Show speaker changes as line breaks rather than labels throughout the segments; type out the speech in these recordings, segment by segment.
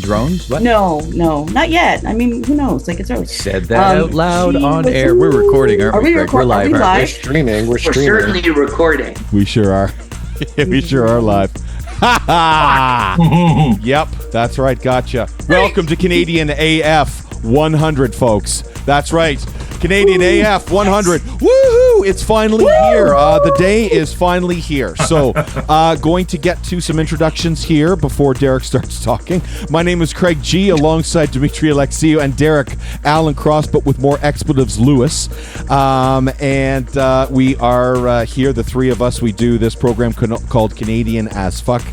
Drones? What?
No, not yet. I mean, who knows? Like, it's always
Said that out loud on air. We're recording, aren't we? We're live.
We're streaming. We're
certainly recording.
We sure are. We sure are live. Yep, that's right. Gotcha. Welcome to Canadian AF 100, folks. That's right. Canadian AF 100. Woohoo! It's finally here. The day is finally here. So, going to get to some introductions here before Derek starts talking. My name is Craig G, alongside Dimetre Alexiou and Derek Allen Cross, but with more expletives, Lewis. And we are here, the three of us. We do this program called Canadian as Fuck.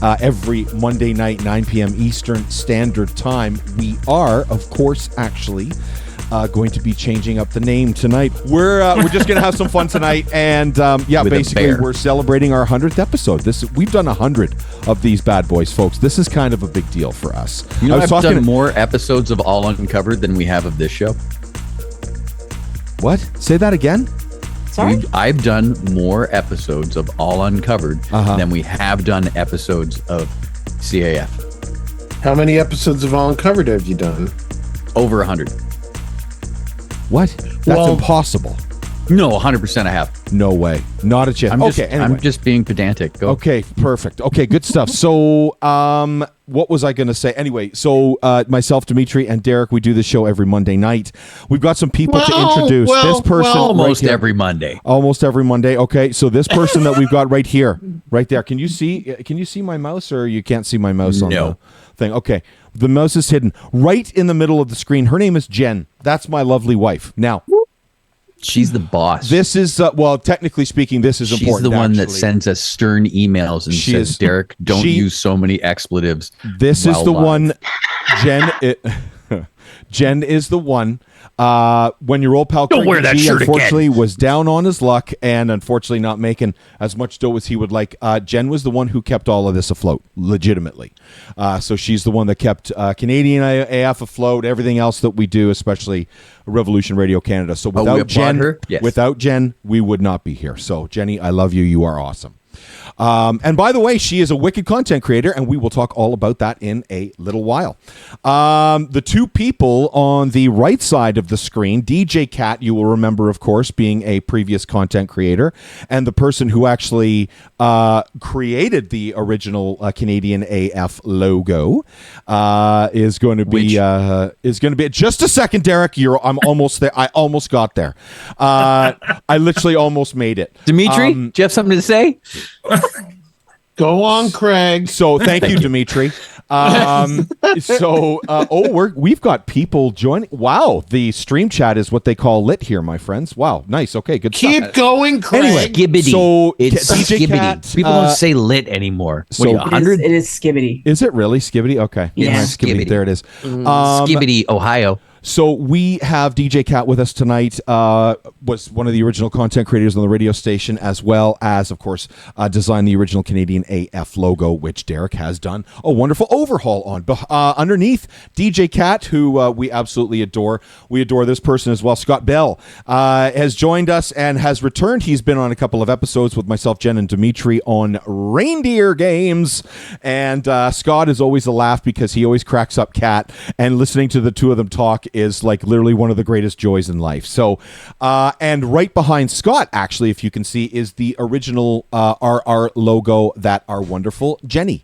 Every Monday night, 9 p.m. Eastern Standard Time. We are, of course, actually going to be changing up the name tonight. We're just going to have some fun tonight, and with basically we're celebrating our 100th episode. We've done 100 of these bad boys, folks. This is kind of a big deal for us.
You know, I've done more episodes of All Uncovered than we have of this show.
What? Say that again?
Sorry?
I've done more episodes of All Uncovered than we have done episodes of CAF.
How many episodes of All Uncovered have you done?
Over 100.
What? That's impossible.
No, 100% I have.
No way. Not a chance. Anyway.
I'm just being pedantic. Go.
Okay, perfect. Okay, good stuff. So, what was I going to say? Anyway, so myself, Dimetre, and Derek, we do this show every Monday night. We've got some people to introduce. This person
almost
right
every Monday.
Almost every Monday. Okay, so this person that we've got right here, right there. Can you see my mouse, or you can't see my mouse on the thing? Okay. The mouse is hidden right in the middle of the screen. Her name is Jenn. That's my lovely wife. Now,
she's the boss.
This is, technically speaking, this is important.
She's the one that sends us stern emails and says, Derek, don't use so many expletives.
This is the one, Jenn. Jenn is the one. When your old pal Craig G unfortunately was down on his luck and unfortunately not making as much dough as he would like, Jenn was the one who kept all of this afloat, legitimately. So she's the one that kept Canadian AF afloat, everything else that we do, especially Revolution Radio Canada. So without Jenn, we would not be here. So Jenny, I love you. You are awesome. And by the way, she is a wicked content creator, and we will talk all about that in a little while. The two people on the right side of the screen, DJ Cat, you will remember, of course, being a previous content creator, and the person who actually created the original Canadian AF logo is going to be just a second, Derek. I'm almost there. I almost got there. I literally almost made it.
Dimetre, do you have something to say?
Go on, Craig.
So thank you, Dimetre. We've got people joining. Wow, the stream chat is what they call lit here, my friends. Wow, nice. Okay, good stuff.
Keep going, Craig.
Anyway,
skibbity.
So
it's
DJ
skibbity.
Cat,
People don't say lit anymore.
So 100? It is skibbity.
Is it really skibbity? Okay.
Yeah,
skibbity. There it is.
Skibbity, Ohio.
So we have DJ Cat with us tonight, was one of the original content creators on the radio station, as well as, of course, designed the original Canadian AF logo, which Derek has done a wonderful overhaul on. Underneath, DJ Cat, who we absolutely adore. We adore this person as well. Scott Bell has joined us and has returned. He's been on a couple of episodes with myself, Jenn, and Dimetre on reindeer games. And Scott is always a laugh because he always cracks up Cat, and listening to the two of them talk is like literally one of the greatest joys in life. So, and right behind Scott, actually, if you can see, is the original RR logo that our wonderful Jenny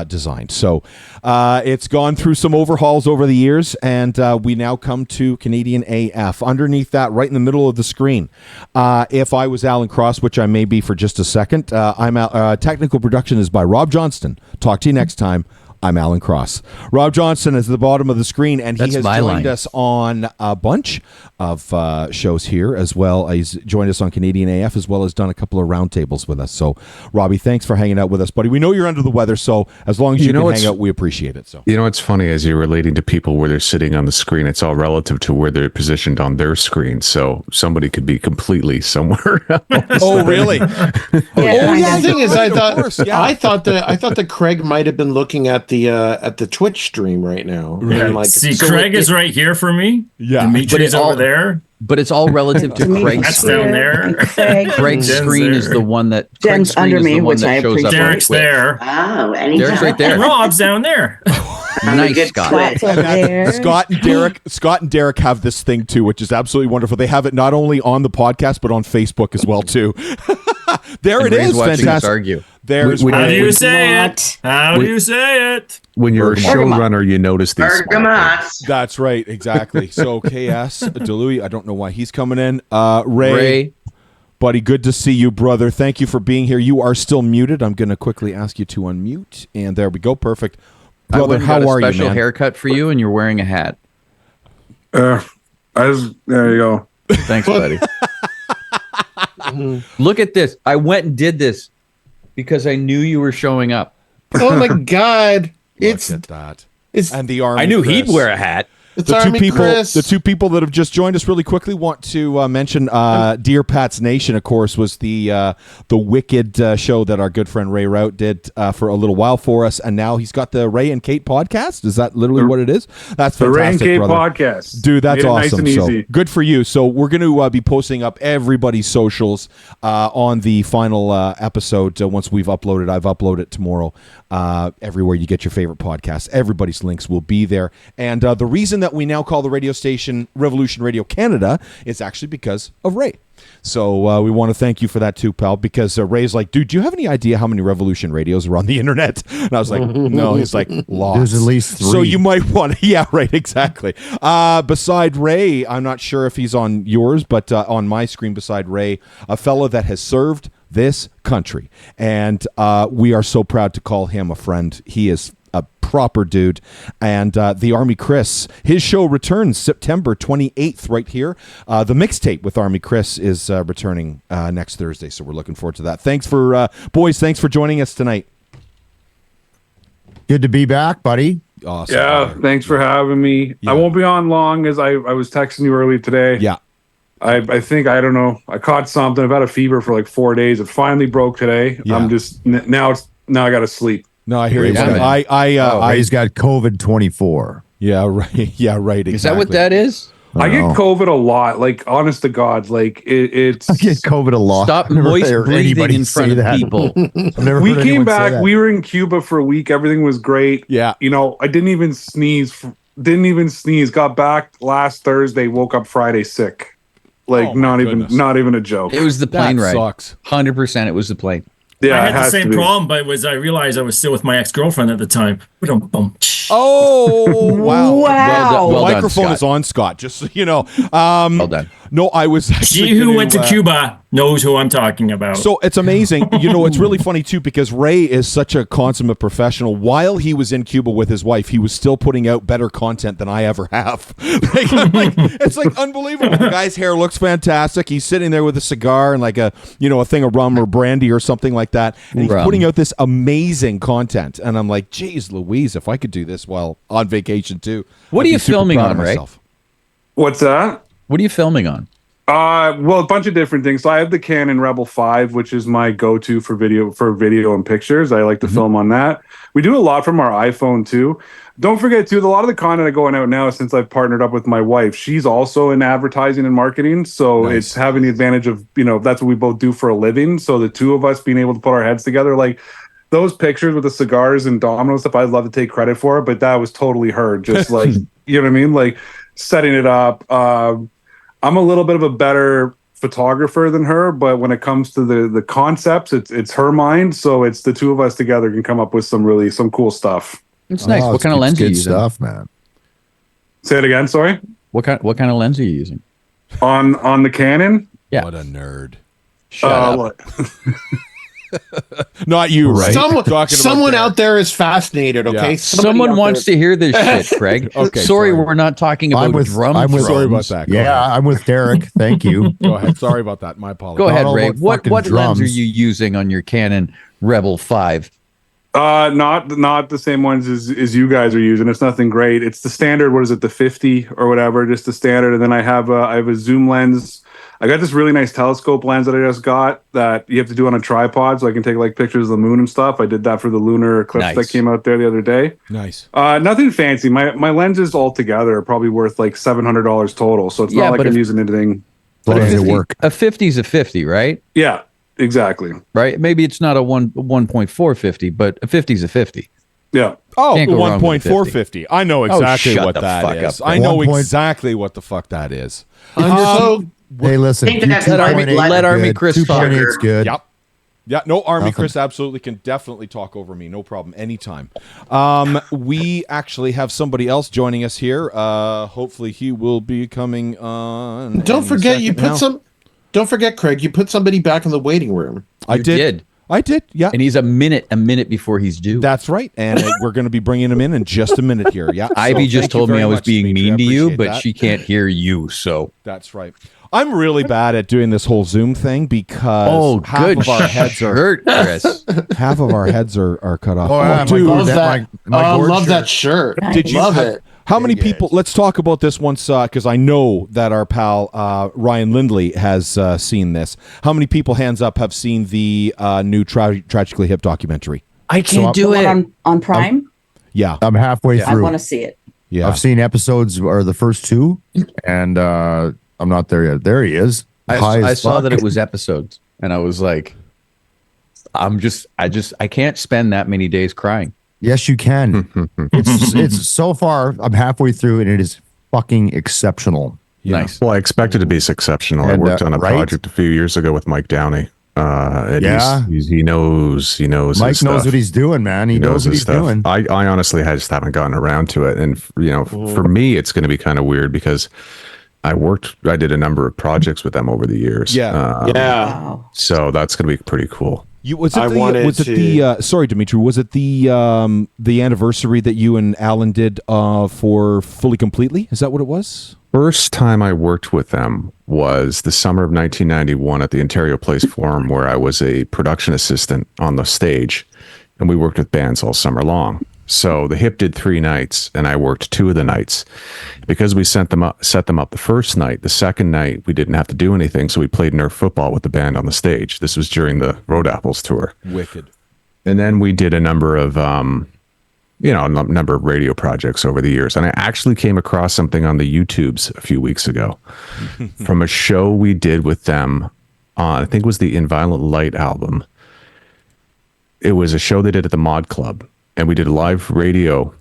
designed. So it's gone through some overhauls over the years, and we now come to Canadian AF. Underneath that, right in the middle of the screen, if I was Alan Cross, which I may be for just a second, technical production is by Rob Johnston. Talk to you next time. I'm Alan Cross. Rob Johnston is at the bottom of the screen, and he has joined us on a bunch of shows here as well. He's joined us on Canadian AF, as well as done a couple of roundtables with us. So, Robbie, thanks for hanging out with us, buddy. We know you're under the weather, so as long as you can hang out, we appreciate it. So,
you know, it's funny as you're relating to people where they're sitting on the screen. It's all relative to where they're positioned on their screen. So somebody could be completely somewhere else.
Oh, really?
The thing is, I thought that Craig might have been looking at the Twitch stream right now.
Yeah. See, Craig is right here for me.
Yeah,
Dimitre's over there.
But it's all relative to Craig's
That's down there.
Craig's screen is the one that
Jenn's under me, which I appreciate.
Derek's there.
Oh, anytime.
Derek's right there.
Rob's down there.
Nice, Scott.
Scott's over there.
Scott and Derek have this thing too, which is absolutely wonderful. They have it not only on the podcast but on Facebook as well too. There
And
it
Ray's
is.
watching us
Fantastic.
argue.
There's
How do you say
Not.
it? How do you say it?
When you're a
Bergamot.
showrunner, you notice these. small
Bergamot.
things.
That's right, exactly. So KS Delouis, I don't know why he's coming in.
Ray.
Buddy, good to see you, brother. Thank you for being here. You are still muted. I'm going to quickly ask you to unmute, and there we go. Perfect,
I
brother.
went and
How
got a
are you,
special
man?
haircut for you, and you're wearing a hat.
There you go.
Thanks, buddy. Look at this. I went and did this because I knew you were showing up.
Oh my God! It's
Look at that.
it's
And the army.
I knew
Chris.
he'd wear a hat.
it's
The
Army Chris.
the two people that have just joined us really quickly want to mention Dear Pat's Nation, of course, was the Wicked show that our good friend Ray Rout did for a little while for us, and now he's got the Ray and Kate podcast. Is that literally what it is? That's
The Ray and
fantastic,
Kate
brother.
podcast.
Dude, that's
Made it nice
awesome.
and
So
easy.
good for you. So we're going to be posting up everybody's socials on the final episode once we've uploaded. I've uploaded tomorrow. Everywhere you get your favorite podcasts, everybody's links will be there. And the reason that we now call the radio station Revolution Radio Canada is actually because of Ray. So we want to thank you for that too, pal, because Ray's like, dude, do you have any idea how many Revolution radios are on the internet? And I was like, no. He's like, lots.
There's at least 3.
So you might want to, yeah, right, exactly. Beside Ray, I'm not sure if he's on yours, but on my screen beside Ray, a fellow that has served this country. And we are so proud to call him a friend. He is a proper dude. And the Army Chris, his show returns September 28th right here. The mixtape with Army Chris is returning next Thursday, so we're looking forward to that. Thanks for, boys, thanks for joining us tonight.
Good to be back, buddy.
Awesome.
Yeah, thanks for having me.
Yeah.
I won't be on long, as I was texting you early today.
Yeah.
I think, I don't know, I caught something. I've had a fever for like 4 days. It finally broke today.
Yeah.
I'm just now I got to sleep.
No, I hear you.
Yeah, man.
Ray's got COVID 24.
Yeah, right. Yeah, right. Exactly.
Is that what that is?
I get
know.
COVID a lot. Like, honest to God, like it's.
I get COVID a lot.
Stop
I've never
moist
heard
breathing
anybody
in front
say
of
that.
people.
I've never
We
heard
came
anyone say
back.
that.
We were in Cuba for a week. Everything was great.
Yeah.
You know, I didn't even sneeze. Got back last Thursday. Woke up Friday sick. Like
Oh, my goodness.
not even a joke.
It was the plane
That
ride.
sucks.
100% it was the plane.
Yeah,
I
it
had the
has to
same
be.
problem, but I realized I was still with my ex-girlfriend at the time.
Oh, wow.
Wow.
The
Well done,
microphone
Scott.
is on, Scott, just so you know.
Well done.
No, I was actually
She who
gonna,
went to Cuba knows who I'm talking about.
So it's amazing. You know, it's really funny, too, because Ray is such a consummate professional. While he was in Cuba with his wife, he was still putting out better content than I ever have. It's like unbelievable. The guy's hair looks fantastic. He's sitting there with a cigar and like a thing of rum or brandy or something like that. And he's
Rum.
putting out this amazing content. And I'm like, geez, Louise, if I could do this while on vacation, too.
What
I'd
are
be
you
super
filming
proud
on,
of
Ray?
myself.
What's that?
What are you filming on?
Well, a bunch of different things. So I have the Canon Rebel 5, which is my go-to for video and pictures. I like to film on that. We do a lot from our iPhone too. Don't forget too, a lot of the content going out now since I've partnered up with my wife. She's also in advertising and marketing, so
Nice.
it's having the advantage of that's what we both do for a living. So the two of us being able to put our heads together, like those pictures with the cigars and domino stuff, I'd love to take credit for, but that was totally her. Just like you know what I mean, like setting it up. I'm a little bit of a better photographer than her, but when it comes to the concepts, it's her mind. So it's the two of us together can come up with some cool stuff.
It's nice.
Oh,
What kind of
it's
lens are you
good
using?
stuff, man.
Say it again. Sorry.
What kind of lens are you using?
On the Canon.
Yeah.
What a nerd.
Shut up.
What?
Not you, right?
Someone
Talking about Derek.
out there is fascinated. Okay,
Yeah.
Someone wants to hear this shit, Craig.
Okay,
sorry,
sorry.
we're not talking about drum.
Sorry about that. Go
Yeah,
ahead.
I'm with Derek. Thank you.
Go ahead. Sorry about that. My apologies.
Go ahead,
all
Ray.
about
What
fucking
lens are
drums.
you using on your Canon Rebel 5?
Not the same ones as you guys are using. It's nothing great. It's the standard. What is it? The 50 or whatever, just the standard. And then I have a zoom lens. I got this really nice telescope lens that I just got that you have to do on a tripod, so I can take like pictures of the moon and stuff. I did that for the lunar eclipse
Nice.
that came out there the other day.
Nice.
Nothing fancy. My lenses altogether are probably worth like $700 total. So it's
Yeah,
not like
but
I'm
if-
using anything.
As long as it work.
A 50 is a 50, right?
Yeah, exactly.
Right? Maybe it's not a 1.450, but a 50 is a 50.
Yeah.
Oh,
Can't go wrong with
1.450. I know exactly
shut
what
the
that
fuck
is.
up,
I know
One point-
exactly what the fuck that is.
Hey, listen.
Think that's
Let Army Chris talk.
2.8's good.
Yep. Yeah, no, Army
Nothing.
Chris absolutely can definitely talk over me. No problem. Anytime. We actually have somebody else joining us here. Hopefully he will be coming on.
Don't
any
forget, you
second
put
now.
some. Don't forget, Craig. You put somebody back in the waiting room.
I did. Yeah.
And he's a minute before he's due.
That's right. And we're going to be bringing him in just a minute here. Yeah.
Ivy
So
just
thank you
told me
very
I was
much,
being
Dimetre.
mean to you,
Appreciate
but
that.
she can't hear you. So
That's right. I'm really bad at doing this whole Zoom thing because half of our heads are
shirt, Chris.
half of our heads are cut off.
Oh, yeah,
dude,
Love that.
my gourd
love
shirt.
that shirt.
did you
love it?
How many
Yeah, yeah.
people? Let's talk about this once, because I know that our pal Ryan Lindley has seen this. How many people, hands up, have seen the new Tragically Hip documentary?
I can't
The
do
one
it.
on Prime.
Yeah,
I'm halfway
I
through.
want to see it.
yeah.
I've seen episodes or the first two, and I'm not there yet. There he is. High
I
as
saw
fuck.
that it was episodes, and I was like, I can't spend that many days crying.
Yes, you can. it's so far. I'm halfway through, and it is fucking exceptional.
Yeah.
Nice.
Well, I expected to be exceptional. I
And,
worked on a
right?
project a few years ago with Mike Downey. And
Yeah.
he knows. He knows.
Mike
his
knows
stuff.
what he's doing, man. He knows what
his
he's doing.
I honestly just haven't gotten around to it, and for me, it's going to be kind of weird because I did a number of projects with them over the years.
Yeah.
Wow.
So that's going to be pretty cool.
Sorry, Dimitri, was it the anniversary that you and Alan did for Fully Completely? Is that what it was?
First time I worked with them was the summer of 1991 at the Ontario Place Forum, where I was a production assistant on the stage, and we worked with bands all summer long. So the Hip did 3 nights, and I worked 2 of the nights. Because we set them up the first night, the second night we didn't have to do anything, so we played Nerf football with the band on the stage. This was during the Road Apples tour.
Wicked.
And then we did a number of number of radio projects over the years. And I actually came across something on the YouTubes a few weeks ago from a show we did with them on, I think it was the In Violent Light album. It was a show they did at the Mod Club, and we did a live radio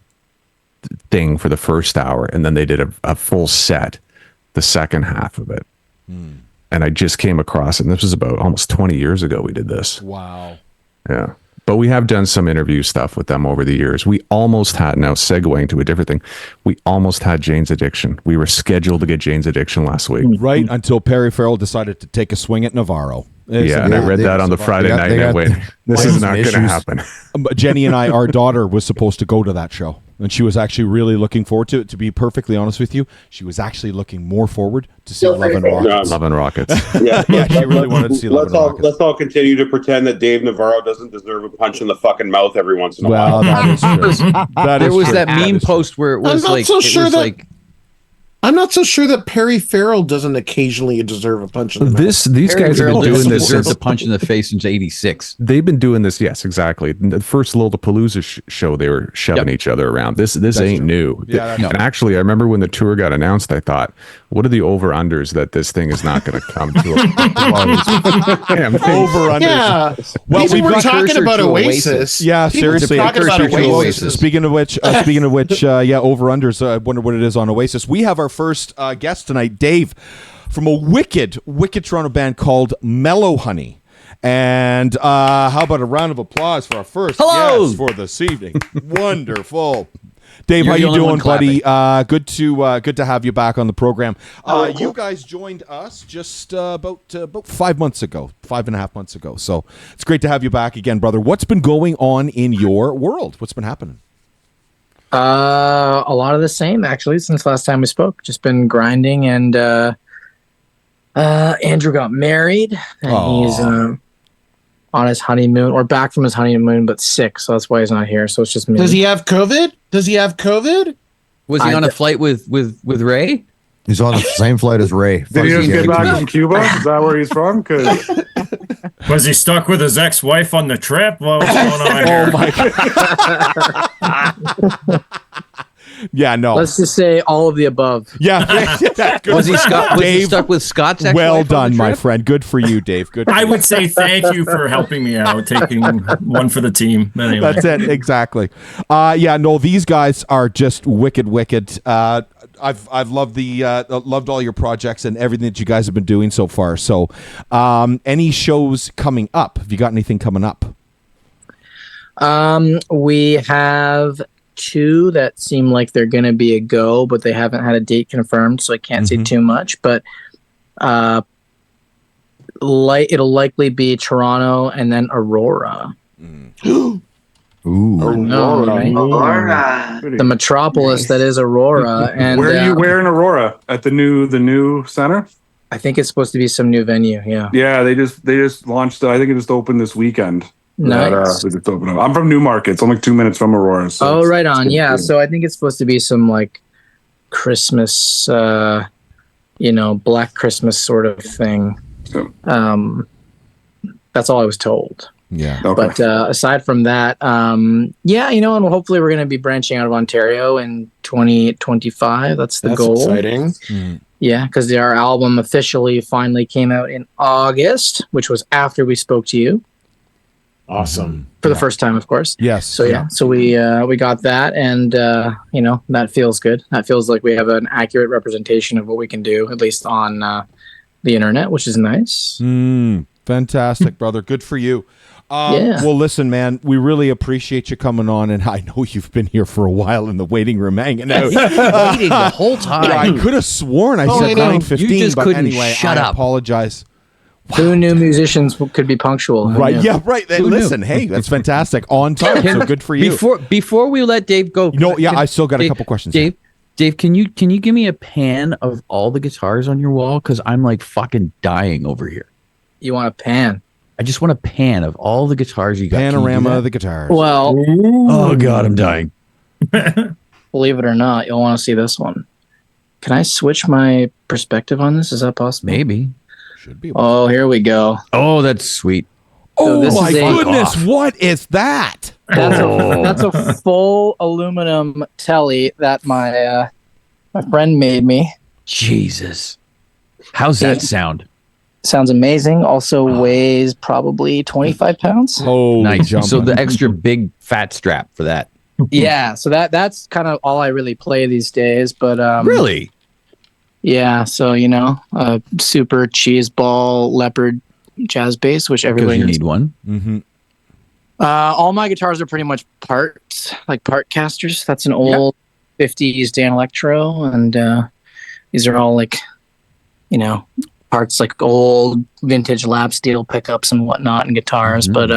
thing for the first hour, and then they did a full set the second half of it. And I just came across it, and this was about almost 20 years ago we did this.
Wow.
Yeah. But we have done some interview stuff with them over the years. We almost had, now segueing to a different thing, we almost had Jane's Addiction. We were scheduled to get Jane's Addiction last week.
Right until Perry Farrell decided to take a swing at Navarro.
Yeah, and I read that on the Friday night, and I went, this is not going to happen.
Jenny and I, our daughter, was supposed to go to that show, and she was actually really looking forward to it. To be perfectly honest with you, she was actually looking more forward to see Love and Rockets.
Love and Rockets.
Yeah,
Yeah, she really wanted to see Love and Rockets.
Let's all continue to pretend that Dave Navarro doesn't deserve a punch in the fucking mouth every once in a
Well,
while.
that is true.
There was that meme post where it was
I'm not
like,
so
it
sure
was
that-
like,
I'm not so sure that Perry Farrell doesn't occasionally deserve a punch in the mouth.
These
Perry
guys have
Farrell
been doing this
deserved
since
a punch in the face since '86.
they've been doing this. Yes, exactly. The first Lollapalooza show, they were shoving each other around. This ain't new.
Yeah, that's
And actually, I remember when the tour got announced, I thought, what are the over-unders that this thing is not going to come to a damn thing?
Over under.
Yeah.
Well,
People
we've
were
got
talking
Cursor
about
to
Oasis.
Oasis.
Yeah,
People
seriously.
talking about
Cursor to
Oasis.
Oasis.
Speaking of which, yeah, over unders. I wonder what it is on Oasis. We have our first guest tonight, Dave, from a wicked Toronto band called Mellohoney. And how about a round of applause for our first
Hello!
guest for this evening? Wonderful. Dave,
You're
how
the
you
only one
doing, buddy? Good to have you back on the program. You guys joined us just about 5 months ago, 5.5 months ago. So it's great to have you back again, brother. What's been going on in your world? What's been happening?
A lot of the same, actually, since last time we spoke. Just been grinding, and Andrew got married, and he's on his honeymoon, or back from his honeymoon, but sick, so that's why he's not here. So it's just me.
Does he have COVID?
Was he on a flight with Ray?
He's on the same flight as Ray.
Did he just get back from Cuba? Is that where he's from? 'Cause
Was he stuck with his ex-wife on the trip? What was going on here?
Oh my God. Yeah, no.
Let's just say all of the above.
Yeah.
Was he stuck with Scott's ex-wife
Well
on
done,
the
my
trip?
friend. Good for you, Dave. Good.
I would say thank you for helping me out, taking one for the team. But anyway.
That's it, exactly. Yeah, no, these guys are just wicked. I've loved loved all your projects and everything that you guys have been doing so far. So, any shows coming up? Have you got anything coming up?
We have 2 that seem like they're going to be a go, but they haven't had a date confirmed, so I can't say too much. But it'll likely be Toronto and then Aurora.
Ooh.
Aurora.
The metropolis that is Aurora. And
Where are you wearing Aurora? At the new center?
I think it's supposed to be some new venue. Yeah.
Yeah, they just launched. I think it just opened this weekend.
Nice.
They just opened up. I'm from Newmarket. It's only 2 minutes from Aurora. So
right on. Yeah. So I think it's supposed to be some like Christmas, Black Christmas sort of thing.
So,
that's all I was told.
Yeah.
okay.
But aside from that, and hopefully we're going to be branching out of Ontario in 2025. That's the goal.
Exciting.
Yeah, because our album officially finally came out in August, which was after we spoke to you.
Awesome.
For the first time, of course.
Yes.
So we got that, and that feels good. That feels like we have an accurate representation of what we can do, at least on the internet, which is nice.
Fantastic, brother. Good for you. Well, listen, man, we really appreciate you coming on, and I know you've been here for a while in the waiting room hanging out.
Waiting the whole time.
I could have sworn I said 9:15,
You just
but
couldn't
anyway,
shut
I
up.
apologize.
Who knew musicians could be punctual? Who
Right?
knew?
Yeah, right. Listen, hey, that's fantastic. On time, so good for you.
Before we let Dave go,
I still got a couple questions.
Dave, can you give me a pan of all the guitars on your wall? Because I'm like fucking dying over here.
You want a pan?
I just want a pan of all the guitars you got.
Panorama of the guitars.
Well,
oh god, I'm dying.
Believe it or not, you'll want to see this one. Can I switch my perspective on this? Is that possible?
Maybe.
Should be.
Oh, here we go.
Oh, that's sweet.
Oh
this
my
is
goodness, what is that?
That's a full aluminum telly that my friend made me.
Jesus. How's that sound?
Sounds amazing. Also weighs probably 25 pounds.
Oh,
nice. So the extra big fat strap for that.
Yeah, so that's kind of all I really play these days. But
really,
yeah. So super cheese ball leopard jazz bass, which everybody
need one.
Mm-hmm.
All my guitars are pretty much parts, like part casters. That's an old 50s Dan Electro, and these are all like, parts like old vintage lap steel pickups and whatnot and guitars. But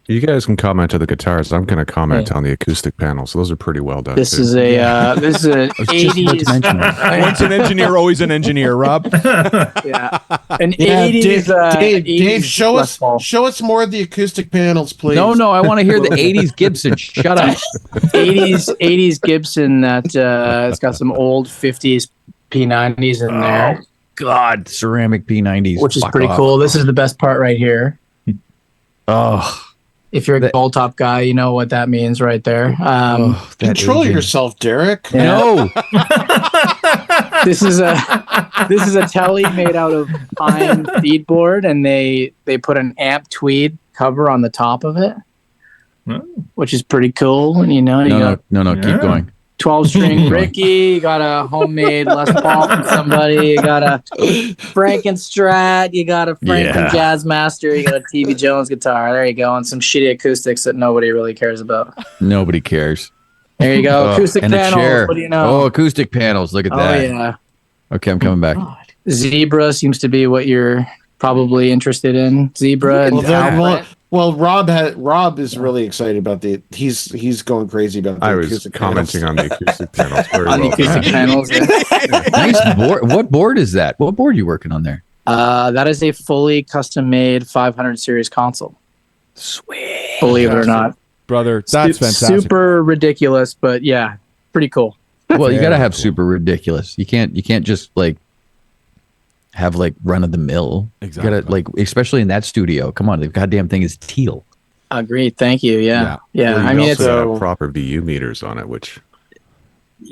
you guys can comment on the guitars. I'm going to comment on the acoustic panels. Those are pretty well done.
This is an 80s.
Once an engineer, always an engineer. Rob.
Yeah, an 80s.
Dave, show us more of the acoustic panels, please.
No, I want to hear the 80s Gibson. Shut up.
80s Gibson that it's got some old 50s P90s in there.
God, ceramic P90s,
which is pretty cool. This is the best part right here.
Oh,
if you're a gold top guy, you know what that means right there.
Control yourself, Derek.
Yeah.
No.
This is a telly made out of pine feedboard, and they put an amp tweed cover on the top of it, which is pretty cool. And
no, keep going.
12-string Ricky, you got a homemade Les Paul from somebody, you got a Frankenstrat, you got a Franklin Jazzmaster, you got a TV Jones guitar. There you go, and some shitty acoustics that nobody really cares about.
Nobody cares.
There you go, acoustic
and
panels.
A chair.
What do you know?
Oh, acoustic panels. Look at that.
Oh yeah.
Okay, I'm coming back.
Zebra seems to be what you're probably interested in. Zebra and
Well, Rob is really excited about he's going crazy about the
acoustic commenting on the acoustic panels. Very
on the acoustic panels.
Nice board. What board is that? What board are you working on there?
That is a fully custom made 500 series console.
Sweet.
Believe it or not.
Brother, that's fantastic.
Super ridiculous, but yeah, pretty cool.
Well, you got to have super ridiculous. You can't just have run of the mill.
Exactly.
You gotta especially in that studio. Come on, the goddamn thing is teal.
Agreed. Thank you. Yeah.
Well,
I
you
mean,
also have proper VU meters on it, which.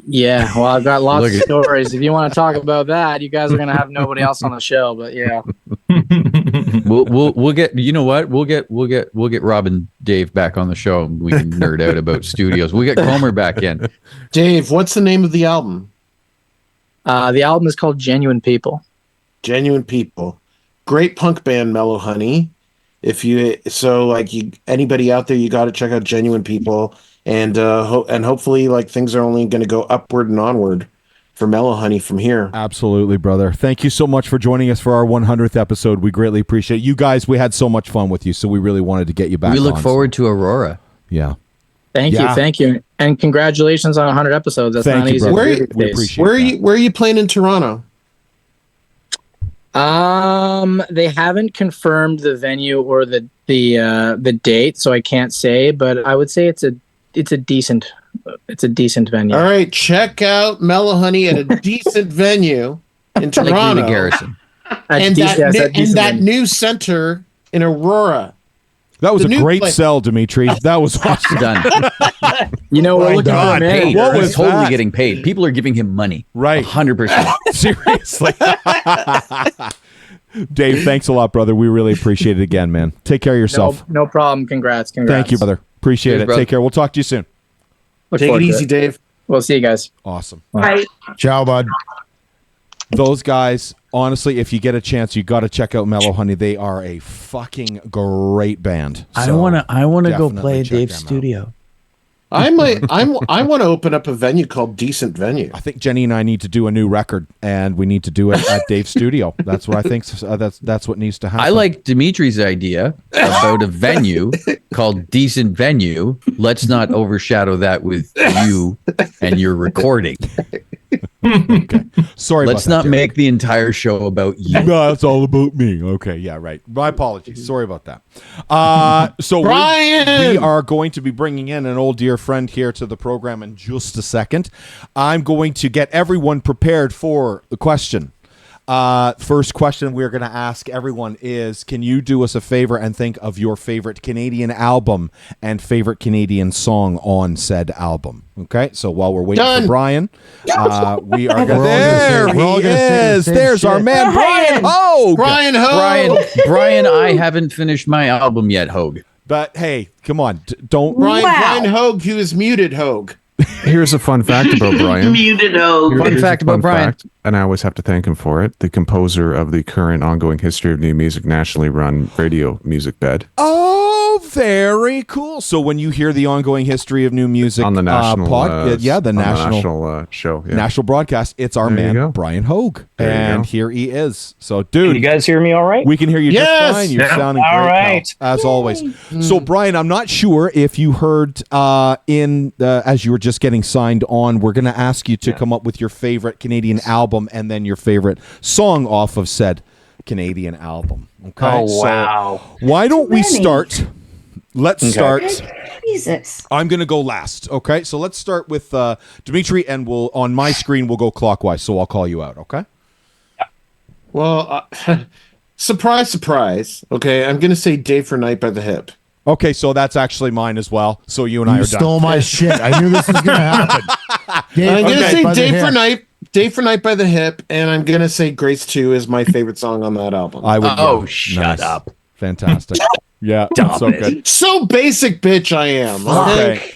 Yeah, well, I've got lots of stories. If you want to talk about that, you guys are gonna have nobody else on the show. But yeah,
we'll get. You know what? We'll get Rob and Dave back on the show. And we can nerd out about studios. We get Comer back in.
Dave, what's the name of the album?
The album is called Genuine People.
Genuine People. Great punk band, Mellohoney. Anybody out there, you got to check out Genuine People. And hopefully, like, things are only going to go upward and onward for Mellohoney from here.
Absolutely, brother. Thank you so much for joining us for our 100th episode. We greatly appreciate it. You guys. We had so much fun with you, so we really wanted to get you back.
We look forward to Aurora.
Yeah.
Thank you, and congratulations on 100 episodes. That's not easy.
We appreciate where are you playing in Toronto?
They haven't confirmed the venue or the date, so I can't say. But I would say it's a decent venue.
All right, check out Mellohoney at a decent venue in Toronto.
Garrison.
And that new center in Aurora.
That was a great sell, Dimetre. That was awesome.
Done.
You know what?
Paid. What was totally getting paid? People are giving him money.
Right.
100%.
Seriously. Dave, thanks a lot, brother. We really appreciate it again, man. Take care of yourself.
No problem. Congrats.
Thank you, brother. Appreciate it.
Brother.
Take care. We'll talk to you soon.
Take it easy, Dave.
We'll see you guys.
Awesome.
Bye.
Ciao, bud.
Those guys, honestly, if you get a chance, you got to check out Mellohoney. They are a fucking great band.
I wanna go play
check
Dave's
them out.
studio.
I want to open up a venue called Decent Venue.
I think Jenny and I need to do a new record, and we need to do it at Dave's studio. That's what I think. That's what needs to happen.
I like Dimitre's idea about a venue called Decent Venue. Let's not overshadow that with you and your recording.
Okay. Sorry.
Let's
about
not make the entire show about you.
No, it's all about me. Okay, yeah, right. My apologies. Sorry about that. So
Brian!
we are going to be bringing in an old dear friend here to the program in just a second. I'm going to get everyone prepared for the question. First question we're going to ask everyone is, can you do us a favor and think of your favorite Canadian album and favorite Canadian song on said album? Okay, so while we're waiting for Brian, we are going to... There he is! There's our man, Brian Hogue!
Brian, I haven't finished my album yet, Hogue.
But hey, come on, don't...
Brian Hogue, who is muted Hogue.
Here's a fun fact about Brian.
Muted Hogue.
Fun fact about Brian.
And I always have to thank him for it. The composer of the current ongoing History of New Music nationally run radio music bed.
Oh, very cool. So when you hear the ongoing History of New Music
on the national
the
national show,
national broadcast, it's our man Brian Hogue, and here he is. So, dude,
can you guys hear me all right?
We can hear you just fine. You're sounding
all
great,
right,
pal, as always. So, Brian, I'm not sure if you heard as you were just getting signed on, we're going to ask you to come up with your favorite Canadian album and then your favorite song off of said Canadian album. Okay.
Oh, wow.
So why don't we start? Let's start.
Jesus.
I'm going to go last. Okay. So let's start with Dimetre, and on my screen, we'll go clockwise. So I'll call you out. Okay.
Well, surprise, surprise. Okay. I'm going to say Day for Night by the Hip.
Okay. So that's actually mine as well. So you and I are done.
You stole my shit. I knew this was going to happen.
I'm going to say Day for Night by the Hip, and I'm going to say Grace 2 is my favorite song on that album.
I would.
Oh, shut up.
Fantastic. Yeah. So good.
So basic, bitch, I am.
Okay.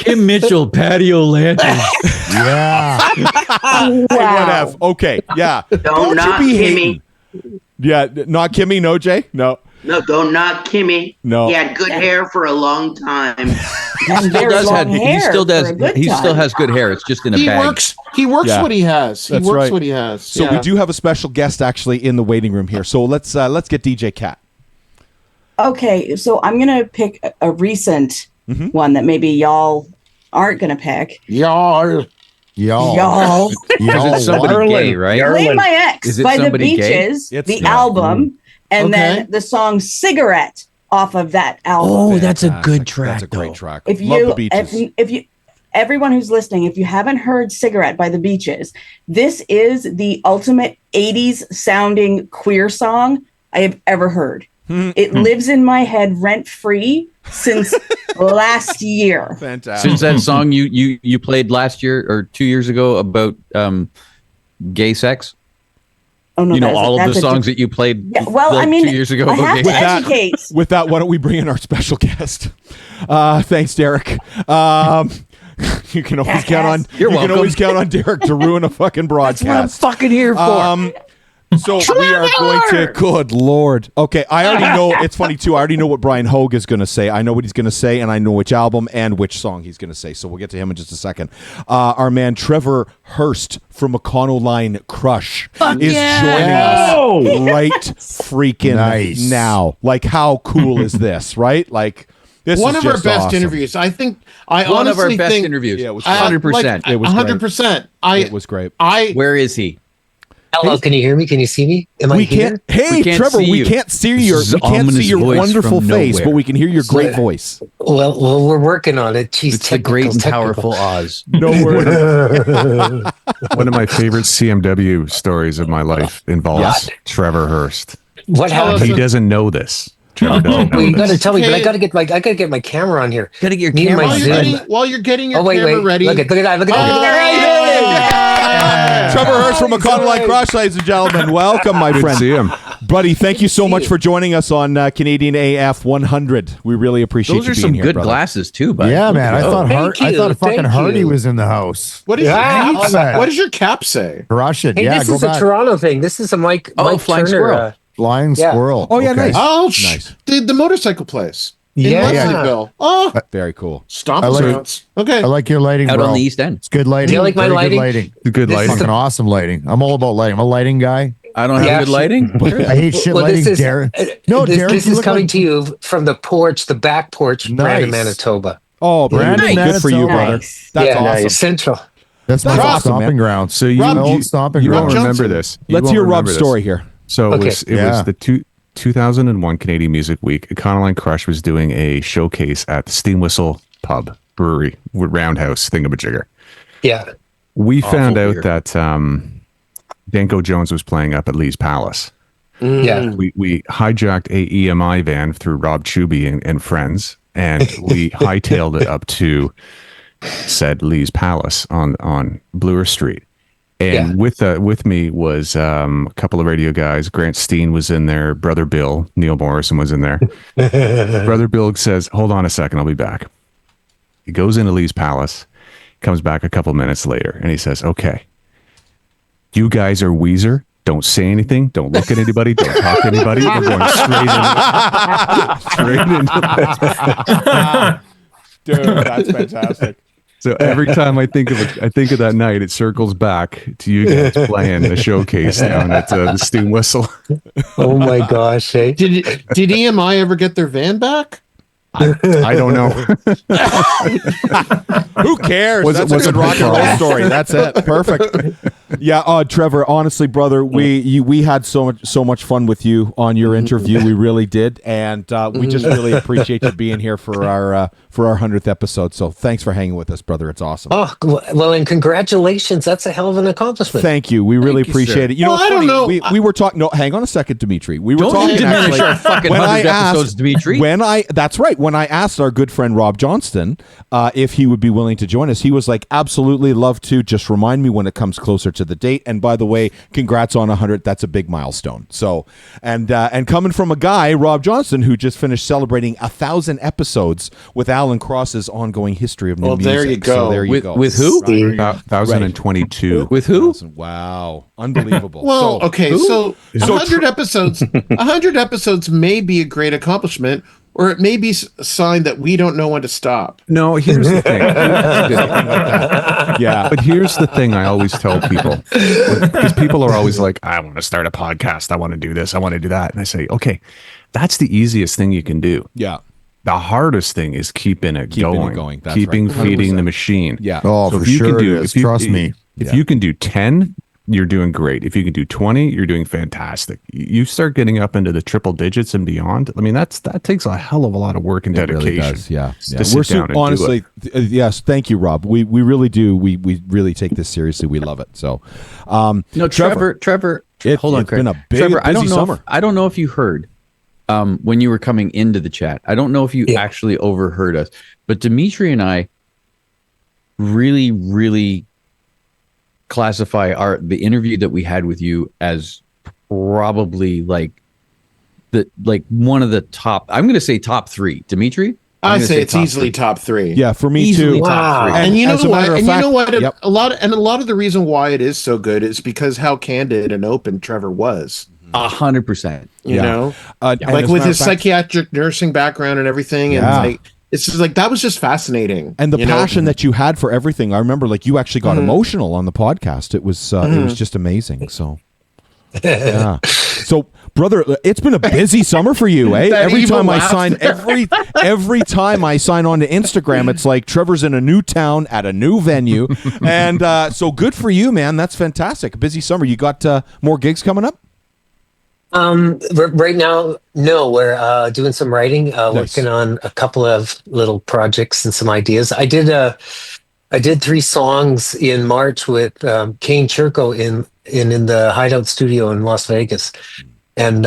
Kim Mitchell, patio lantern.
Yeah.
Wow.
Okay. Yeah.
Don't knock Kimmy.
Yeah. Not Kimmy. No, Jay. No.
No, don't knock Kimmy.
No.
He had good hair for a long time.
He still has good hair. It's just in a bag.
He works what he has. He works what he has.
So we do have a special guest actually in the waiting room here. So let's get DJ Cat.
Okay, so I'm gonna pick a recent one that maybe y'all aren't gonna pick.
Y'all.
It's somebody gay, right?
Play My Ex by the Beaches, the album, and then the song Cigarette off of that album.
Oh, that's a good track.
That's a great track.
If you everyone who's listening, if you haven't heard Cigarette by the Beaches, this is the ultimate 80s sounding queer song I have ever heard. It lives in my head rent free since last year.
Fantastic.
Since that song you played last year or 2 years ago about gay sex.
Oh, no,
you know all of the
that's
songs that you played.
Yeah, well,
like
I mean,
2 years ago
I
about
have
gay
to
sex.
educate.
With that, why don't we bring in our special guest? Thanks, Derek. You can always count on.
You're
you
welcome.
can always count on Derek to ruin a fucking broadcast.
That's what I'm fucking here for.
So we are going to. Good Lord. Okay, I already know. It's funny too. I already know what Brian Hogue is going to say. I know what he's going to say, and I know which album and which song he's going to say. So we'll get to him in just a second. Our man Trevor Hurst from Econoline Crush is joining us right freaking now. Like, how cool is this? Right? Like. This
one
is
of our
just
best
awesome.
interviews. I think
One of our
honestly
best
think,
interviews.
Yeah, it was
100%.
It was
100%.
It was great.
Where is he?
Hello, can you hear me? Can you see me? Am I
We
here?
can't. Hey,
We can't
Trevor,
see
we
you.
can't see your.
This is
We can't see
ominous
your
voice
wonderful
from
face,
nowhere.
but we can hear your great voice.
Well, we're working on it. Jeez,
It's the great and powerful Oz.
No worries.
One of my favorite CMW stories of my life involves Trevor Hurst.
What happened?
He doesn't know this. Trevor doesn't know
Well, you got to
this.
tell me, but I
Okay.
got to get my camera on here.
Gotta get your
Me and
camera
my
on.
Zoom.
while you're getting your
Oh wait,
camera
wait.
ready.
Look at that. Look at that.
Trevor Hurst from Econoline Crush, ladies and gentlemen. Welcome, my
Good to
friend.
see him.
Buddy, thank you so much for joining us on Canadian AF 100. We really appreciate
Those
you
are
being
some
here,
good
brother.
glasses too, buddy.
Yeah, man. I thought
Thank
I
you,
thought fucking
thank
Hardy
you.
was in the house.
What does your
Yeah.
cap say? What does your cap say?
Crush it.
Hey,
Yeah,
this
go
is
back.
a Toronto thing. This is a Mike
Flying
Turner.
Squirrel.
Flying
Yeah.
squirrel.
Oh, yeah, nice.
Oh,
Nice.
the motorcycle place. In
Yeah.
Lesleyville. Oh,
Very cool.
stomp
I like-
sounds. Okay.
I like your lighting,
Out
bro.
on the East End.
It's good lighting.
Do you like my
Very
lighting?
Good lighting.
Good
This
lighting.
is
Fucking awesome lighting. I'm all about lighting. I'm a lighting guy.
I don't have
Yeah.
good lighting.
I hate shit
Well,
lighting.
this is
Derek. No,
this,
Derek,
this
you
is
look
coming
like
to you from the porch, the back porch, Brandon,
Nice.
Manitoba.
Oh, Brandon,
Nice.
good for you, brother.
Nice.
That's
yeah,
awesome.
Central.
That's my
That's
old
awesome,
stomping
man.
grounds.
So you,
my
you,
old stomping
you won't
grounds.
remember
Johnson.
this. You
Let's
won't
hear
remember
Rob's
this.
story here.
So
Okay.
it was the 2001 Canadian Music Week. Econoline Crush was doing a showcase at the Steam Whistle Pub Brewery, Roundhouse thingamajigger.
Yeah.
We found out
beer.
that Danko Jones was playing up at Lee's Palace.
Yeah.
We hijacked a EMI van through Rob Chuby and friends, and we hightailed it up to said Lee's Palace on Bloor Street. And with me was a couple of radio guys. Grant Steen was in there. Brother Bill, Neil Morrison was in there. Brother Bill says, "Hold on a second, I'll be back." He goes into Lee's Palace, comes back a couple minutes later, and he says, "Okay, you guys are Weezer. Don't say anything. Don't look at anybody. Don't talk to anybody. We're going straight into
Dude, that's fantastic.
So every time I think of that night, it circles back to you guys playing the showcase down at the Steam Whistle.
Oh my gosh. Hey.
Did EMI ever get their van back?
I don't know.
Who cares?
Was it-
That's
was
a
it
good rock and roll
Revcall?
story. That's it. Perfect. Yeah, Trevor. Honestly, brother, we had so much fun with you on your interview. We really did, and we just really appreciate you being here for our 100th episode. So thanks for hanging with us, brother. It's awesome.
Oh, well, and congratulations. That's a hell of an accomplishment.
Thank you. We really
Thank you,
appreciate
sir.
it. You know,
Well,
it's
I don't
funny.
know.
We were talking. No, hang on a second, Dimetre. We were
Don't
talking
diminish
actually,
our fucking
when I
100 episodes, Dimetre.
That's right. When I asked our good friend Rob Johnston if he would be willing to join us, he was like, "Absolutely, love to. Just remind me when it comes closer to the date." And by the way, congrats on 100. That's a big milestone. So, and coming from a guy, Rob Johnston, who just finished celebrating 1,000 episodes with Alan Cross's ongoing history of new
Well,
music.
there you
So
go.
there you
With-
go.
with who?
1,022.
With who?
Wow, unbelievable.
Well,
So-
okay, so 100 episodes. 100 episodes may be a great accomplishment, or it may be a sign that we don't know when to stop.
No, here's the thing.
yeah.
But here's the thing I always tell people, because people are always like, I want to start a podcast. I want to do this. I want to do that. And I say, okay, that's the easiest thing you can do.
Yeah.
The hardest thing is keeping it going.
That's
keeping
right.
feeding
100%.
the machine.
Yeah.
Oh,
So
for
if you
sure
can do,
it is.
if you-
Trust me.
If
Yeah.
you can do 10, you're doing great. If you can do 20, you're doing fantastic. You start getting up into the triple digits and beyond. I mean, that takes a hell of a lot of work and
It really
dedication.
does, yeah.
To sit down and do
honestly,
it.
yes. Thank you, Rob. We really do. We really take this seriously. We love it. So,
No, Trevor.
Hold on,
Hold on,
it's
Craig.
been a big,
Trevor,
busy summer.
I don't know if you heard. when you were coming into the chat. I don't know if you actually overheard us, but Dimetre and I really, really classify the interview that we had with you as probably like one of the top. I'm going to say top 3. Dimetre?
I say it's easily top 3.
Yeah, for me
Easily
too.
top 3.
And you know
as a
what?
matter of
And
fact-
you know what?
Yep.
A lot of the reason why it is so good is because how candid and open Trevor was.
100%.
You know,
and
like
as a
with
matter
his
of fact-
psychiatric nursing background and everything, and
Yeah.
like it's just like that was just fascinating.
And the
you know?
passion that you had for everything. I remember like you actually got emotional on the podcast. It was just amazing. So yeah. So brother, it's been a busy summer for you, eh?
That
Every
evil
time I
laugh.
sign every time I sign on to Instagram, it's like Trevor's in a new town at a new venue. And so good for you, man. That's fantastic. A busy summer. You got more gigs coming up?
Right now, no, we're doing some writing,
Nice.
working on a couple of little projects and some ideas. I did 3 songs in March with Kane Churko in the Hideout Studio in Las Vegas, and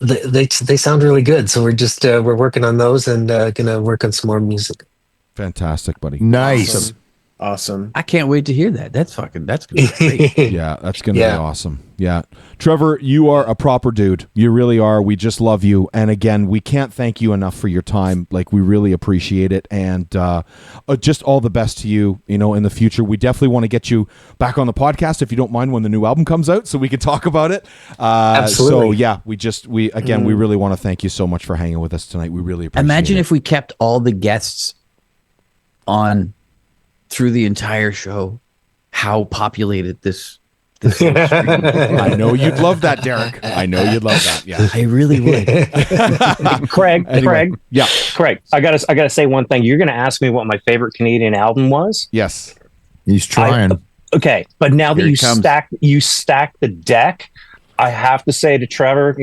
they sound really good. So we're just we're working on those and gonna work on some more music.
Fantastic, buddy.
Nice.
Awesome.
I can't wait to hear that. That's gonna be great.
Yeah, that's going to be awesome. Yeah. Trevor, you are a proper dude. You really are. We just love you. And again, we can't thank you enough for your time. Like, we really appreciate it. And just all the best to you, in the future. We definitely want to get you back on the podcast, if you don't mind, when the new album comes out, so we can talk about it.
Absolutely.
So, yeah, we really want to thank you so much for hanging with us tonight. We really appreciate
Imagine
it.
if we kept all the guests on through the entire show, how populated this
I know you'd love that, Derek. I know you'd love that. Yeah,
I really would.
Craig,
Yeah.
Craig, I gotta say one thing. You're gonna ask me what my favorite Canadian album was.
Yes.
He's trying.
Okay, but now
Here
that
it
you stack the deck, I have to say to Trevor,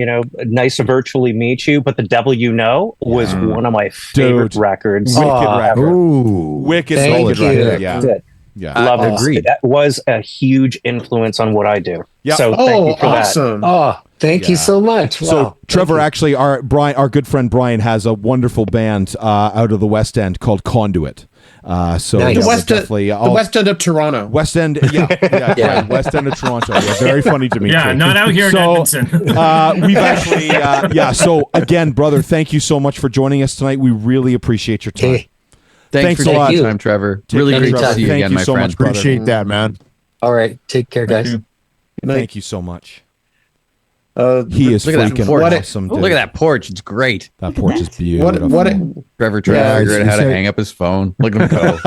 nice to virtually meet you, but The Devil You Know was one of my favorite
Dude.
records.
Wicked
ever.
record.
Ooh.
Wicked
Thank
solid
you.
record. Yeah.
Good.
Yeah.
Love it.
agreed.
That was a huge influence on what I do.
Yeah.
So thank you for
awesome.
Oh, thank you so much. Wow.
So Trevor, actually, our good friend Brian has a wonderful band out of the West End called Conduit. So
Nice.
The
Yeah,
West End of Toronto.
West End, right, West End of Toronto. Yeah, very funny to me.
Yeah, not out here in Edmonton.
We've actually, So again, brother, thank you so much for joining us tonight. We really appreciate your time.
Hey,
Thanks
Thanks
for
a lot.
taking time, Trevor. Really
care,
great to
Trevor.
see you
Thank
again,
you
my
so
friend.
much, brother.
Appreciate that, man.
all right. Take care, guys.
Thank you so much.
Uh,
He is
Look at that
freaking
porch.
awesome. Dude.
Look at that porch. It's great.
That porch is beautiful.
Trevor trying
Yeah,
to figure out how to
it's-
hang up his phone. Look at him go.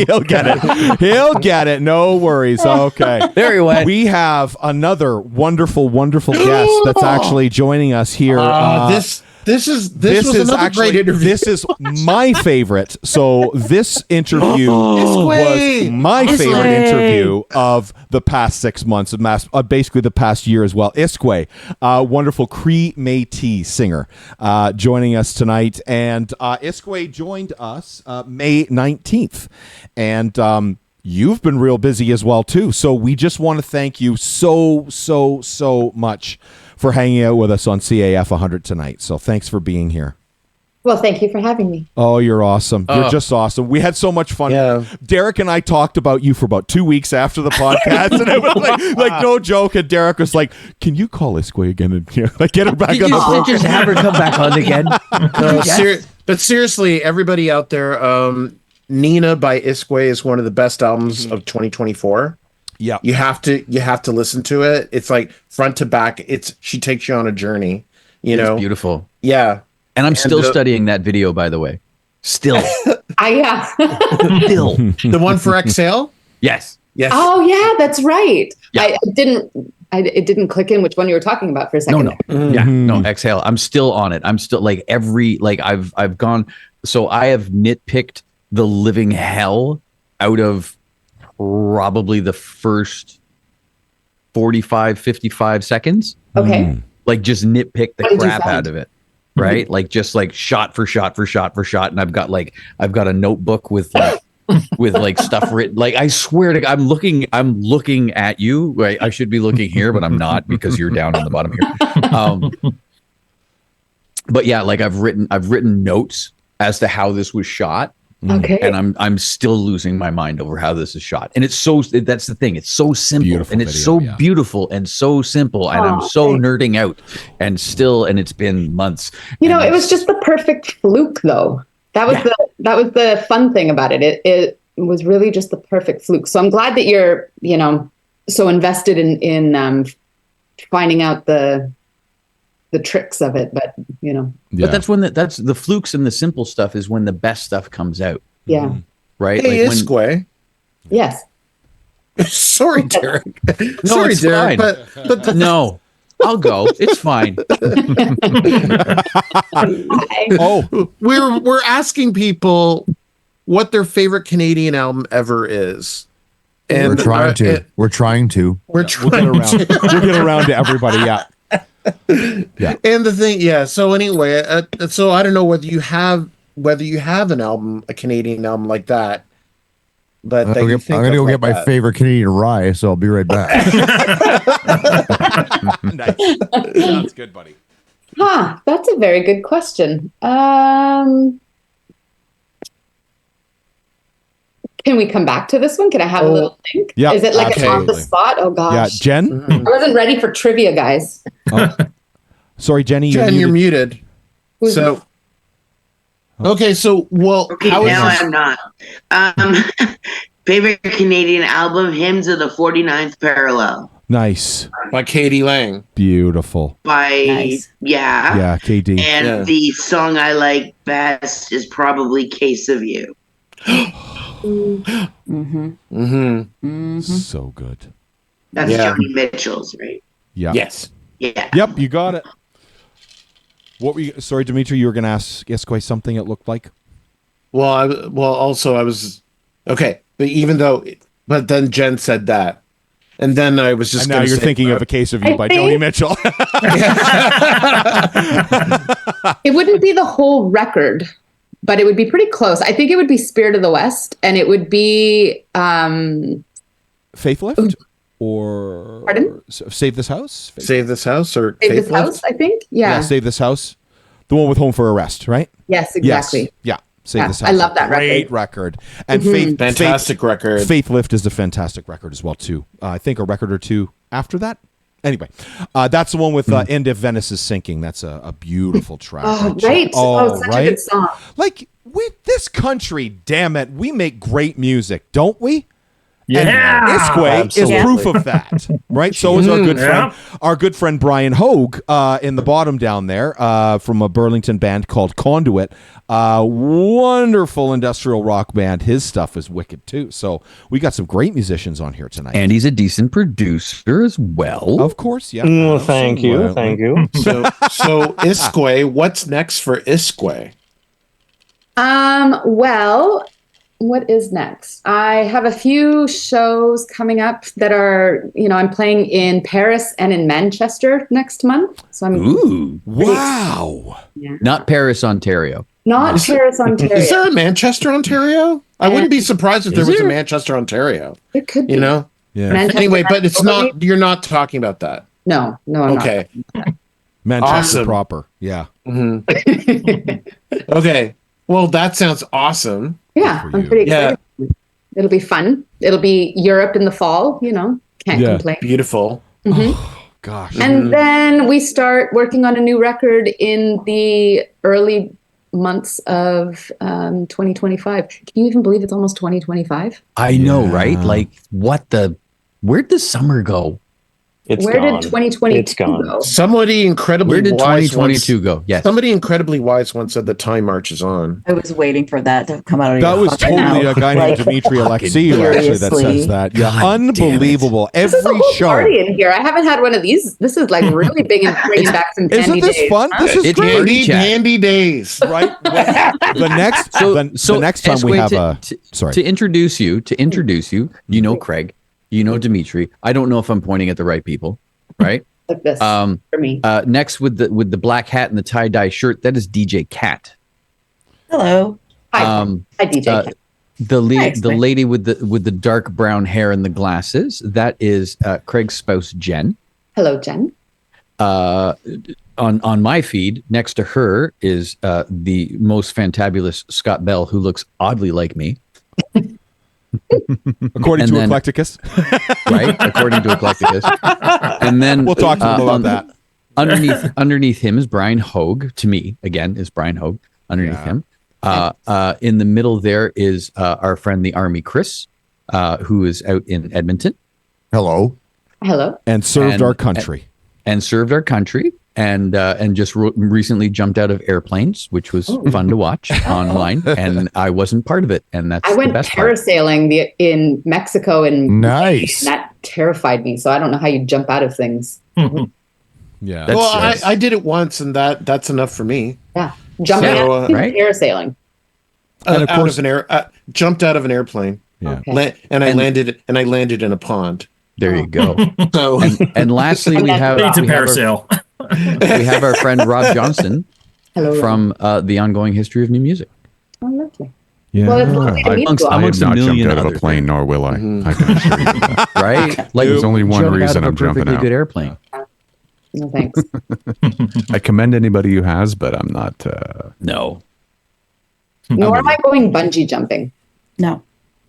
He'll get it. He'll get it. No worries. Okay.
There he went.
We have another wonderful, wonderful guest that's actually joining us here.
This was another great interview.
This is my favorite. So this interview was my favorite interview of the past 6 months, of basically the past year as well. Iskwē, wonderful Cree Métis singer, joining us tonight. And Iskwē joined us May 19th. And you've been real busy as well, too. So we just want to thank you so much for hanging out with us on CAF 100 tonight. So thanks for being here.
Well, thank you for having me.
Oh, you're awesome. You're just awesome. We had so much fun.
Yeah.
Derek and I talked about you for about 2 weeks after the podcast, and it was like no joke. And Derek was like, "Can you call Iskwē again and get her back on the program?"
just have her come back on again?
But seriously, everybody out there, Nina by Iskwē is one of the best albums of 2024.
Yeah,
you have to listen to it. It's like front to back. She takes you on a journey.
It's beautiful.
Yeah,
and I'm still studying that video, by the way. Still,
Still.
The one for Exhale.
Yes.
Oh yeah, that's right.
Yeah.
It didn't click in which one you were talking about for a second.
No, Exhale. I'm still on it. I'm still I've gone. So I have nitpicked the living hell out of probably the first 45, 55 seconds.
Okay.
Like just nitpick the
What did you
crap
find?
out of it. Right? Like just like shot for shot. And I've got a notebook with stuff written. Like I swear to God, I'm looking at you. Right? I should be looking here, but I'm not because you're down on the bottom here. but yeah, like I've written notes as to how this was shot.
Okay.
And I'm still losing my mind over how this is shot. And that's the thing. It's so simple
Beautiful
and it's
video,
so
yeah.
beautiful and so simple. And I'm so nerding out and it's been months.
You know, it was just the perfect fluke though. That was the fun thing about it. It was really just the perfect fluke. So I'm glad that you're, you know, so invested in finding out the tricks of it, but you know.
Yeah. But that's the flukes and the simple stuff is when the best stuff comes out.
Yeah.
Right?
Hey,
like
iskwē.
Yes.
Sorry, Derek.
No,
Sorry,
it's
Derek,
fine.
but
no, I'll go. It's fine.
We're asking people what their favorite Canadian album ever is. And
we're trying to. We'll
get around to everybody. Yeah. Yeah.
And the thing, yeah. So anyway, so I don't know whether you have an album, a Canadian album like that. But
I'm gonna go get my favorite Canadian rye, so I'll be right back.
Nice. That's good, buddy.
That's a very good question. Can we come back to this one? Can I have a little think?
Yeah,
Is it like
absolutely.
an on the spot? Oh gosh.
Yeah, Jen.
I wasn't ready for trivia, guys.
Sorry, Jenny.
You're muted.
Who's
So okay, so
Okay, now I'm not. Favorite Canadian album, Hymns of the 49th Parallel.
Nice.
By Katie Lang.
Beautiful.
Yeah.
Yeah, KD.
And the song I like best is probably Case of You.
So good.
That's Joni Mitchell's, right?
Yeah.
Yes.
Yeah.
Yep, you got it. What were you? Sorry, Dimetre, you were going to ask iskwē something it looked like?
Also I was okay, but then Jen said that. And then I was just
and now you're thinking of A Case of You by Joni Mitchell.
It wouldn't be the whole record, but it would be pretty close. I think it would be Spirit of the West, and it would be
Faith Lift or
Pardon?
Save This House?
Save This House or
Save This
Faith Lift?
House, I think. Yeah.
Save This House. The one with Home for Arrest, right?
Yes, exactly.
Yes. Yeah. Save This House.
I love that
Great record. And
Fantastic record.
Faith Lift is a fantastic record as well, too. I think a record or two after that. Anyway, that's the one with End If Venice Is Sinking. That's a beautiful track.
Oh, right. Such a good song.
Like, this country, damn it, we make great music, don't we?
Yeah.
And iskwē is
Absolutely.
proof of that, right? So is our good friend Brian Hogue in the bottom down there from a Burlington band called Conduit. Wonderful industrial rock band. His stuff is wicked too. So we got some great musicians on here tonight.
And he's a decent producer as well.
Of course, yeah.
Thank you.
So iskwē, what's next for iskwē?
Well, what is next? I have a few shows coming up that are, I'm playing in Paris and in Manchester next month. So I'm
wow.
Yeah.
Not Paris, Ontario.
Not Paris, Ontario.
Is there a Manchester, Ontario? I wouldn't be surprised if there was a Manchester, Ontario.
It could be.
Yeah.
Manchester,
Anyway, but it's not. You're not talking about that.
No, I'm
okay.
not.
Manchester
Awesome.
proper. Yeah.
Okay. Well, that sounds awesome.
Yeah, I'm pretty excited. It'll be fun. It'll be Europe in the fall, can't complain.
Beautiful.
Gosh.
And then we start working on a new record in the early months of 2025. Can you even believe it's almost 2025?
I know, right? Like, where'd the summer go?
Where did 2022 go?
Somebody incredibly
Where did
wise
2022 go? Yes.
Somebody incredibly wise once said the time marches on.
I was waiting for that to come out of
That
your
was
fucking
totally
mouth.
a guy named Dimitri Alexeyev actually that says that. Yeah, unbelievable.
This is a
Every
whole
show.
party in here. I haven't had one of these. This is like really big and bringing back some
Isn't
candy
this
days.
fun? This is
It's
great.
party chat.
Handy days.
Right? The next the next time we have
to introduce you, you know Craig, you know Dimitri. I don't know if I'm pointing at the right people, right?
Like this for me.
Next with the black hat and the tie-dye shirt, that is DJ Cat.
Hello.
Hi, DJ. Cat.
The lady with the dark brown hair and the glasses, that is Craig's spouse Jenn.
Hello, Jen.
on my feed next to her is the most fantabulous Scott Bell, who looks oddly like me.
According to Eclecticus.
Right? According to Eclecticus. And then
we'll talk to him about that.
Underneath him is Brian Hogue. To me, again, is Brian Hogue underneath him. In the middle there is our friend the Army Kris, who is out in Edmonton.
Hello.
And served our country.
And served our country. And just recently jumped out of airplanes, which was fun to watch online. And I wasn't part of it. And that's
I went
the best part.
parasailing in Mexico and
nice.
And that terrified me. So I don't know how you jump out of things.
Yeah.
Well, I did it once, and that's enough for me.
Yeah, jumping out parasailing.
Jumped out of an airplane.
Yeah,
and I landed in a pond.
There you go.
So
and lastly, we have our friend Rob Johnston from the ongoing history of new music.
Oh, lovely.
Yeah.
Well, it's lovely to meet you all.
I have not jumped out of a plane, nor will I. I can assure you that.
Right? Like
there's only one reason I'm jumping out.
Good airplane.
No thanks.
I commend anybody who has, but I'm not.
No.
Nor am I going bungee jumping.
No.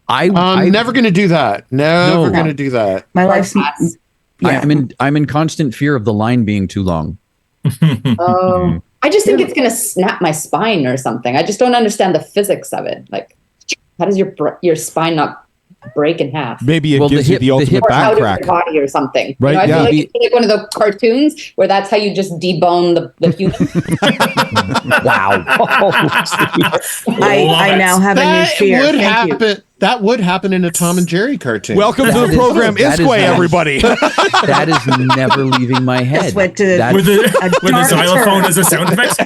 I'm never going to do that. Never going to do that.
My life's.
Yeah. I'm in constant fear of the line being too long.
Oh, I just think it's going to snap my spine or something. I just don't understand the physics of it. Like, how does your spine not break in half?
Maybe it gives you the ultimate back crack.
Your body or something.
Right?
I feel like it's like one of the cartoons where that's how you just debone the human.
Wow.
I now have a new fear.
Would
Thank
happen.
you.
That would happen in a Tom and Jerry cartoon.
Welcome to the program, iskwē, everybody.
That is never leaving my head.
Went to
With the xylophone as a sound effect.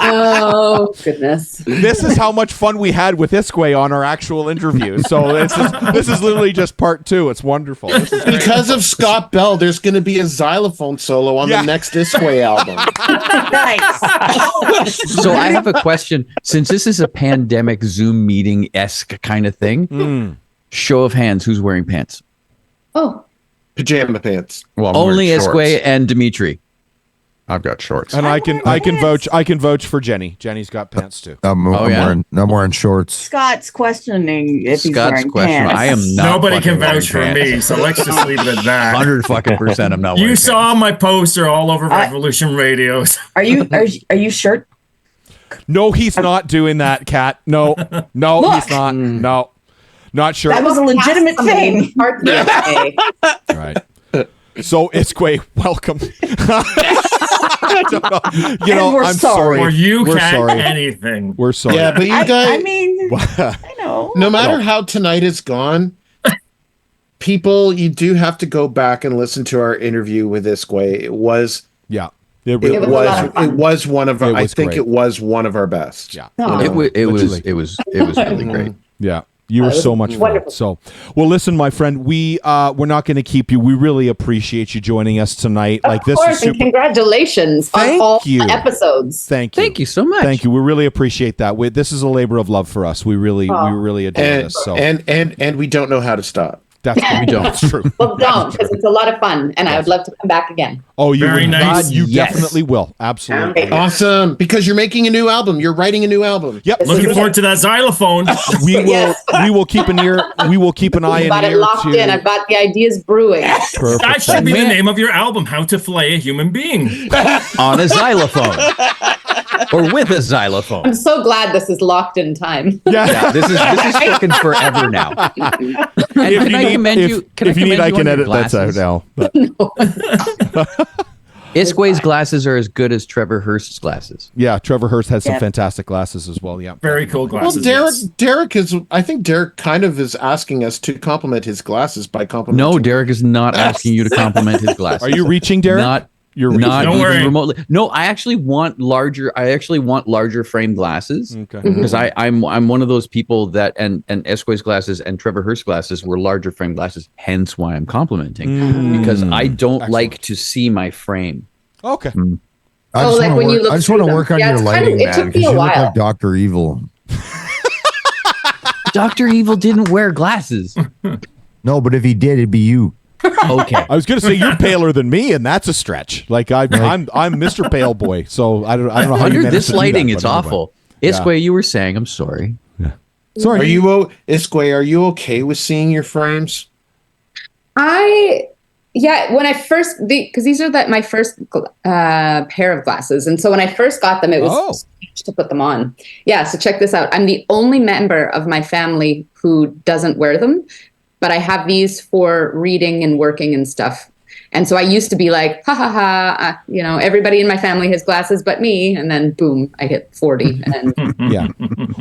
Oh goodness!
This is how much fun we had with iskwē on our actual interview. So this is literally just part 2. It's wonderful. This is great.
Because of Scott Bell, there's going to be a xylophone solo on the next iskwē album.
Nice.
So I have a question. Since this is a pandemic Zoom meeting-esque kind of thing, show of hands, who's wearing pants?
Oh,
pajama pants.
Well,
only iskwē and Dimetre.
I've got shorts,
and I can vouch for Jenny. Jenny's got pants too.
I'm wearing shorts.
Scott's questioning if he's wearing pants.
I am not.
Nobody can vouch for
pants.
me, so let's just leave it at that.
100% I'm not.
You
wearing
saw my poster all over Revolution radios.
Are you shirt?
No, he's not doing that, Kat. No,
Look.
he's not. No, not sure.
That was a legitimate thing.
Right. So iskwē, welcome. I'm sorry.
Or you
We're
can't
sorry.
anything.
We're sorry.
Yeah, but you guys.
I mean, I know.
No matter how tonight is gone, people, you do have to go back and listen to our interview with iskwē. It was.
Yeah.
It was one of our. I think it was one of our best.
Yeah.
It was really great.
Yeah. You were so much fun. So, well, listen, my friend, we're not going to keep you. We really appreciate you joining us tonight.
Of course, and congratulations on all episodes.
Thank you.
Thank you so much.
Thank you. We really appreciate that. This is a labor of love for us. We really adore this. So,
and we don't know how to stop.
That's we don't. It's true.
Well, don't, because it's a lot of fun, and I would love to come back again.
Oh, you
Very nice.
You definitely will. Absolutely.
Okay.
Awesome, because you're making a new album. You're writing a new album.
Yep.
Looking forward to that xylophone.
We will. We will keep an ear. We will keep an eye
I've got
and
it
ear
locked in. I've got the ideas brewing.
Perfect.
That should be the name of your album, How to Flay a Human Being.
On a xylophone. Or with a xylophone.
I'm so glad this is locked in time.
Yeah.
This is fucking forever now.
If you need, I can edit that out now. But.
iskwē's glasses are as good as Trevor Hurst's glasses.
Yeah, Trevor Hurst has some fantastic glasses as well. Yeah,
very cool glasses.
Well, Derek is. I think Derek kind of is asking us to compliment his glasses by complimenting.
No, Derek is not asking you to compliment his glasses.
Are you reaching, Derek? You're
not
Don't
even
worry.
remotely. No, I actually want larger. frame glasses because I'm one of those people that and iskwē's glasses and Trevor Hurst glasses were larger frame glasses. Hence why I'm complimenting because I don't like to see my frame.
Okay.
I just want to work on your lighting, man, because you look like Dr. Evil.
Dr. Evil didn't wear glasses.
No, but if he did, it'd be you.
Okay.
I was going to say you're paler than me, and that's a stretch. Like I'm Mr. Pale Boy, so I don't know how you
Under
managed
this
to do
lighting,
that,
it's
but anyway.
awful.
Yeah.
Iskwē, you were saying, I'm sorry.
Sorry.
Iskwē, are you okay with seeing your frames?
When I first, because these are my first pair of glasses. And so when I first got them, it was strange to put them on. Yeah, so check this out. I'm the only member of my family who doesn't wear them, but I have these for reading and working and stuff. And so I used to be like, ha ha ha, everybody in my family has glasses but me. And then boom, I hit 40. And
yeah.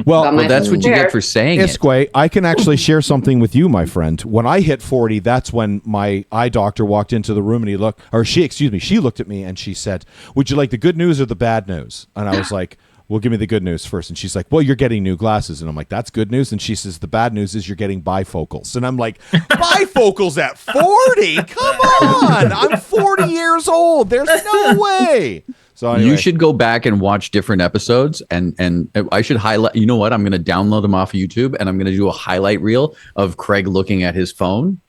Well,
that's what you get for saying it.
Iskwē, I can actually share something with you, my friend. When I hit 40, that's when my eye doctor walked into the room and she looked at me and she said, would you like the good news or the bad news? And I was like, well, give me the good news first. And she's like, well, you're getting new glasses. And I'm like, that's good news. And she says, the bad news is you're getting bifocals. And I'm like, bifocals at 40? Come on. I'm 40 years old. There's no way. So anyway.
You should go back and watch different episodes, and I should highlight. You know what? I'm going to download them off of YouTube, and I'm going to do a highlight reel of Craig looking at his phone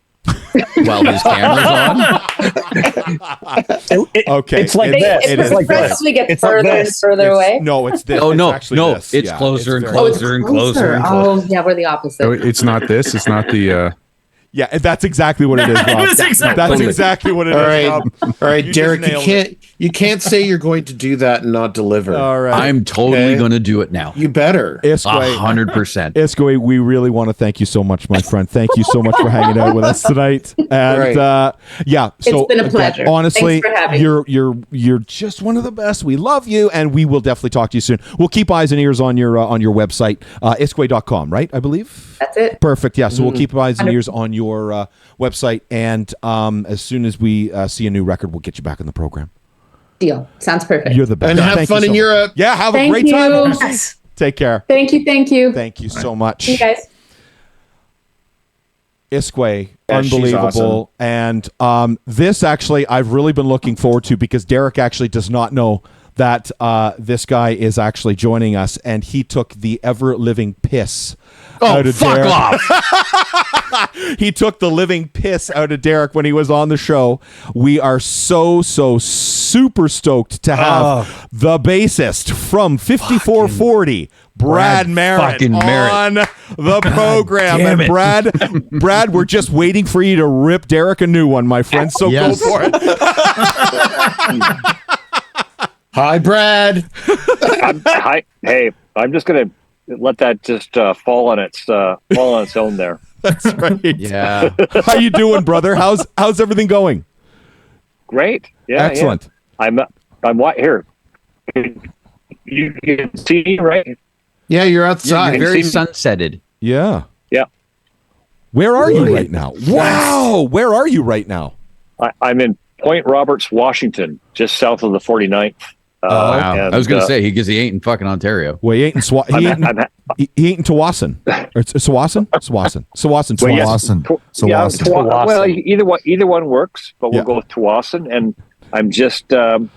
while his camera's on.
Okay,
it's like this.
It progressively gets further and further away.
No, it's this.
Oh no,
it's
no,
this.
it's closer and closer and closer and closer.
Oh yeah, we're the opposite.
It's not this. It's not the.
Yeah, that's exactly what it is, Rob. That's exactly what it is. Rob.
All right, Derek, you can't say you're going to do that and not deliver.
All right.
I'm totally going to do it now.
You better.
Iskwē,
100%.
Iskwē, we really want to thank you so much, my friend. Thank you so much for hanging out with us tonight. And so
it's been a pleasure.
Honestly,
thanks for having
you're just one of the best. We love you, and we will definitely talk to you soon. We'll keep eyes and ears on your website, iskwē.com, right? I believe.
That's it.
Perfect. Yeah. So we'll keep eyes and ears on your website, and as soon as we see a new record, we'll get you back on the program.
Deal. Sounds perfect.
You're the best.
And have fun in Europe.
Yeah, have a great time. Take care.
Thank you. Thank you
so much.
See you guys.
Iskwē,
Yeah, she's
unbelievable. And this actually I've really been looking forward to, because Derek actually does not know that this guy is actually joining us, and he took the ever-living piss out of Derek.
Off.
He took the living piss out of Derek when he was on the show. We are so super stoked to have the bassist from 5440, Brad Merritt, on the program. And Brad, we're just waiting for you to rip Derek a new one, my friend. So go for it.
Hi, Brad.
Hi. Hey, I'm just gonna let that just fall on its own there.
That's right.
Yeah.
How you doing, brother? How's everything going?
Great. Yeah.
Excellent.
Yeah. I'm here. You can see, right?
Yeah, you're outside.
You're very sunsetted.
Yeah.
Yeah.
Where are you right now? Wow. Where are you right now?
I'm in Point Roberts, Washington, just south of the 49th.
Wow.
And,
I was going to say, because he ain't in fucking Ontario.
Well, he ain't in he ain't in Tawasin. Or Sawasin? Sawasin.
Well, yes, well, either one works, but we'll go with Tawasin, and I'm just 1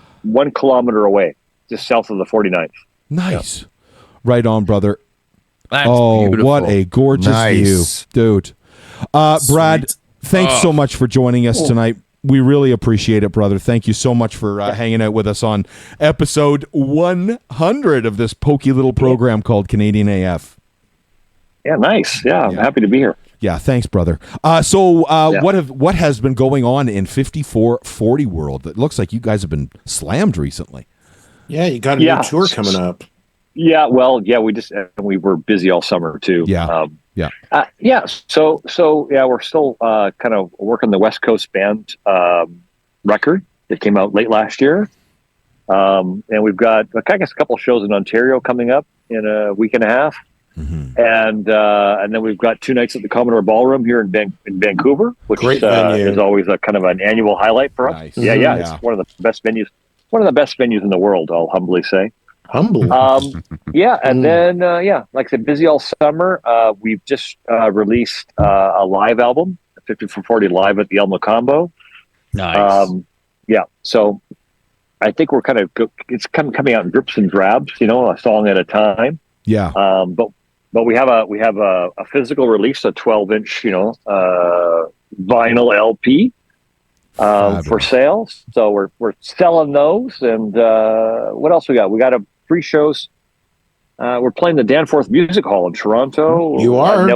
kilometer away, just south of the 49th.
Nice. Yeah. Right on, brother.
That's beautiful.
What a gorgeous view, dude. Brad, thanks so much for joining us tonight. We really appreciate it, brother. Thank you so much for hanging out with us on episode 100 of this pokey little program called Canadian AF.
Yeah, nice. Yeah, I'm happy to be here.
Yeah, thanks, brother. What has been going on in 5440 world? It looks like you guys have been slammed recently.
Yeah, you got a new tour coming up.
Yeah, well, we were busy all summer too.
Yeah.
So we're still kind of working the West Coast band record that came out late last year, and we've got I guess a couple of shows in Ontario coming up in a week and a half, and then we've got 2 nights at the Commodore Ballroom here in Vancouver, which is always a kind of an annual highlight for us.
Nice.
Yeah, it's one of the best venues in the world, I'll humbly say.
Humble.
And then like I said, busy all summer. We've just released a live album, 5440 live at the El Macombo.
Nice.
So I think we're it's coming out in drips and drabs, a song at a time.
Yeah.
But we have a physical release, a 12-inch, vinyl LP for sales. So we're selling those. And what else we got? We got 3 shows. We're playing the Danforth Music Hall in Toronto.
You are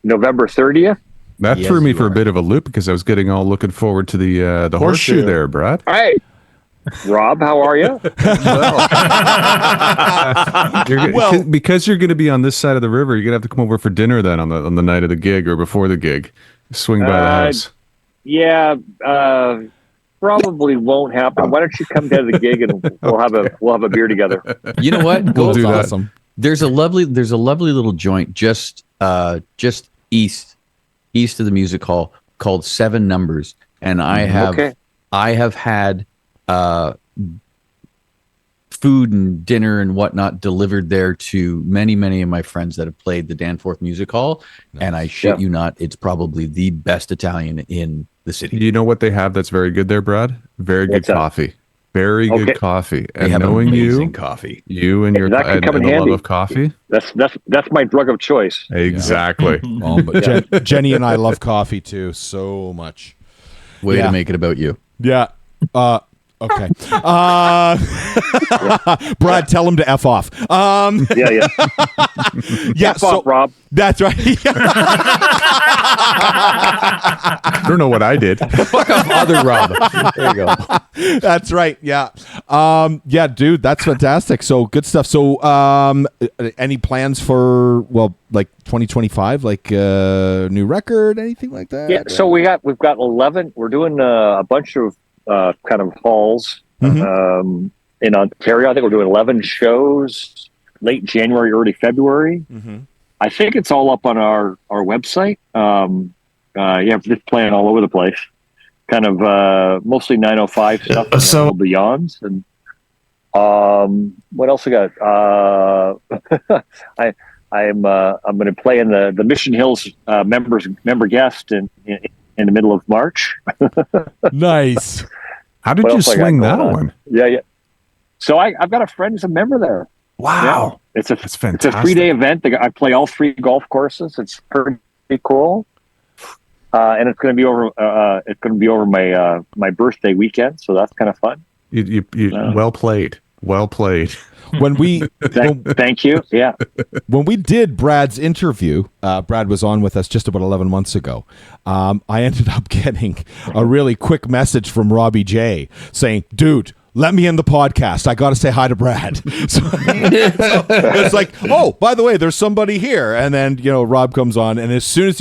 November 30th.
That threw me for a bit of a loop because I was getting all looking forward to the horseshoe there, Brad.
Hey, Rob, how are you?
Because you're going to be on this side of the river, you're going to have to come over for dinner then on the night of the gig or before the gig. Swing by the house.
Yeah, probably won't happen. Why don't you come to the gig and we'll have a beer together?
You know what?
We'll do that.
Awesome.
There's a lovely little joint just east of the music hall called 7 Numbers, and I have had food and dinner and whatnot delivered there to many of my friends that have played the Danforth Music Hall. Nice. And I shit you not, it's probably the best Italian in the city.
You know what they have that's very good there, Brad? Very good coffee. Very good coffee.
They have
knowing
amazing coffee.
You and your
that could come in
the
handy.
love of coffee.
That's my drug of choice.
Exactly.
But Jenny and I love coffee too so much.
Way to make it about you.
Yeah. Okay. Brad, tell him to F off.
Yeah.
F
off, Rob.
That's right.
I don't know what I did.
Fuck off, other Rob. There you go.
That's right. Yeah. Dude, that's fantastic. So good stuff. So, any plans for 2025, new record, anything like that?
Yeah. So we've got 11. We're doing a bunch of kind of halls in Ontario. I think we're doing 11 shows late January, early February. I think it's all up on our website. Just playing all over the place. Kind of mostly 905 stuff. So beyonds and what else we got? I'm going to play in the Mission Hills member guest in the middle of March.
Nice.
How did you swing that one?
Yeah. So I've got a friend who's a member there.
Wow.
Yeah. It's
fantastic.
It's a 3-day event. I play all 3 golf courses. It's pretty cool. And it's going to be over. It's going to be over my birthday weekend, so that's kind of fun.
You well played. Well played.
When we
thank you. Yeah.
When we did Brad's interview, Brad was on with us just about 11 months ago. I ended up getting a really quick message from Robbie J saying, "Dude, let me in the podcast. I got to say hi to Brad." So it's like, oh, by the way, there's somebody here. And then, Rob comes on. And as soon as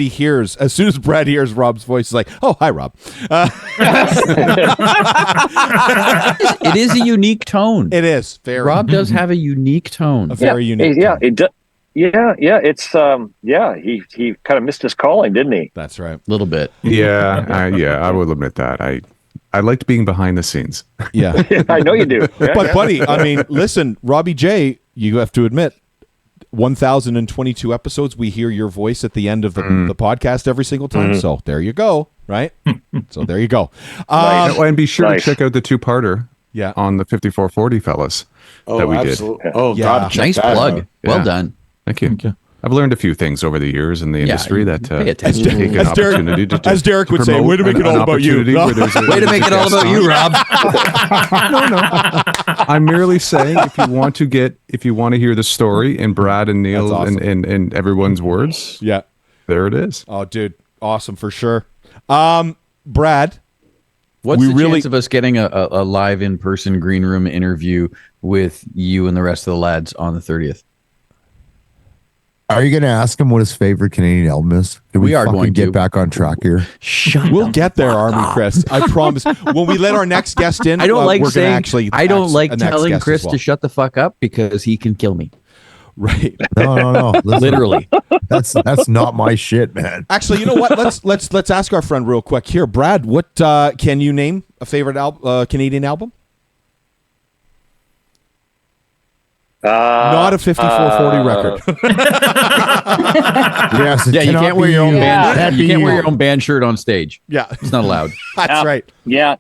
Brad hears Rob's voice, he's like, oh, hi, Rob.
It is a unique tone.
It is.
Rob does have a unique tone.
A very unique
tone.
tone.
It does. Yeah. It's, he kind of missed his calling, didn't he?
That's right.
A little bit.
Yeah. I will admit that. I liked being behind the scenes.
Yeah.
I know you do. Yeah,
but buddy, I mean, listen, Robbie J, you have to admit, 1,022 episodes, we hear your voice at the end of the podcast every single time. So there you go, right? So there you go.
And be sure to check out the 2-parter on the 5440 fellas that we did.
Oh, God.
Nice plug. Well done.
Thank you. I've learned a few things over the years in the industry that
as Derek would say, way to make it all about you.
Way to make it all about you, Rob.
No. I'm merely saying if you want to hear the story in Brad and Neil and everyone's words, there it is.
Oh, dude, awesome for sure. Brad,
what's the chance of us getting a live in-person green room interview with you and the rest of the lads on the 30th?
Are you going to ask him what his favorite Canadian album is?
We are going to
get back on track here.
We'll get there, Army Chris. I promise. When we let our next guest in,
I don't like telling
Chris
Chris to shut the fuck up because he can kill me.
Right?
No. Listen,
literally.
That's not my shit, man.
Actually, you know what? Let's ask our friend real quick here, Brad. What can you name a favorite Canadian album? Not a 5440 record.
Yes,
you can't wear your own band. You can't wear your own band shirt on stage.
Yeah,
it's not allowed.
That's right.
Yeah.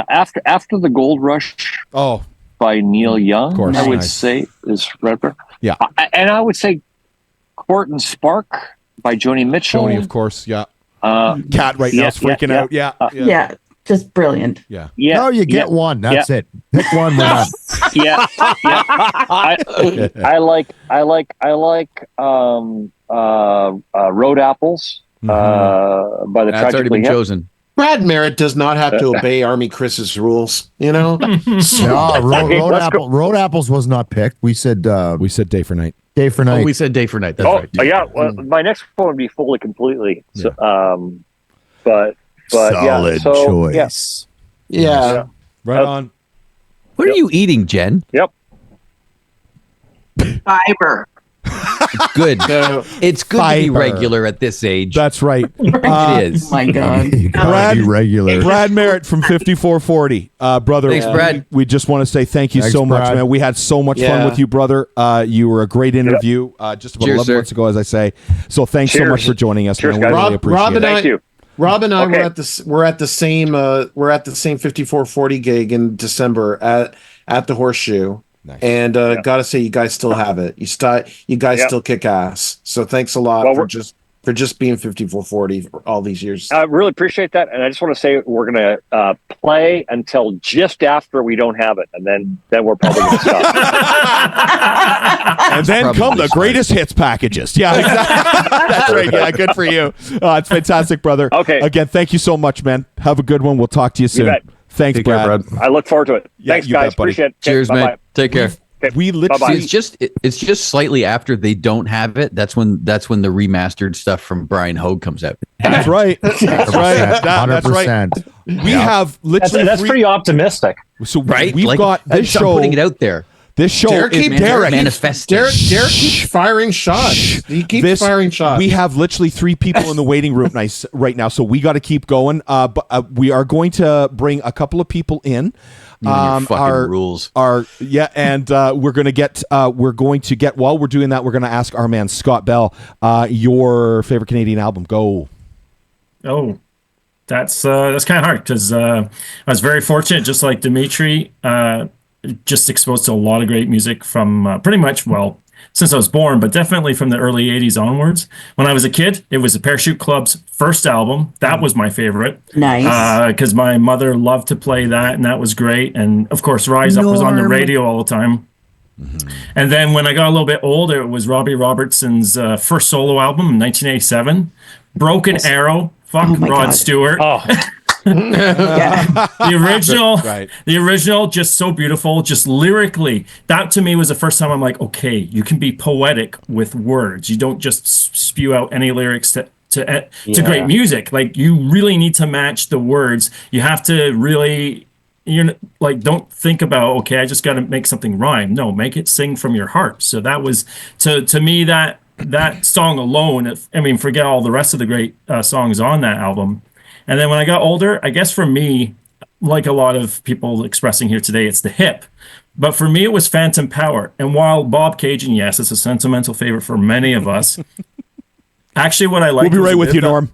After the Gold Rush.
Oh,
by Neil Young,
course,
I would say is Trevor.
Yeah,
and I would say Court and Spark by Joni Mitchell.
Joni, of course. Yeah. Cat right now is freaking out. Yeah.
just brilliant.
Yeah.
Yeah.
No, you get one. That's it. Pick one. We're done.
Yeah. I like road apples by the
That's already been chosen.
Brad Merritt does not have to obey Army Chris's rules, you know.
No, road apples was not picked. We said
day for night.
Day for night.
Oh, we said day for night. That's right.
Yeah. Well, my next one would be fully completely. So, but
solid
yeah. So,
choice.
Yeah.
Right on.
What are you eating, Jen?
Yep.
Fiber.
Good. It's good to be regular at this age.
That's right.
It is.
Oh my God.
You gotta be regular.
Brad Merritt from 5440. Brother,
Thanks, Brad.
We just want to say thank you
Thanks,
so much,
Brad.
man. We had so much fun with you, brother. You were a great interview just about 11 months ago, as I say. So thanks so much for joining us, man. We really appreciate it.
Thank you. Rob and I
Okay.
we're at the same 5440 gig in December at the Horseshoe.
Nice.
And gotta say, you guys still have it. You guys still kick ass. So thanks a lot for just being 5440 for all these years.
I really appreciate that, and I just want to say we're going to play until just after we don't have it, and then we're probably going to stop.
And then come the greatest hits packages. Yeah, exactly. That's right. Yeah, good for you. It's fantastic, brother.
Okay.
Again, thank you so much, man. Have a good one. We'll talk to you soon.
bet.
Thanks,
Take care,
Brad.
Brad.
I look forward to it.
Yeah,
Thanks,
you
guys.
bet, buddy.
Appreciate it.
Cheers,
Okay,
man.
bye-bye.
Take care.
Okay.
We literally
It's just slightly after they don't have it. That's when the remastered stuff from Brian Hogue comes out.
That's right. That's right. That's right.
100%.
We have literally
That's pretty optimistic.
So
Right?
we've got this
I'm
show.
putting it out there.
This show
Derek
is
keeps
manifesting.
Derek keeps firing shots. He keeps firing shots.
We have literally 3 people in the waiting room right now, so we got to keep going. But we are going to bring a couple of people in.
Your fucking rules.
And we're going to get while we're doing that, we're going to ask our man Scott Bell, your favorite Canadian album. Go.
Oh, that's kind of hard because I was very fortunate, just like Dimetre, just exposed to a lot of great music from pretty much, since I was born, but definitely from the early 80s onwards. When I was a kid, it was the Parachute Club's first album. That was my favorite.
Nice.
Because my mother loved to play that, and that was great. And, of course, Rise Up was on the radio all the time. And then when I got a little bit older, it was Robbie Robertson's first solo album in 1987, Broken Arrow. Fuck Rod
God.
Stewart.
Oh.
The original, just so beautiful, just lyrically. That to me was the first time I'm like, okay, you can be poetic with words. You don't just spew out any lyrics to great music. Like, you really need to match the words. You have to really, don't think about, okay, I just got to make something rhyme. No, make it sing from your heart. So that was to me that song alone. Forget all the rest of the great songs on that album. And then when I got older, I guess for me, like a lot of people expressing here today, it's the hip. But for me, it was Phantom Power. And while Bob Cajun, yes, it's a sentimental favorite for many of us. Actually, what I like.
We'll be right with you, Norm.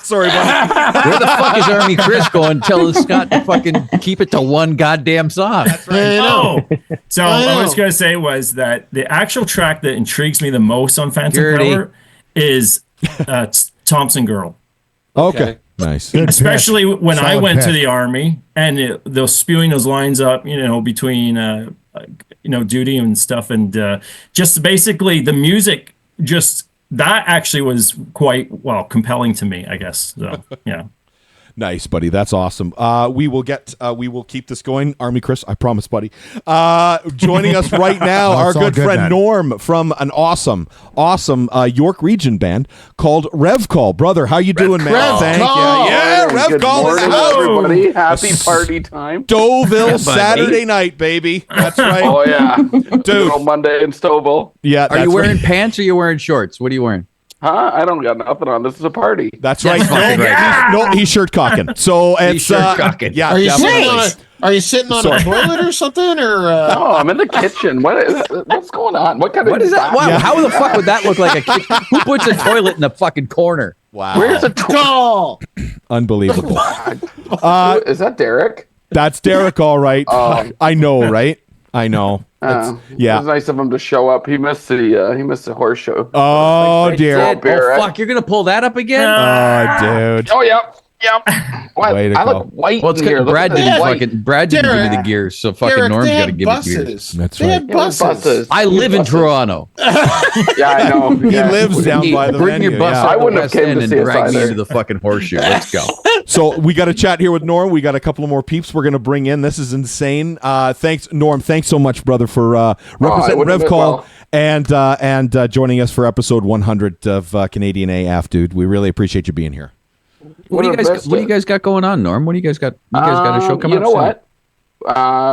Sorry, buddy.
Where the fuck is Army Chris going? Tell Scott to fucking keep it to one goddamn song. That's
right. So what I was going to say was that the actual track that intrigues me the most on Phantom Power is Thompson Girl.
Okay. Nice.
Especially when I
Solid
went
pick.
to the Army and those spewing those lines up, between, duty and stuff. And just basically the music, that actually was quite, compelling to me, I guess. So, yeah.
Nice, buddy. That's awesome. We will keep this going. Army Chris, I promise, buddy. Joining us right now, our good friend Norm from an awesome York region band called Revcall. Brother, how you doing, man? Thank you. Yeah, Revcall.
Good morning, everybody. Happy party time.
Stouffville Saturday night, baby. That's right.
Oh yeah,
dude.
Monday in Stouffville.
Yeah.
Are you wearing pants or are you wearing shorts? What are you wearing?
Huh? I don't got nothing on. This is a party.
That's right. He's shirt cocking. So it's
shirt cocking.
Yeah.
Are you sitting on a toilet or something? Or
no, I'm in the kitchen. What's going on? What
is that? Wow, how the fuck would that look like a kitchen? Who puts a toilet in the fucking corner?
Wow.
Where's the toilet?
Unbelievable.
Is that Derek?
That's Derek, all right. I know, right? I know.
Yeah,
yeah.
It was nice of him to show up. He missed the horse show.
Oh dear.
Oh fuck! You're gonna pull that up again?
Oh dude.
Oh yeah. What?
Way to
I
go.
look white.
Well, it's
in here.
good.
Look
Brad
at this
didn't
white.
Brad didn't give me the gears, so fucking
Derek,
Norm's
they
got to
had
give it to you.
buses.
That's
They
right.
had buses.
I live in Toronto.
Yeah, I know.
He
Yeah.
lives down by the
Bring
venue.
your bus
yeah.
out
I
to
wouldn't have
West
came
End
to
and
see us
drag me
either.
into the fucking horseshoe. Let's go.
So we got to chat here with Norm. We got a couple of more peeps we're going to bring in. This is insane. Thanks, Norm. Thanks so much, brother, for representing
wouldn't have been
Revcall
well.
and joining us for episode 100 of Canadian AF, dude. We really appreciate you being here.
What do you guys got going on, Norm? What do you guys got? You guys got a show coming up?
You know what?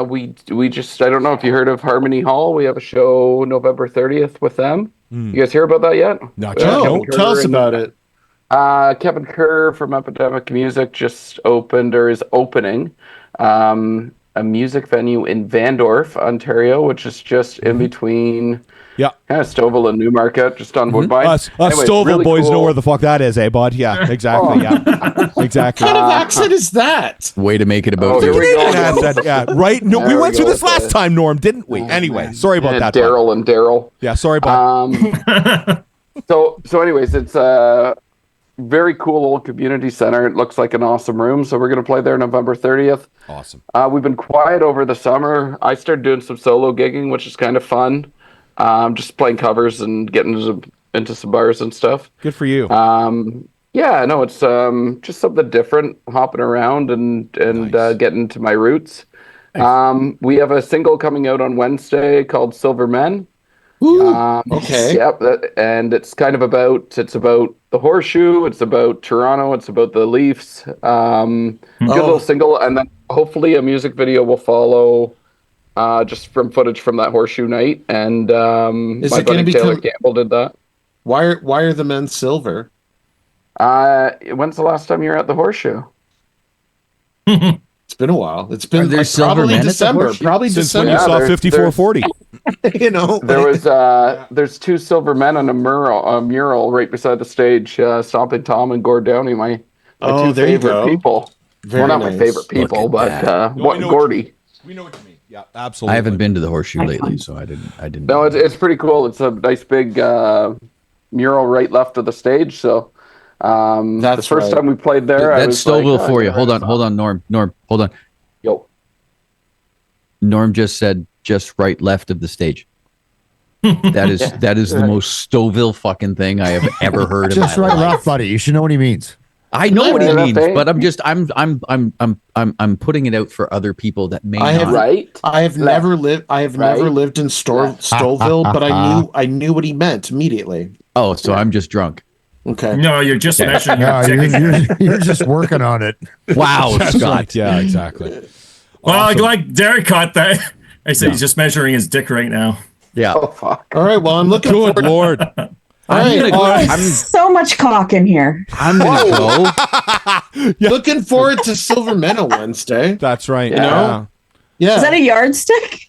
We just, I don't know if you heard of Harmony Hall. We have a show November 30th with them. You guys hear about that yet?
Not
No, tell us about it.
Kevin Kerr from Epidemic Music just opened or is opening a music venue in Vandorf, Ontario, which is just in between kind of Stouffville and Newmarket, just on Woodbine.
Us
Anyway,
Stouffville
really
boys
cool.
know where the fuck that is, eh, bud? Yeah, exactly. Yeah, exactly.
What kind of accent is that?
Way to make it about
Oh, here we go.
Yeah, right. No, we
There
went
we
through
go
this
with
last
the-
time, Norm, didn't we? Anyway, sorry about that. bud.
Daryl and Daryl.
Yeah, sorry about.
So anyways, it's a very cool old community center. It looks like an awesome room. So we're going to play there November 30th.
Awesome.
We've been quiet over the summer. I started doing some solo gigging, which is kind of fun. Just playing covers and getting into some bars and stuff.
Good for you.
Yeah, no, it's just something different, hopping around and getting to my roots. We have a single coming out on Wednesday called Silver Men.
Okay.
Yep, and it's kind of about the horseshoe. It's about Toronto. It's about the Leafs. Good little single, and then hopefully a music video will follow. Just from footage from that horseshoe night, and
Is
my
it gonna
buddy
be
Taylor Campbell did that.
Why are the men silver?
When's the last time you were at the horseshoe?
It's been a while. It's been
there
like
silver
probably
men at the
December.
horseshoe?
Probably
Since when
December.
you saw
there's-
5440.
You know,
There was there's two silver men on a mural right beside the stage. Stomping Tom and Gord Downey, my two
there you
favorite
go.
people.
Very
well, not my
nice.
favorite people, but Gordy.
We know what you mean. Yeah, absolutely.
I haven't been to the horseshoe lately, so I didn't.
No, it's pretty cool. It's a nice big mural right left of the stage. So the first time we played there, I
That's
was
Stouffville
like,
for you. Hold on, Norm, hold on.
Yo.
Norm just said just right left of the stage. That is the most Stouffville fucking thing I have ever heard.
Just
in my
right
life.
left, buddy. You should know what he means.
I know what he
Yeah,
means,
thing.
but I'm putting it out for other people that may
I have
not.
I have never lived. I have never lived in Stouffville, but I knew what he meant immediately.
Oh, so I'm just drunk.
Okay.
No, you're just measuring
No,
your dick.
you're just working on it.
Wow,
That's
Scott.
right. Yeah, exactly.
Well, like Derek caught that. I said he's just measuring his dick right now.
Yeah.
Oh fuck.
All right. Well, I'm looking
Good
forward.
Lord.
All right.
There's so much cock in here.
I'm gonna go.
Looking forward to Silver Men on Wednesday.
That's right.
You know? Yeah.
Is that a yardstick?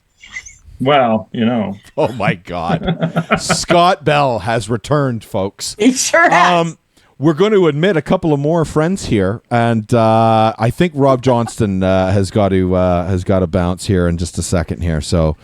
Well, you know.
Oh my God. Scott Bell has returned, folks.
He sure has.
We're going to admit a couple of more friends here, and I think Rob Johnston has got to bounce here in just a second here. So,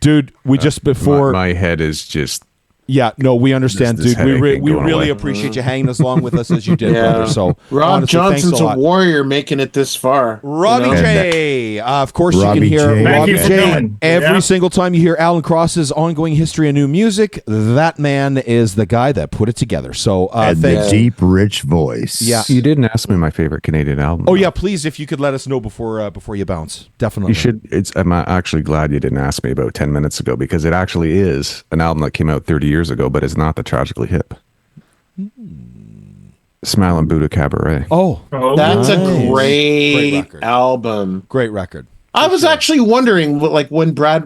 dude, we just before
my head is just.
Yeah, no, we understand,
This
dude. We
headache ain't going
really
away.
appreciate you hanging as long with us as you did, brother. So,
Rob
honestly, thanks
Johnson's a
lot.
warrior making it this far.
Robbie
you know?
J. Of course,
Robbie
you can hear
J.
Thank
Robbie
you for
J
coming.
every
Yeah.
single time you hear Alan Cross's ongoing history of new music. That man is the guy that put it together. So,
And
thanks.
the deep, rich voice.
Yeah.
You didn't ask me my favorite Canadian album.
Oh yeah, please, if you could let us know before you bounce, definitely.
You should. I'm actually glad you didn't ask me about 10 minutes ago because it actually is an album that came out 30 years ago, but it's not the Tragically Hip. Smile Buddha Cabaret.
Oh,
That's a
nice.
great
record.
album.
Great record.
I was actually wondering, like when Brad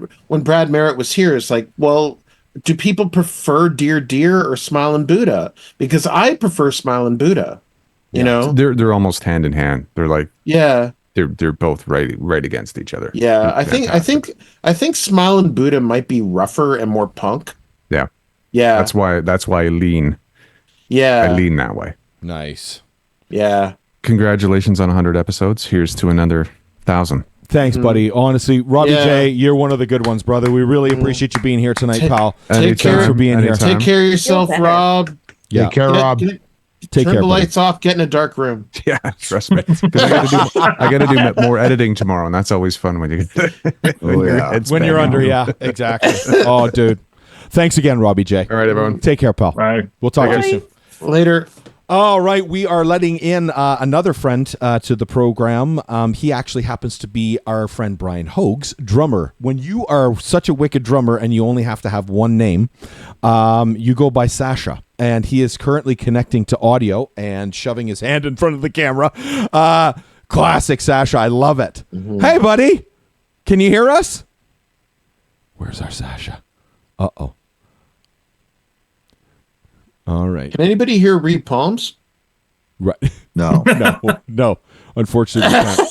Merritt was here, it's like, well, do people prefer Dear Dear or Smilin' Buddha? Because I prefer Smilin' Buddha. You know,
They're almost hand in hand. They're like
yeah,
they're both right against each other.
yeah. I
Fantastic.
think Smilin' Buddha might be rougher and more punk.
Yeah.
Yeah,
That's why I lean.
yeah,
I lean that way.
Nice.
yeah.
Congratulations on 100 episodes. Here's to another 1,000.
Thanks, buddy. Honestly, Robbie
Yeah.
J, you're one of the good ones, brother. We really appreciate you being here tonight, pal.
Take care
Thanks for being here.
Anytime.
Take care of yourself,
better.
Rob.
Yeah.
Take care, Rob.
Can
Take
Turn
care.
the
buddy.
lights off. Get in a dark room.
Yeah, trust me. 'Cause I got to do more editing tomorrow, and that's always fun when you get
When you're under, yeah, exactly. Oh, dude. Thanks again, Robbie J.
All right, everyone.
Take care, pal.
Bye.
We'll talk to you soon.
Later.
All right, we are letting in another friend to the program. He actually happens to be our friend Brian Hoag's drummer. When you are such a wicked drummer and you only have to have one name, you go by Sascha. And he is currently connecting to audio and shoving his hand in front of the camera. Classic Sascha. I love it. Mm-hmm. Hey, buddy. Can you hear us? Where's our Sascha? Uh-oh. All right.
Can anybody here read palms?
Right.
No.
No. Unfortunately, we can't.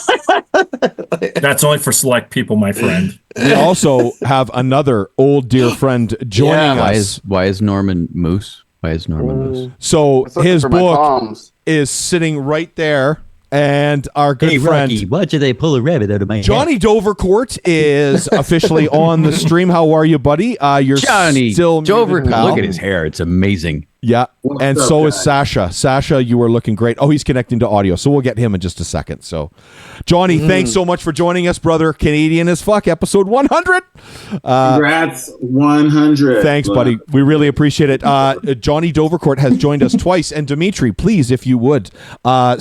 That's only for select people, my friend.
We also have another old dear friend joining us.
Why is Norman Moose? Why is Norman Moose?
So
was looking
his
for my
book
palms.
is sitting right there, and our good friend
Rocky, why did they pull a rabbit out of my
Jonny
head?
Dovercourt is officially on the stream. How are you, buddy? You're
Johnny
still muted,
Dovercourt.
pal.
Look at his hair; it's amazing.
Yeah, and
up,
so is
guys?
Sascha. Sascha, you are looking great. Oh, he's connecting to audio, so we'll get him in just a second. So, Jonny, thanks so much for joining us, brother. Canadian as fuck, episode 100.
Congrats, 100.
Thanks, buddy. We really appreciate it. Jonny Dovercourt has joined us twice, and Dimetre, please, if you would,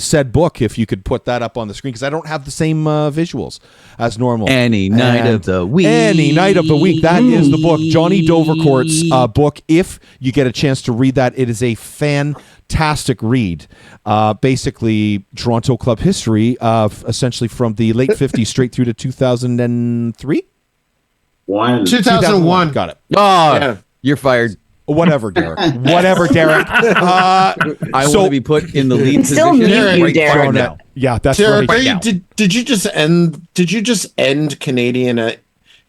said book, if you could put that up on the screen, because I don't have the same visuals as normal.
Any night of the week.
Any night of the week. That is the book, Jonny Dovercourt's book. If you get a chance to read that, it is a fantastic read. Basically, Toronto club history, essentially from the late 50s straight through to 2003?
2001.
Got it.
Oh, you're fired.
Whatever, Derek. Whatever, Derek.
I want to be put in the lead
Still
position.
need you,
right
Derek.
now.
Yeah, that's
Derek,
right.
did you just end Canadian at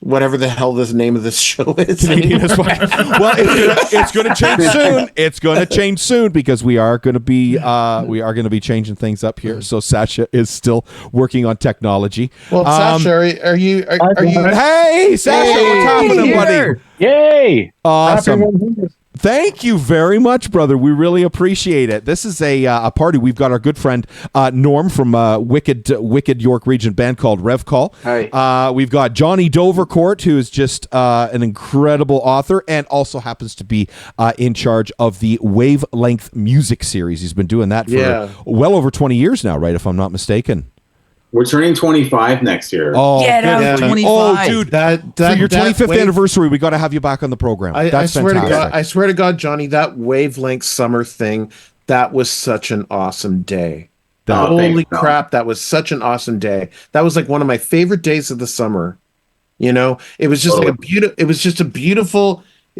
whatever the hell this name of this show is?
Canadian is fine. Well, it's going to change soon. It's going to change soon because we are going to be changing things up here. So Sascha is still working on technology.
Well, Sascha, are you?
Hey, Sascha, what's happening, buddy?
Yay!
Awesome.
Happy 100.
Thank you very much, brother. We really appreciate it. This is a party. We've got our good friend Norm from Wicked York Region band called Revcall.
Hi.
We've got Jonny Dovercourt, who is just an incredible author and also happens to be in charge of the Wavelength Music Series. He's been doing that for well over 20 years now, right? If I'm not mistaken.
We're turning 25 next year.
Oh,
Get out, 25.
Oh, dude, for your 25th anniversary, we got to have you back on the program.
I swear to God, Jonny, that Wavelength summer thing, that was such an awesome day. Holy crap, that was such an awesome day. That was like one of my favorite days of the summer. You know, it was just like it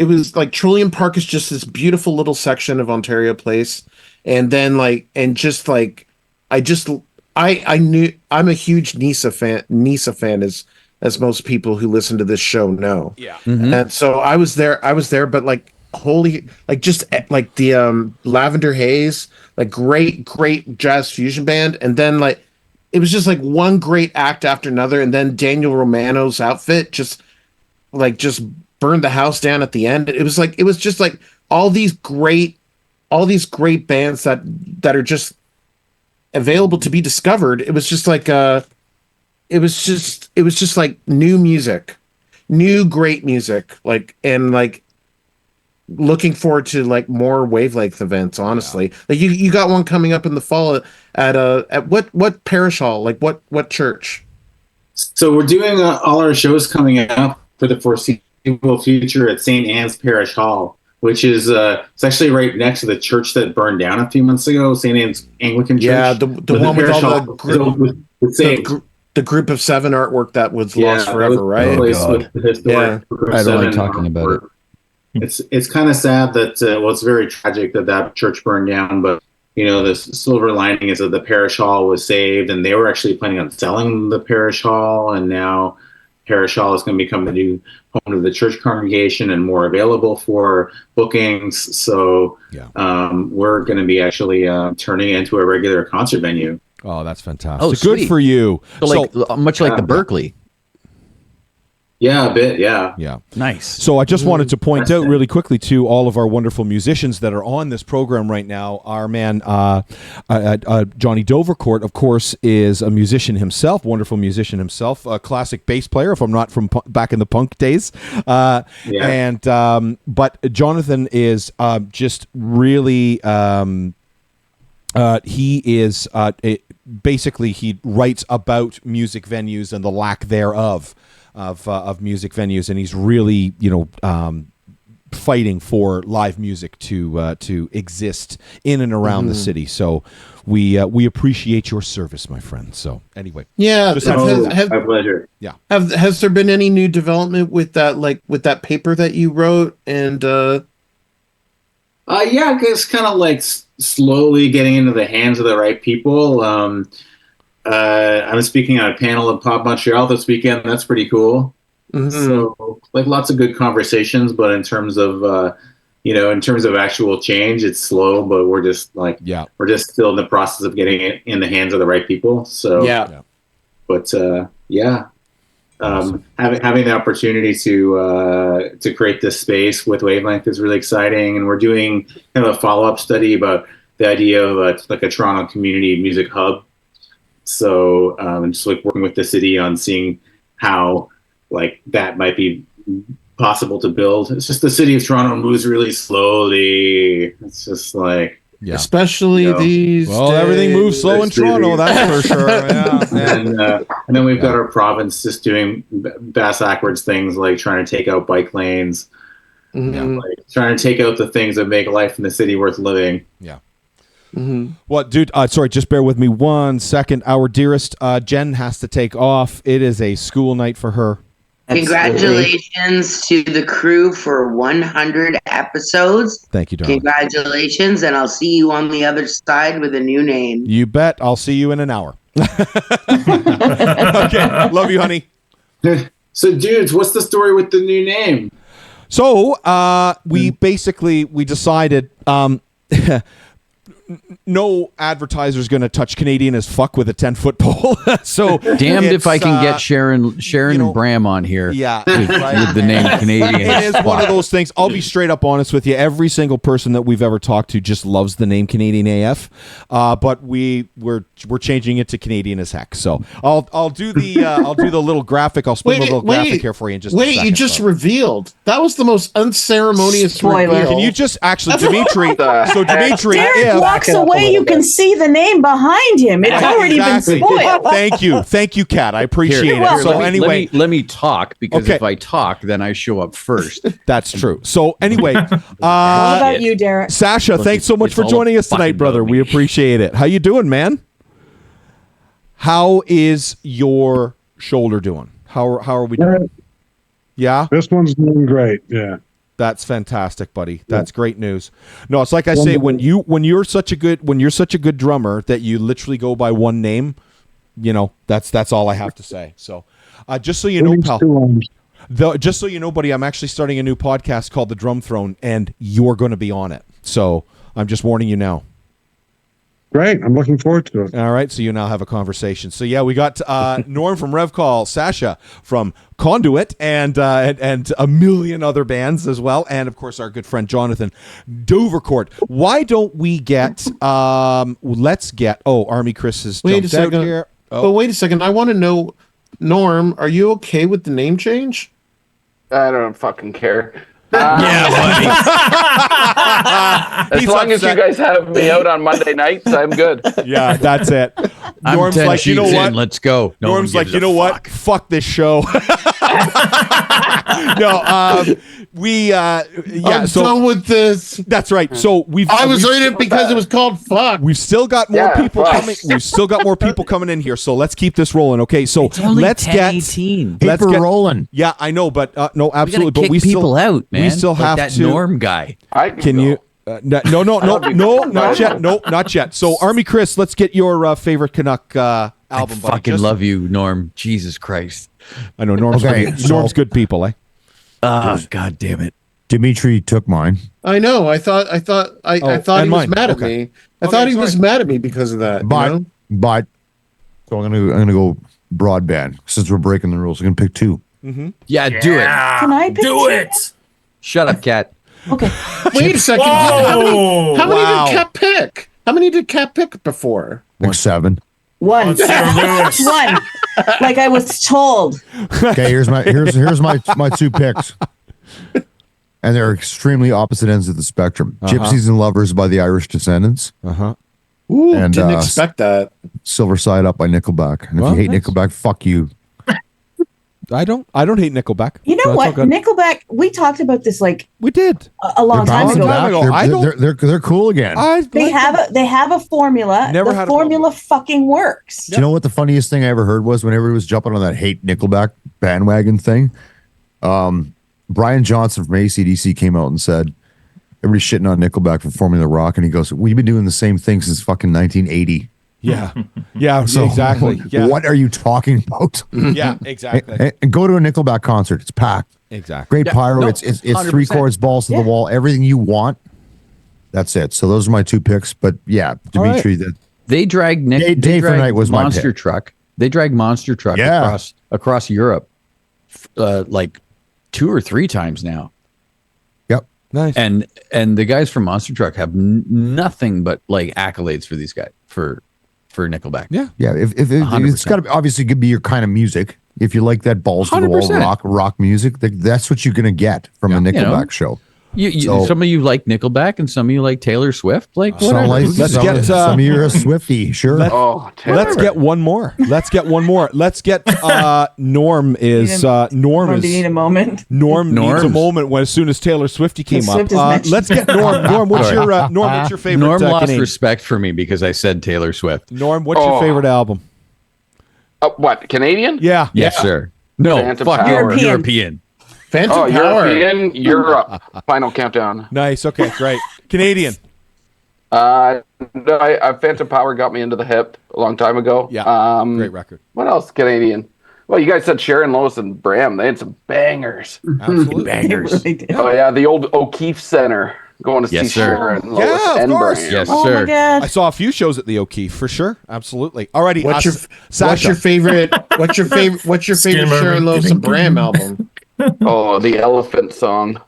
was like Trillium Park is just this beautiful little section of Ontario Place. And then I knew I'm a huge Nisa fan as most people who listen to this show know.
Yeah.
Mm-hmm. And so I was there, but like the Lavender Haze, like great jazz fusion band. And then like, it was just like one great act after another. And then Daniel Romano's outfit just burned the house down at the end. It was just like all these great bands that are just available to be discovered. It was just like it was just like new music, new great music, and looking forward to like more Wavelength events, honestly. Like you got one coming up in the fall at what parish hall, like what church?
So we're doing all our shows coming up for the foreseeable future at St. Anne's Parish Hall, which is it's actually right next to the church that burned down a few months ago, St. Anne's Anglican Church.
Yeah, the one with all the group of seven artwork that was lost forever, right?
I don't like talking about it.
It's kind of sad that it's very tragic that church burned down, but you know, the silver lining is that the parish hall was saved, and they were actually planning on selling the parish hall, and now parish hall is going to become the new home of the church congregation and more available for bookings. So we're going to be actually turning it into a regular concert venue.
Oh, that's fantastic.
Oh,
Good
sweet.
for you.
So much like the Berkeley.
Yeah, a bit. Yeah.
Yeah.
Nice.
So I just wanted to point out really quickly to all of our wonderful musicians that are on this program right now. Our man, Johnny Dovercourt, of course, is a musician himself, wonderful musician himself, a classic bass player, if I'm not from back in the punk days. And but Jonathan is just really, he is basically he writes about music venues and the lack thereof of music venues, and he's really fighting for live music to exist in and around the city. So we appreciate your service, my friend. So anyway,
Yeah,
My pleasure.
Yeah.
Has there been any new development with that paper that you wrote? And
Yeah, it's kind of like slowly getting into the hands of the right people. I'm speaking on a panel at Pop Montreal this weekend. That's pretty cool. So, like, lots of good conversations, but in terms of actual change, it's slow. But we're just still in the process of getting it in the hands of the right people. So but having the opportunity to create this space with Wavelength is really exciting, and we're doing kind of a follow-up study about the idea of like a Toronto community music hub. So just like working with the city on seeing how like that might be possible to build. It's just the city of Toronto moves really slowly. It's just like
especially these days.
Everything moves slow in Toronto, that's for sure.
And then we've got our province just doing backwards things like trying to take out bike lanes, like trying to take out the things that make life in the city worth living.
Yeah. Well, dude, sorry, just bear with me 1 second. Our dearest Jenn has to take off. It is a school night for her.
Congratulations to the crew for 100 episodes.
Thank you, darling.
Congratulations, and I'll see you on the other side with a new name.
You bet. I'll see you in an hour. Okay, love you, honey.
So, dudes, what's the story with the new name?
So, we decided no advertiser's going to touch Canadian as fuck with a 10-foot pole. So
damned if I can get Sharon and Bram on here. With the name Canadian.
It is one of those things. I'll be straight up honest with you. Every single person that we've ever talked to just loves the name Canadian AF. But we're changing it to Canadian as heck. So I'll do the little graphic. I'll spin the little graphic here for you in just a second.
You just revealed. That was the most unceremonious reveal.
Can you just actually, Dimetre? So Dimetre,
Derek walks away, you can see the name behind him. It's already been spoiled.
Thank you, Kat. I appreciate it. So anyway,
let me talk, because if I talk, then I show up first.
That's true. So anyway,
what about you, Derek?
Sascha, thanks so much for joining us tonight, brother. We appreciate it. How you doing, man? How is your shoulder doing? How are we doing? Yeah,
this one's doing great. Yeah.
That's fantastic, buddy. That's great news. No, it's like I say, when you're such a good drummer that you literally go by one name, that's all I have to say. So, just so you know, pal, just so you know, buddy, I'm actually starting a new podcast called The Drum Throne, and you're going to be on it. So, I'm just warning you now.
Great. I'm looking forward to it.
All right. So you now have a conversation. So yeah, we got Norm from Revcall, Sascha from Conduit, and a million other bands as well. And of course, our good friend Jonathan Dovercourt. Why don't we get, let's get, Army Kris has jumped out here.
Oh, wait a second. I want to know, Norm, are you okay with the name change?
I don't fucking care.
Yeah, buddy.
As long as you guys have me out on Monday nights, I'm good.
Yeah, that's it. Norm's like, you know what?
Let's go.
Norm's like, you know what? Fuck this show. No,
I'm done with this.
That's right. So
I was reading it because it was called fuck.
We've still got more people coming. We've still got more people coming in here. So let's keep this rolling. Okay. So let's get
rolling.
Yeah, I know, but no, absolutely.
But
we
people out, man.
We still have
that
to.
Norm guy.
Can you? No, not yet. No, not yet. So, Army Kris, let's get your favorite Canuck album.
I fucking love you, Norm. Jesus Christ.
I know Norm's Norm's good people, eh?
God damn it.
Dimetre took mine.
I know. I thought he was mad at me. I thought he was mad at me because of that.
But so I'm gonna go broadband since we're breaking the rules. I'm gonna pick two.
Yeah, do it.
Can I pick
do
two?
it?
Shut up, Cat.
Okay.
Wait a second.
Whoa!
How many did Cat pick? How many did Cat pick before?
Like 7.
One.
Sarah Lewis.
One. Like I was told.
Okay, here's my 2 picks. And they're extremely opposite ends of the spectrum. Gypsies and Lovers by the Irish Descendants.
Ooh,
And,
didn't expect that.
Silver Side Up by Nickelback. And
Well,
if you hate
nice.
Nickelback, fuck you.
I don't hate Nickelback.
You know
So
what?
that's all good.
Nickelback, we talked about this like
We did.
a long time
bouncing
ago.
back. They're cool again.
They have a formula.
Never
the
had a
formula fucking works.
Do you know what the funniest thing I ever heard was when everybody was jumping on that hate Nickelback bandwagon thing? Brian Johnston from AC/DC came out and said, everybody's shitting on Nickelback for Formula Rock. And he goes, we've been doing the same thing since fucking 1980.
Yeah. Yeah,
So
exactly. Yeah.
What are you talking about?
Yeah, exactly.
And go to a Nickelback concert. It's packed.
Exactly.
Great
Yeah,
pyro.
no,
It's
100%.
3 chords, balls to the wall. Everything you want. That's it. So those are my 2 picks. But yeah, Dimetre,
They dragged
Day for Night was my
Monster
pick.
Truck. They dragged Monster Truck
Yeah.
across Europe, like 2 or 3 times now.
Yep.
Nice.
And the guys from Monster Truck have nothing but like accolades for these guys for Nickelback.
Yeah.
Yeah. If it's
100%.
got to obviously could be your kind of music. If you like that balls to the wall
100%.
rock music, that's what you're gonna get from a Nickelback
know.
show.
You, some of you like Nickelback and some of you like Taylor Swift. Like whatever.
Some of you are a Swiftie, sure.
Let's get one more. Let's get Norm is
Norm, do you need a moment?
Norm needs a moment when as soon as Taylor Swiftie came
Swift
up.
is
Let's get Norm. Norm, what's your favorite?
Norm lost
Canadian?
respect for me because I said Taylor Swift.
Norm, what's your favorite album?
What, Canadian?
Yeah.
Yes, sir. No,
Phantom
fuck
Power.
European.
Phantom Power.
European, Europe. Final countdown.
Nice. Okay, great. Canadian.
Phantom Power got me into the hip a long time ago.
Yeah. Great record.
What else Canadian? Well, you guys said Sharon Lois and Bram. They had some bangers.
Absolutely.
Bangers.
Oh yeah, the old O'Keefe Center. Going to see
Yes, sir.
Sharon Lois
Yeah, of
and
course.
Bram.
Yes,
Oh
sir.
my god.
I saw a few shows at the O'Keefe for sure. Absolutely. Alrighty.
What's your
Sascha.
favorite? What's your favorite Sharon Lois and Bram album?
Oh, the Elephant Song.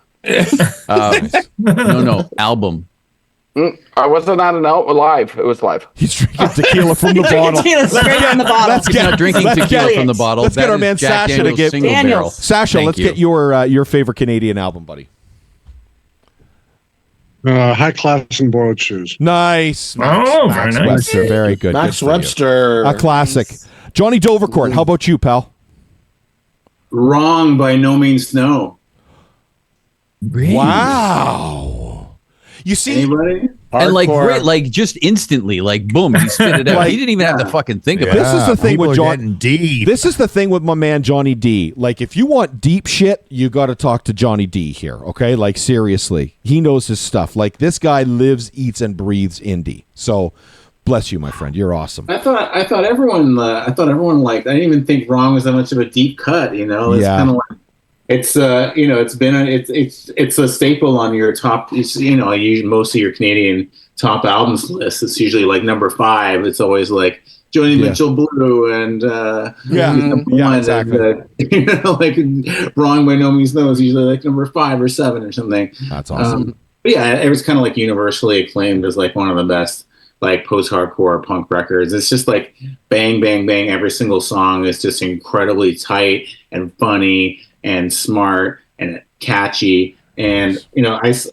No, album.
I wasn't on an out live. It was live.
He's drinking tequila from the
Drinking
bottle.
tequila straight from the bottle.
Let's
He's
get
not drinking
let's
tequila
get-
from the bottle.
Let's
That
get our
is
man
Jack
Sascha to
Daniel's
give
single
Daniels.
barrel.
Sascha.
Thank
Let's
you.
get your favorite Canadian album, buddy.
High Class and Borrowed Shoes.
Nice.
Oh, very nice.
Webster, very good.
Max
Good for you.
Webster.
A classic. Johnny Dovercourt. How about you, pal?
Wrong by No Means No.
Wow. You see,
Anybody?
And like
Hardcore.
great, like just instantly, like boom, he spit it out.
Like-
he didn't even have to fucking think about
this
it.
is the thing
people
with
are
John.
getting deep.
This is the thing with my man Johnny D. Like, if you want deep shit, you got to talk to Johnny D here. Okay, like seriously, he knows his stuff. Like this guy lives, eats, and breathes indie. So, bless you, my friend. You're awesome.
I thought everyone liked. I didn't even think Wrong was that much of a deep cut. You know, it's
Yeah.
kind of like it's it's a staple on your top. Most of your Canadian top albums list. It's usually like number 5. It's always like Joni Mitchell Blue and
exactly.
and, like Wrong by No Means No is usually like number 5 or 7 or something.
That's awesome.
But yeah, it was kind of like universally acclaimed as like one of the best like post-hardcore punk records. It's just like bang, bang, bang. Every single song is just incredibly tight and funny and smart and catchy. And,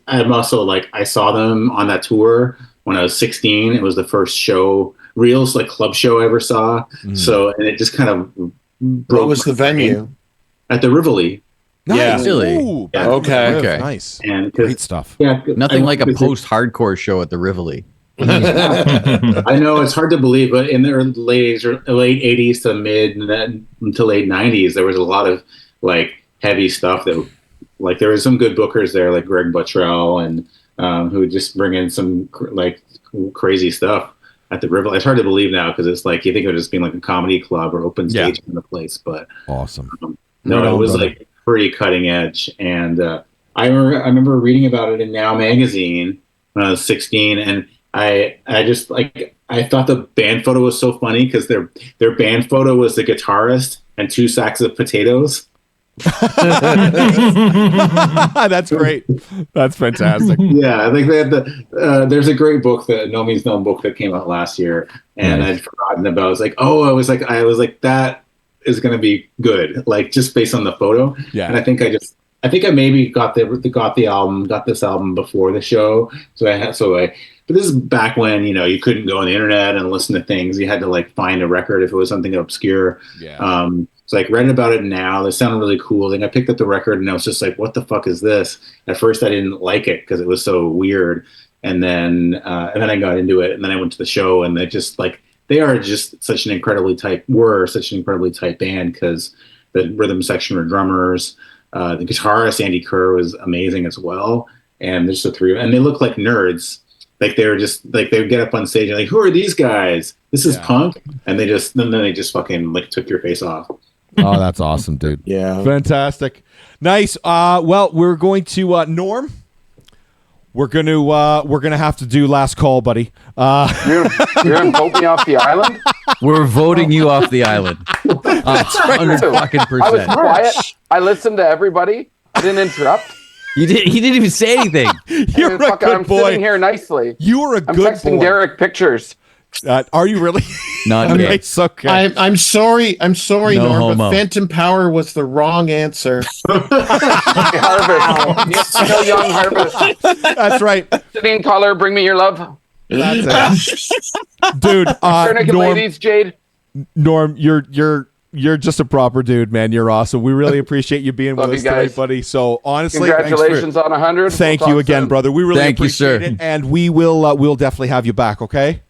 I'm also like, I saw them on that tour when I was 16. It was the first show, real like club show I ever saw. So, and it just kind of broke.
What was the venue?
At the Rivoli.
Yeah.
Really?
Ooh,
Yeah.
Okay.
Nice.
And
Great stuff.
Yeah,
Nothing like a post-hardcore show at the Rivoli.
I know it's hard to believe, but in the late 80s to until late 90s, there was a lot of like heavy stuff that, like, there was some good bookers there, like Greg Buttrell, and who would just bring in some like crazy stuff at the River. It's hard to believe now because it's like you think of it as being like a comedy club or open stage in the place, but
awesome.
No, it was like pretty cutting edge, and I remember reading about it in Now magazine when I was 16, and I just like I thought the band photo was so funny because their band photo was the guitarist and 2 sacks of potatoes.
That's great. That's fantastic.
Yeah, I think they had there's a great book, the No Means No book that came out last year, and I'd forgotten about. I was like, that is going to be good, like just based on the photo.
Yeah.
And I think I maybe got this album before the show. But this is back when, you couldn't go on the internet and listen to things. You had to like find a record if it was something obscure.
Yeah.
So like read about it now. They sounded really cool. Then I picked up the record and I was just like, what the fuck is this? At first I didn't like it because it was so weird. And then I got into it, and then I went to the show, and they are just such an incredibly tight band, because the rhythm section were drummers. The guitarist Andy Kerr was amazing as well. And there's the three, and they look like nerds. Like they were just like, they would get up on stage and like, who are these guys? This is punk. And then they just fucking like took your face off.
Oh, that's awesome, dude.
Yeah.
Fantastic. Nice. Well, we're going to Norm. We're gonna have to do last call, buddy.
You're gonna vote me off the island?
We're voting you off the island. 100%.
I was quiet. I listened to everybody. I didn't interrupt.
He didn't even say anything.
You're a good
I'm
boy.
sitting here nicely.
You were a
I'm
good
texting
boy.
Derek pictures.
Are you really?
Not gay.
It's okay.
I'm sorry,
No
Norm,
homo.
but Phantom Power was the wrong answer.
Harvest. No young harvest.
That's right.
Sitting taller, bring me your love.
That's it. Dude,
Naked
Norm,
ladies, Jade.
Norm, you're just a proper dude, man. You're awesome. We really appreciate you being
Love
with us
you
tonight,
guys.
buddy. So honestly,
Congratulations on 100.
Thank
We'll
you
talk
again,
soon.
brother. We really
Thank you,
appreciate
sir.
it, and we'll definitely have you back. Okay.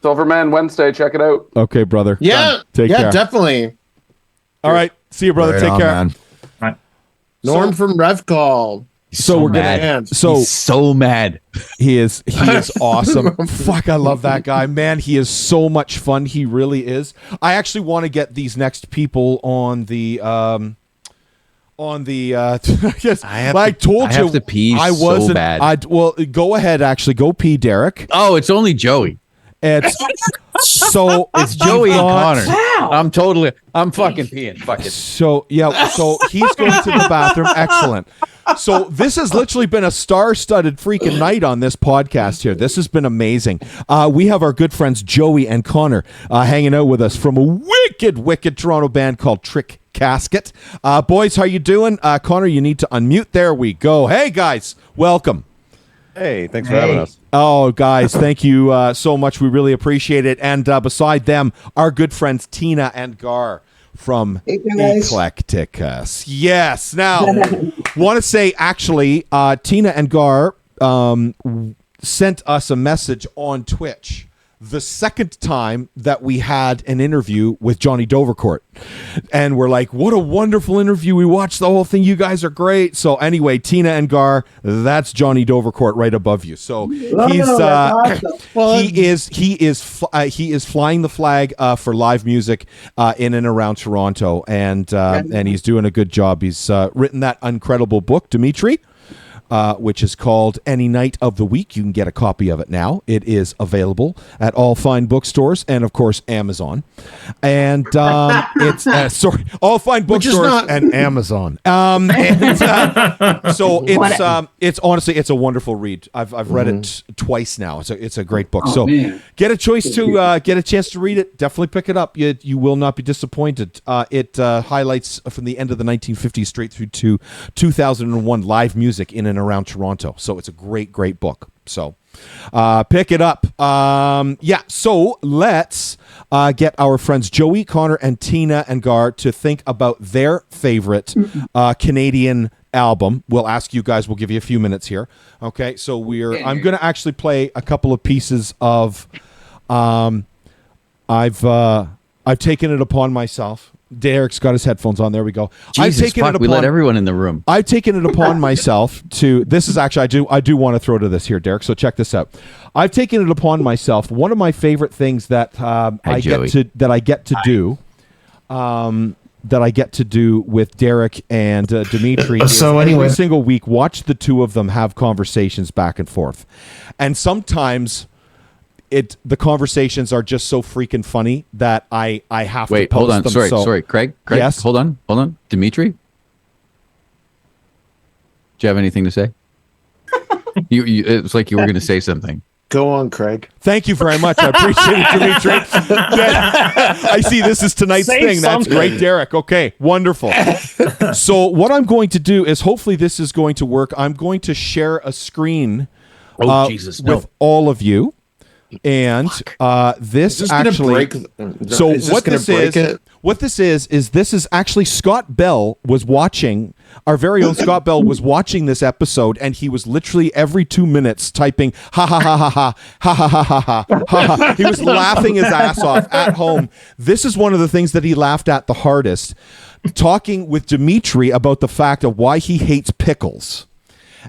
Silverman Wednesday, check it out.
Okay, brother.
Yeah,
Done. Take care.
definitely.
All right. See you, brother.
Right
Take
on,
care.
man.
Norm from Revcall.
So we're
mad.
gonna.
He's so mad.
He is awesome. Fuck, I love that guy, man. He is so much fun. He really is. I actually want to get these next people on the yes, I told you
I have to pee
I
so
wasn't
bad.
well, go ahead, actually go pee, Derek.
Oh, it's only Joey.
It's so
It's Joey and Connor.
Wow.
I'm fucking peeing. Fuck it.
So yeah, so he's going to the bathroom. Excellent. So this has literally been a star-studded freaking night on this podcast here. This has been amazing. We have our good friends Joey and Connor hanging out with us from a wicked Toronto band called Casket. Boys, how you doing? Connor, you need to unmute. There we go. Hey guys, welcome.
Hey, thanks for having us.
Oh, guys, thank you so much. We really appreciate it. And beside them, our good friends Tiina and Gar from Eclecticus. Yes. Now, want to say, actually, Tiina and Gar sent us a message on Twitch the second time that we had an interview with Jonny Dovercourt. And we're like, what a wonderful interview. We watched the whole thing. You guys are great. So anyway, Tiina and Gar, that's Jonny Dovercourt right above you. So he's he is flying the flag for live music in and around Toronto, and he's doing a good job. He's written that incredible book, Dimetre, which is called Any Night of the Week. You can get a copy of it now. It is available at all fine bookstores and, of course, Amazon. And it's all fine bookstores and Amazon. So it's honestly, it's a wonderful read. I've read it twice now. It's a great book. Get a chance to read it. Definitely pick it up. You will not be disappointed. It highlights from the end of the 1950s straight through to 2001 live music in and around Toronto. So it's a great book. So pick it up. So let's get our friends Joey, Connor, and Tiina and Gar to think about their favorite Canadian album. We'll ask you guys. We'll give you a few minutes here. Okay, so I'm going to actually play a couple of pieces of I've taken it upon myself. Derek's got his headphones on. There we go.
We let everyone in the room.
I've taken it upon myself to. This is actually I do want to throw to this here, Derek. So check this out. I've taken it upon myself. One of my favorite things that I get to do with Derek and Dimetre is every single week watch the two of them have conversations back and forth, and sometimes the conversations are just so freaking funny that I have to post
hold on.
them.
Sorry, Craig.
Yes?
Hold on. Dimetre, Do you have anything to say? It was like you were going to say something.
Go on, Craig.
Thank you very much. I appreciate it, Dimetre. I see this is tonight's
Say
thing. That's
something.
great, Derek. Okay, wonderful. So what I'm going to do is hopefully this is going to work. I'm going to share a screen
Jesus, no.
with all of you. And this
Is this gonna
actually
break-
so
is this
what
gonna
this
break
is
it?
what this is this is actually Scott Bell was watching, our very own Scott Bell was watching this episode, and he was literally every 2 minutes typing ha ha ha ha ha ha ha ha ha ha ha ha. He was laughing his ass off at home. This is one of the things that he laughed at the hardest, talking with Dimetre about the fact of why he hates pickles.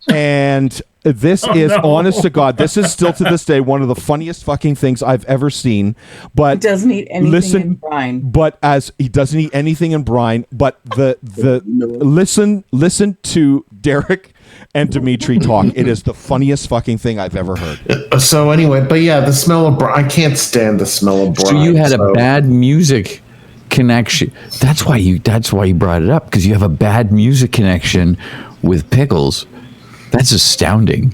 And this is, honest to God, this is still to this day one of the funniest fucking things I've ever seen. But
He doesn't eat anything in brine.
But as he doesn't eat anything in brine, but the listen to Derek and Dimetre talk. It is the funniest fucking thing I've ever heard.
So anyway, but yeah, the smell of brine. I can't stand the smell of brine.
So you had a bad music connection. That's why you brought it up, because you have a bad music connection with pickles. That's astounding.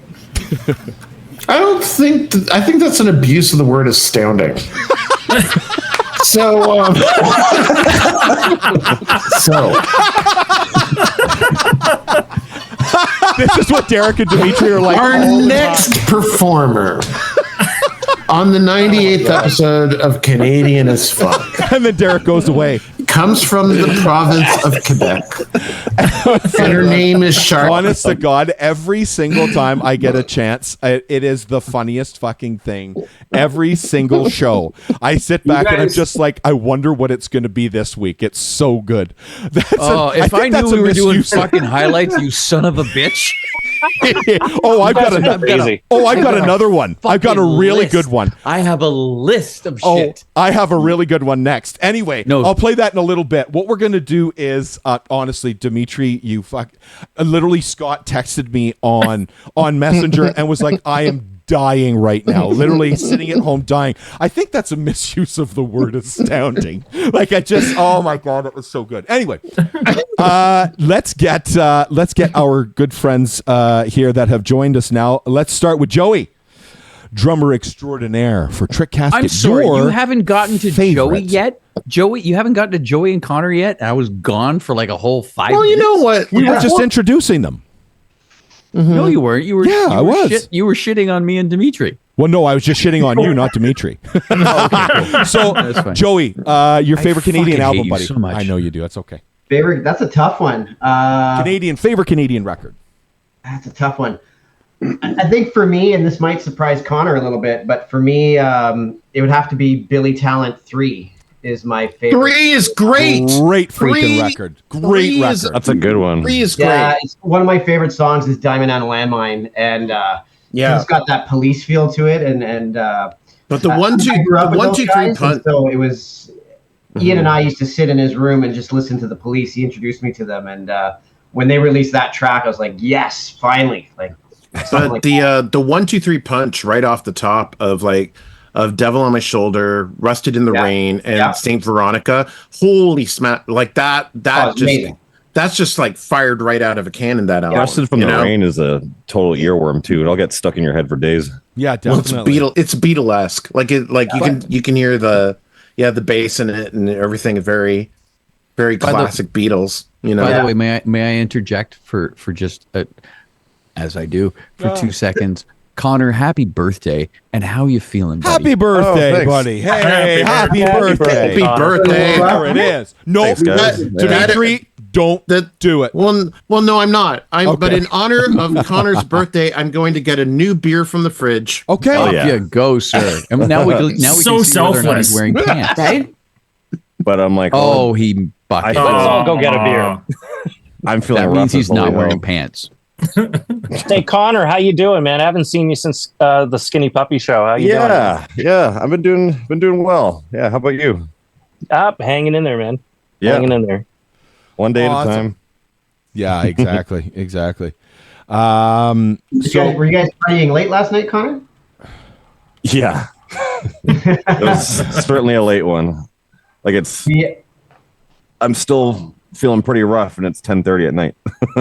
I don't think. I think that's an abuse of the word astounding. So.
This is what Derek and Dimetre are like.
Our
all the
next
time.
performer on the 98th episode of Canadian as Fuck.
And then Derek goes away.
Comes from the province of Quebec. And her name is Charlotte.
Honest to God, every single time I get a chance, it is the funniest fucking thing. Every single show. I sit back and I'm just like, I wonder what it's going to be this week. It's so good.
If I knew we were doing fucking highlights, you son of a bitch.
I've got another one. I've got a really good one.
I have a list of shit.
I have a really good one next. Anyway, I'll play that in a little bit. What we're going to do is, honestly, Dimetre, literally Scott texted me on Messenger and was like, I am dying right now, literally sitting at home dying. I think that's a misuse of the word astounding. Oh my God, it was so good. Anyway, let's get our good friends here that have joined us now. Let's start with Joey, drummer extraordinaire for Trick Casket.
I'm sorry,
Your
you haven't gotten to
favorite.
Joey yet? Joey, you haven't gotten to Joey and Connor yet? I was gone for like a whole 5 minutes.
Well, you know what?
We were just introducing them.
No, you weren't. You were.
Yeah, I was.
You were shitting on me and Dimetre.
Well, no, I was just shitting on you, not Dimetre.
Okay, cool.
So,
That's fine.
Joey, your favorite Canadian
fucking
album,
hate you
buddy?
so much.
I know you do. That's okay.
Favorite? That's a tough one.
Favorite Canadian record.
That's a tough one. I think for me, and this might surprise Connor a little bit, but for me, it would have to be Billy Talent 3 is my favorite.
3 is great.
Great freaking record. Great record.
That's a good one.
3 is
Yeah,
great.
it's one of my favorite songs is Diamond on a Landmine, and it's got that police feel to it, and
but the
I
1 2
grew up with
1
those
2 3
guys, and
punch.
so it was. Ian and I used to sit in his room and just listen to the Police. He introduced me to them, and when they released that track, I was like, "Yes, finally!" Like,
But the 1 2 3 punch right off the top of Devil on My Shoulder, Rusted in the Rain, and Saint Veronica. Holy smack! Like that just
amazing.
That's just like fired right out of a cannon. That album.
Rusted from the Rain is a total earworm too. It'll get stuck in your head for days.
Yeah,
Well,
definitely.
it's Beatlesque. You can hear the bass in it and everything. Very, very classic Beatles. You know.
By the way, may I interject for just as I do for 2 seconds? Connor, happy birthday, and how you feeling, buddy?
Happy birthday, buddy. Hey, happy birthday.
Happy birthday.
There it is. No,
Thanks, guys.
Dimetre, don't do it.
Well, no, I'm not. But in honor of Connor's birthday, I'm going to get a new beer from the fridge.
Okay.
Off you go, sir. And now we can
So
see whether or not he's
selfless.
wearing pants.
Right?
But I'm like,
Oh, he bucket.
Let's all go get a beer.
I'm feeling
That
rough
means he's
and
not
fully
wearing
home.
pants.
Hey Connor, how you doing, man? I haven't seen you since the Skinny Puppy show. How you doing?
Yeah. I've been doing well. Yeah. How about you?
Hanging in there, man.
Yeah.
Hanging in there.
One day at a
Awesome.
time.
Yeah, exactly. Exactly.
Were you guys partying late last night, Connor?
Yeah. It was certainly a late one. Like I'm still feeling pretty rough, and it's 10:30 at night.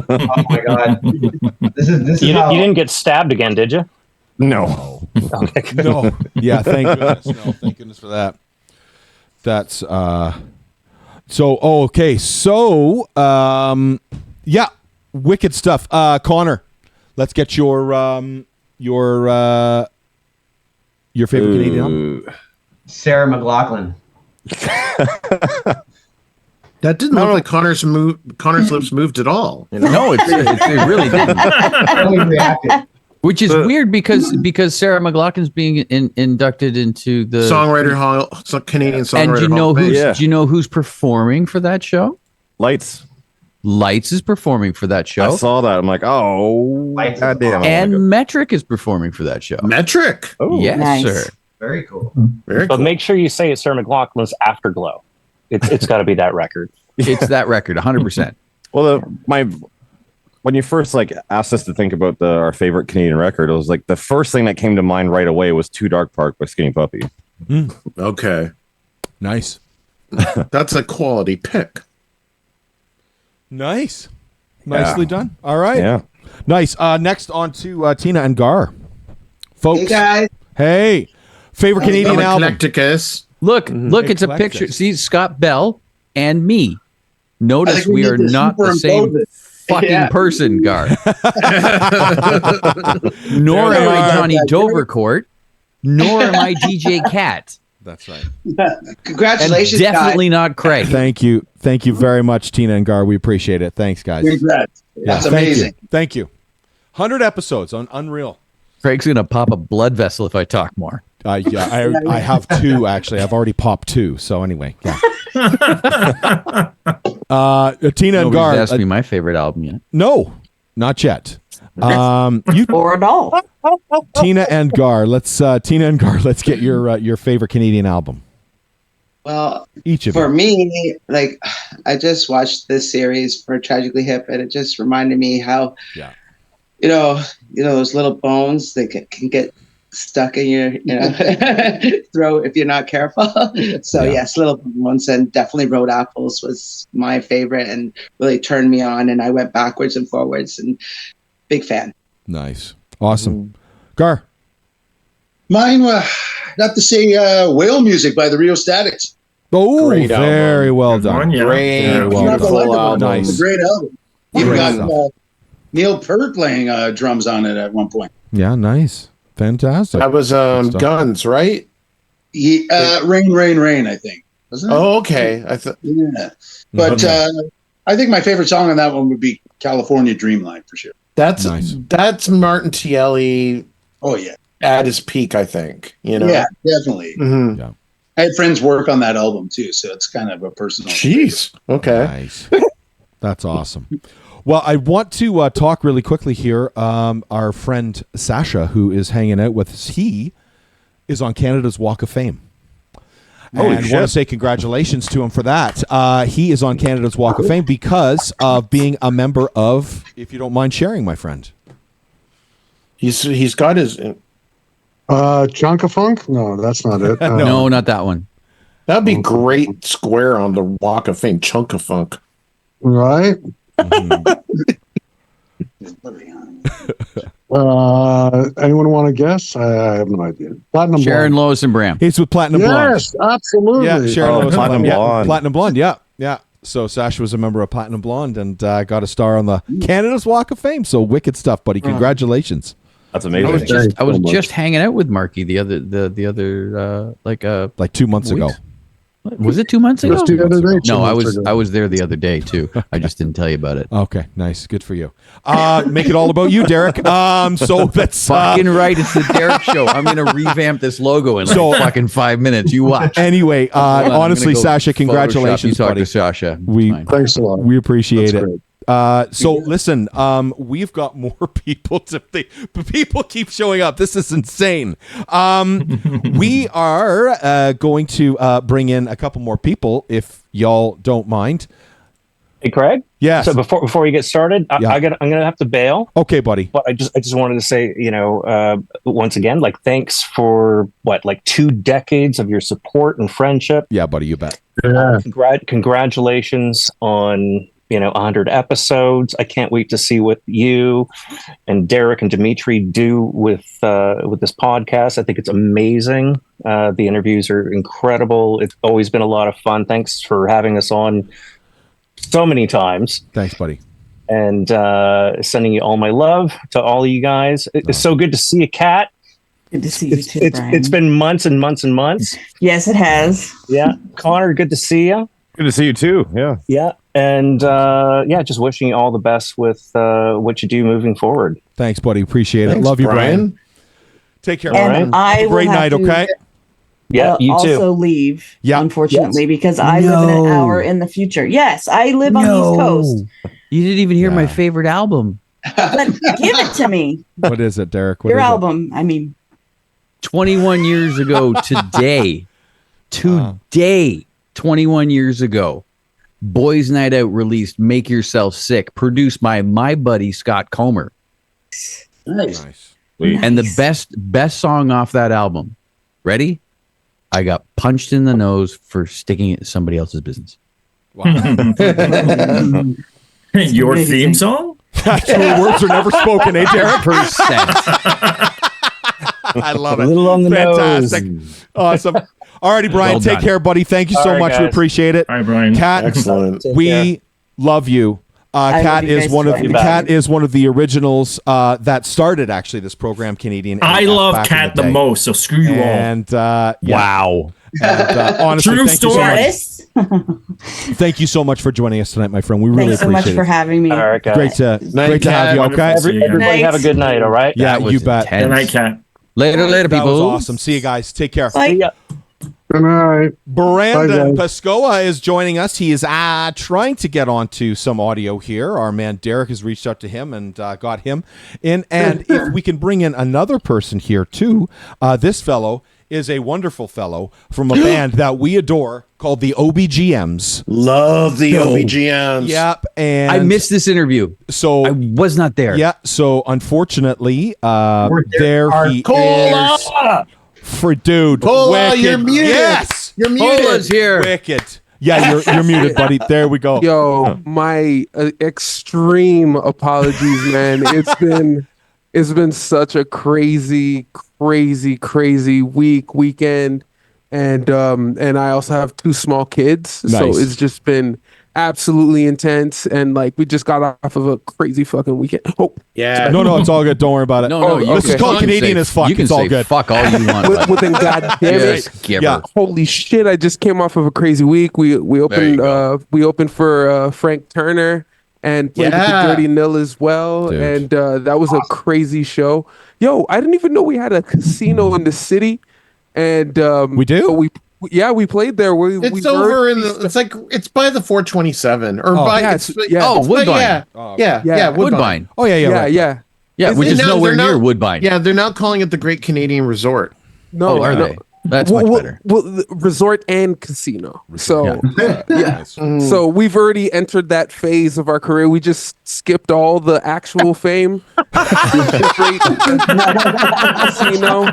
Oh my god! This is
You
how
didn't get stabbed again, did you?
No.
Okay.
No. Yeah, thank goodness. No, thank goodness for that. That's so okay. So yeah, wicked stuff. Connor, let's get your favorite Canadian album.
Sarah McLachlan.
That didn't look like Connor's lips moved at all. You know?
No, it really didn't.
Totally reacted.
Which is weird because Sarah McLachlan's being inducted into the
Songwriter Hall, Canadian Songwriter
and
Hall.
do you know who's performing for that show?
Lights
is performing for that show.
I saw that. I'm like, oh, goddamn.
And Metric is performing for that show.
Metric?
Oh, yes,
nice.
sir.
Very cool.
But make sure you say it's Sarah McLachlan's Afterglow. It's got to be that record.
It's that record, 100%.
Well, when you first asked us to think about our favorite Canadian record, it was like the first thing that came to mind right away was Too Dark Park by Skinny Puppy.
Okay.
Nice.
That's a quality pick.
Nice. Nicely done. All right.
Yeah.
Nice. Next on to Tiina and Gar. Folks.
Hey, guys.
Hey. Favorite Canadian album.
Eclecticus.
Look, it's a picture. See Scott Bell and me. Notice we are not the same fucking person, Gar. Nor am I Johnny Dovercourt, nor am I DJ Cat.
That's right.
Congratulations,
and definitely not Craig.
Thank you very much, Tiina and Gar. We appreciate it. Thanks, guys.
Congrats. That's amazing.
Thank you. 100 episodes on Unreal.
Craig's gonna pop a blood vessel if I talk more.
Yeah, I have 2 actually. I've already popped 2. So anyway, yeah. Tiina and Gar.
Asked me my favorite album yet?
No, not yet.
Or at all.
Tiina and Gar. Let's get your favorite Canadian album.
Well,
each of
for
you.
me, I just watched this series for Tragically Hip, and it just reminded me how, those little bones that can get stuck in your throat if you're not careful. So yes, little ones, and definitely Road Apples was my favorite and really turned me on, and I went backwards and forwards, and big fan.
Nice. Awesome. Gar.
Mine got to say Whale Music by the Rio Statics.
Oh, very well done. Very well done.
Nice. It's a great album. Even got Neil Peart playing drums on it at one point.
Yeah, nice. Fantastic.
That was Guns, right?
Rain, I think. Wasn't it?
Oh, okay.
Yeah. But I think my favorite song on that one would be California Dreamline for sure.
That's Martin Tielli.
Oh yeah,
at his peak, I think.
Yeah, definitely.
Mm-hmm.
Yeah.
I had friends work on that album too, so it's kind of a personal.
Jeez. Okay.
Nice. That's awesome. Well, I want to talk really quickly here. Our friend Sascha, who is hanging out with us, he is on Canada's Walk of Fame. And I want to say congratulations to him for that. He is on Canada's Walk of Fame because of being a member of, if you don't mind sharing, my friend.
He's got his
Chunka Funk? No, that's not it.
No, not that one.
That'd be great square on the Walk of Fame, Chunka Funk.
Right? Anyone want to guess? I have no idea. Platinum
Sharon,
Blonde.
Lois, and Bram.
He's with Platinum Blonde.
Yes, absolutely.
Yeah, Sharon Lois and
Platinum
Bram.
Blonde.
Yeah, Platinum Blonde, yeah. So Sascha was a member of Platinum Blonde and got a star on the Canada's Walk of Fame. So wicked stuff, buddy. Congratulations.
That's amazing.
I was just hanging out with Marky the other
like 2 months ago.
Was it 2 months ago?
Just the other day, 2
No,
months ago.
I was there the other day too. I just didn't tell you about it.
Okay, nice. Good for you. Make it all about you, Derek. So that's
fucking right. It's the Derek show. I'm gonna revamp this logo in fucking 5 minutes. You watch.
Anyway, honestly, Sascha, congratulations,
you talk
buddy.
to Sascha.
Thanks a lot.
We appreciate
That's
it.
great.
So listen, we've got more people people keep showing up. This is insane. We are going to bring in a couple more people if y'all don't mind.
Hey, Craig.
Yes.
So before we get started, I'm gonna have to bail.
Okay, buddy.
But I just wanted to say, once again, like, thanks for like 2 decades of your support and friendship.
Yeah, buddy, you bet.
Congratulations on 100 episodes. I can't wait to see what you and Derek and Dimetre do with this podcast. I think it's amazing. The interviews are incredible. It's always been a lot of fun. Thanks for having us on so many times.
Thanks, buddy.
And sending you all my love to all of you guys. It's so good to see a cat.
Good to see you too, Brian.
It's been months and months and months.
Yes, it has.
Yeah. Connor, good to see you.
Good to see you too. Yeah.
Yeah. And just wishing you all the best with what you do moving forward.
Thanks, buddy. Appreciate it.
Thanks,
Love you,
Brian.
Take care.
And I will
Great
have
night,
to,
okay?
Yeah, you too.
Also leave,
Yeah.
unfortunately, because I live in an hour in the future. Yes, I live on the East Coast.
You didn't even hear my favorite album.
But give it to me.
What is it, Derek? What
Your
is it?
album. I mean,
21 years ago today, 21 years ago, Boys Night Out released Make Yourself Sick, produced by my buddy Scott Comer.
Nice.
And the best song off that album, ready? I got punched in the nose for sticking it in somebody else's business.
Your theme song?
Actually, words are never spoken, eh, Derek? I love it.
A little on the
Fantastic.
nose.
Awesome. Alrighty, Brian,
Well
take
done.
care, buddy. Thank you so
All right,
much. We
guys.
appreciate it.
All right, Brian.
Kat,
Excellent.
we love you.
I
Kat
love you
is
guys
one of
too.
Kat is one of the originals that started actually this program, Canadian.
I
AF
love
back in
Kat the
day.
most, so screw you all.
And
Wow.
And, honestly,
True
thank you so
story.
much.
Yes.
Thank you so much for joining us tonight, my friend. We really
Thanks so much
appreciate
for
it.
having me.
All right, guys.
Great to
Night,
have you.
Kat.
Okay.
Every-
Everybody
Night.
have a good night, all right?
Yeah,
That was
you bet.
intense.
Good night, Kat.
Later,
That was
people.
awesome. See you guys. Take care.
Bye.
See ya.
Good night.
Brandon
Bye,
Pascoa is joining us. He is trying to get onto some audio here. Our man Derek has reached out to him and got him in. And if we can bring in another person here too, this fellow is a wonderful fellow from a band that we adore called the OBGMs.
Love the OBGMs.
Yep. And
I missed this interview.
So
I was not there.
yeah. So unfortunately, there he
Cola!
is. For dude,
Cola,
wicked.
you're muted.
Yes,
You're muted.
Cola's here.
wicked. Yeah, you're muted, buddy. There we go.
Yo, my extreme apologies, man. It's been such a crazy weekend, and I also have 2 small kids, so
Nice.
it's just been absolutely intense, and like we just got off of a crazy fucking weekend. Oh,
Yeah.
No, it's all good. Don't worry about it.
No, you
this is
can
called Canadian
say-
as fuck.
You can
It's all
say
good.
fuck all you want.
well, then God damn it.
Yeah.
Holy shit! I just came off of a crazy week. We opened for Frank Turner and played with the
Yeah.
Dirty Nil as well,
Dude.
and that was a crazy show. Yo, I didn't even know we had a casino in the city, and
We do?
but we played there.
It's over in the. It's by the 427 or by.
yeah,
It's,
it's- yeah.
Oh,
Oh, Woodbine.
Yeah,
Woodbine.
Oh yeah,
yeah,
right.
yeah.
Yeah,
Is
which
it
is
now-
nowhere
they're
near
not-
Woodbine.
Yeah, they're now calling it the Great Canadian Resort.
No,
Oh, are
no.
they? That's much better.
Well, the resort and casino. So
Yeah.
So we've already entered that phase of our career. We just skipped all the actual fame. Straight casino.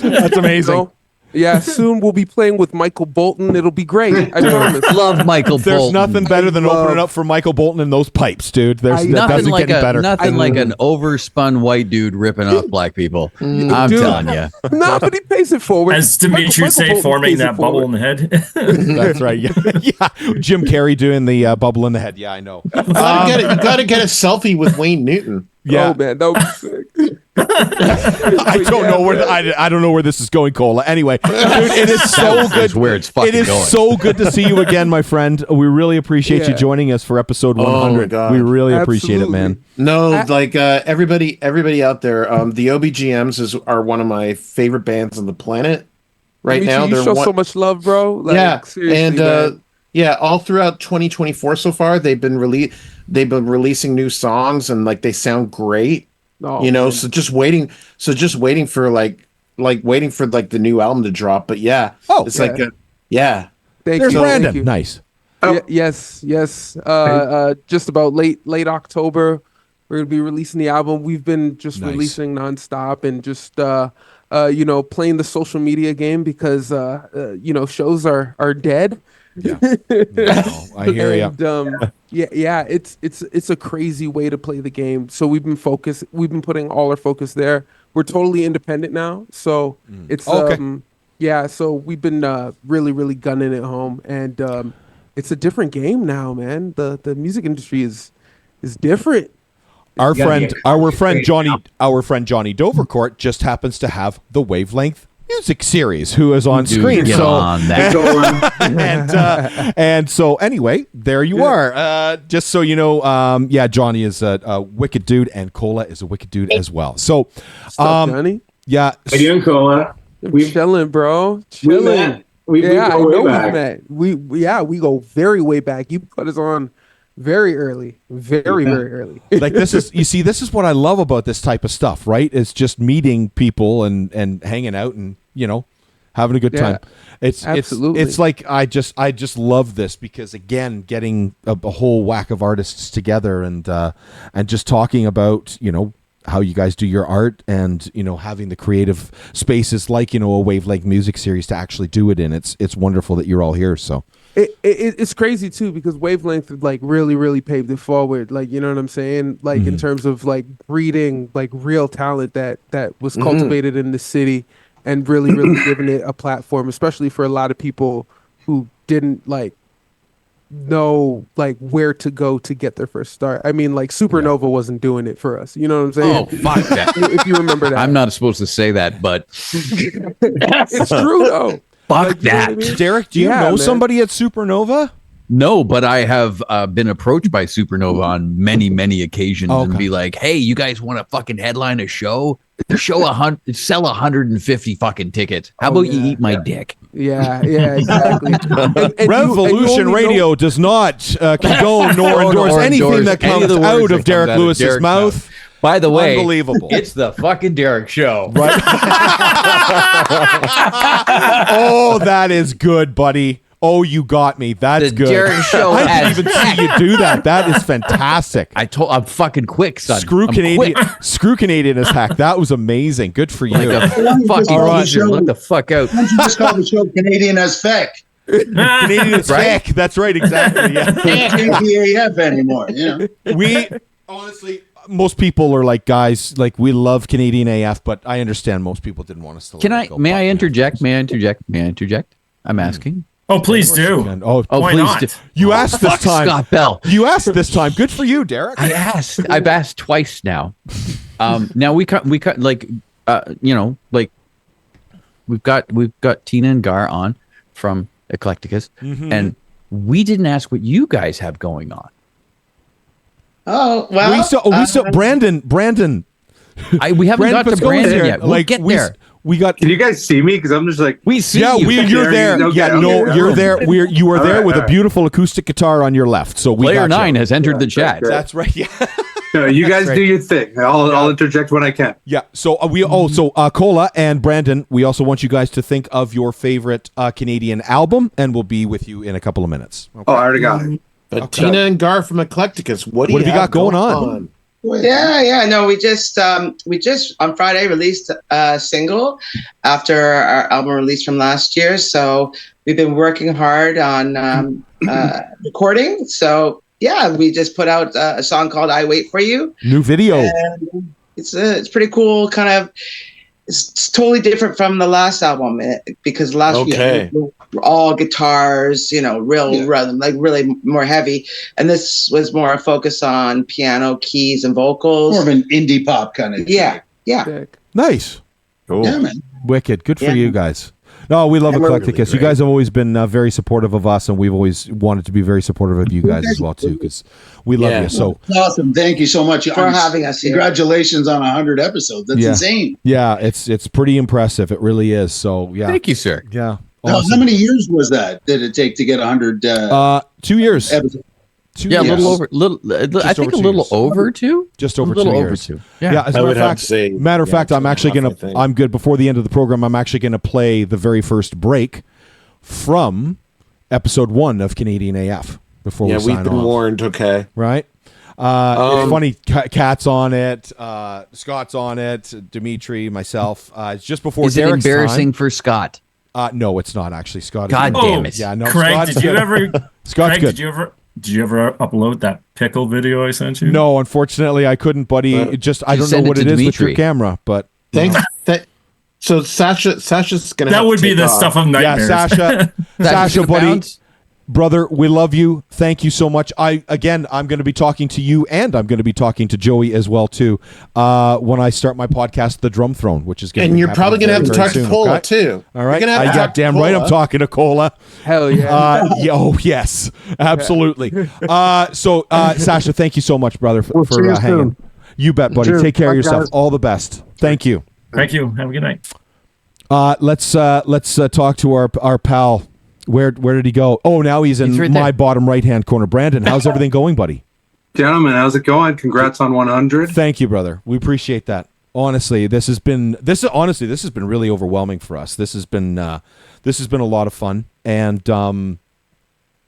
That's amazing.
So, yeah, soon we'll be playing with Michael Bolton. It'll be great. I promise.
Love Michael
There's
Bolton.
nothing better than opening up for Michael Bolton in those pipes, dude. That
Nothing
doesn't
like
get any better.
nothing like an overspun white dude ripping off black people. I'm
Dude.
telling you.
No, but he pays it forward.
As Dimetre
Michael
say,
Bolton
forming
pays it
that bubble in
forward.
the head.
That's right. Yeah. Yeah. Jim Carrey doing the bubble in the head. Yeah, I know.
You gotta get a selfie with Wayne Newton.
Yeah.
Oh man, that was sick.
I don't know where I don't know where this is going, Cola. Anyway, dude, it is so good.
Where it's fucking
It is
going.
so good to see you again, my friend. We really appreciate you
Yeah.
joining us for episode 100.
God.
We really appreciate it,
Absolutely.
man.
No, like everybody out there. The OBGMs are one of my favorite bands on the planet right
Dimitri,
now.
you
They're
show
one,
so much love, bro. Like,
yeah,
seriously,
and
man.
yeah, all throughout 2024 so far, they've been releasing new songs, and like they sound great.
Oh,
You know,
man.
so just waiting for waiting for the new album to drop. But yeah,
Oh,
it's
yeah.
like yeah.
Thank
There's
you.
Brandon.
Thank you.
Nice.
Yes. Just about late October, we're gonna be releasing the album. We've been just releasing nonstop and just playing the social media game because shows are dead.
Yeah, I hear you.
And, it's a crazy way to play the game. So we've been putting all our focus there. We're totally independent now, so it's so we've been really, really gunning it home, and it's a different game now, man. The music industry is different.
Our friend Jonny Dovercourt just happens to have the Wavelength music series, who is on screen. And so anyway, there you are. Just so you know, Jonny is a wicked dude, and Cola is a wicked dude as well. So,
Jonny?
Yeah,
how you doing, Cola?
We chilling, bro.
We met. We go way back.
We go very way back. You put us on very early, very early.
Like this is what I love about this type of stuff, right? It's just meeting people and hanging out and having a good time.
Absolutely.
It's like I just love this because again, getting a whole whack of artists together and just talking about how you guys do your art and having the creative spaces like a Wavelength music series to actually do it in. It's wonderful that you're all here. So.
It's crazy too because Wavelength like really, really paved it forward. Like, you know what I'm saying? Like in terms of like breeding like real talent that was cultivated in the city and really, really giving it a platform, especially for a lot of people who didn't like know like where to go to get their first start. I mean, like Supernova wasn't doing it for us. You know what I'm saying?
Oh, fuck that.
If you remember that.
I'm not supposed to say that, but
it's true though.
Fuck that.
I mean?
Derek, do you know somebody at Supernova?
No, but I have been approached by Supernova on many, many occasions and be like, hey, you guys want to fucking headline a show? Sell 150 fucking tickets. How about you eat my dick?
Yeah, exactly. and
Revolution Radio does not condone nor endorse anything that comes out of Derek Lewis's mouth.
By the way,
unbelievable.
It's the fucking Derek Show.
Right? Oh, that is good, buddy. Oh, you got me. That's good.
Derek Show.
I didn't even see you do that. That is fantastic.
I'm fucking quick, son.
Screw Canadian as heck. That was amazing. Good for you.
Like a fucking teaser. Look the fuck out.
Why don't you just call the show Canadian as feck?
Canadian as feck. That's right. Exactly. Yeah.
Can't KPAF anymore.
We honestly. Most people are like, guys, like we love Canadian AF, but I understand most people didn't want us to.
May I interject? I'm asking.
Oh, please do.
Oh,
why
please
not?
do. You asked this time.
Scott Bell.
You asked this time. Good for you, Derek.
I asked. I've asked twice now. Now we cut like like we've got Tiina Gar on from Eclecticus, and we didn't ask what you guys have going on.
Oh, well.
We saw Brandon.
We haven't got to Brandon yet. We'll get there.
We got.
Can you guys see me? Because I'm just like
we see.
Yeah,
you.
You're there. Okay, you're there. You are there with a beautiful acoustic guitar on your left. So
Player 9 has entered the chat.
That's right. Yeah.
No, you guys do your thing. I'll interject when I can.
Yeah. So Cola and Brandon, we also want you guys to think of your favorite Canadian album, and we'll be with you in a couple of minutes.
Okay? Oh, I already got it.
Tiina Gar from Eclecticus. What have you got going on?
Yeah. No, we just on Friday released a single after our album release from last year. So we've been working hard on recording. So yeah, we just put out a song called "I Wait for You."
New video.
And it's pretty cool. Kind of, it's totally different from the last album because last year were all guitars, real rhythm, like really more heavy. And this was more a focus on piano, keys, and vocals.
More of an indie pop kind of.
Yeah.
Nice.
Cool. Yeah, man.
Wicked. Good for you guys. No, we love Eclecticus. You guys have always been very supportive of us, and we've always wanted to be very supportive of you guys as well too, because we love you. So
awesome! Thank you so much
for having us here.
Congratulations on 100 episodes. That's insane.
Yeah, it's pretty impressive. It really is. So yeah,
thank you, sir.
Yeah.
Awesome. How many years was that? Did it take to get 100?
2 years.
Episodes?
2 years.
A little over. I think a little over 2.
Just over 2
years.
Over 2. Yeah. As a matter of fact, I'm actually gonna. I'm good. Before the end of the program, I'm actually gonna play the very first break from episode 1 of Canadian AF before we sign
we've been
off.
warned. Okay,
right? It's funny. Kat's on it. Scott's on it. Dimetre, myself. It's just before.
Is
Derek's
it embarrassing
time.
for Scott?
No, it's not actually. Scott.
God damn it!
Yeah, no.
Craig,
Scott's
did you
good.
ever?
Scott's
Craig,
good.
Did you ever upload that pickle video I sent you?
No, unfortunately, I couldn't, buddy. I don't know what it is with your camera, but
thanks. So Sasha's gonna.
That
have
would
to
be
take
the
off.
stuff of nightmares.
Yeah, Sasha, buddy. Brother, we love you. Thank you so much. I'm going to be talking to you, and I'm going to be talking to Joey as well too. When I start my podcast, The Drum Throne, which is going to.
And you're probably going to have to talk to Cola too.
All right,
You're gonna have
I
to
got
talk to
damn right.
Cola.
I'm talking to Cola.
Hell yeah.
Oh yes, absolutely. So Sasha, thank you so much, brother, for
see you
hanging.
soon.
You bet, buddy.
Cheers.
Take care of
Bye,
yourself.
guys.
All the best. Thank you.
Thank you. Have a good night.
Let's talk to our pal. Where did he go? Oh, now he's in
right
my
there.
bottom right hand corner. Brandon, how's everything going, buddy?
Gentlemen, how's it going? Congrats on 100.
Thank you, brother. We appreciate that. Honestly, this has been really overwhelming for us. This has been a lot of fun, and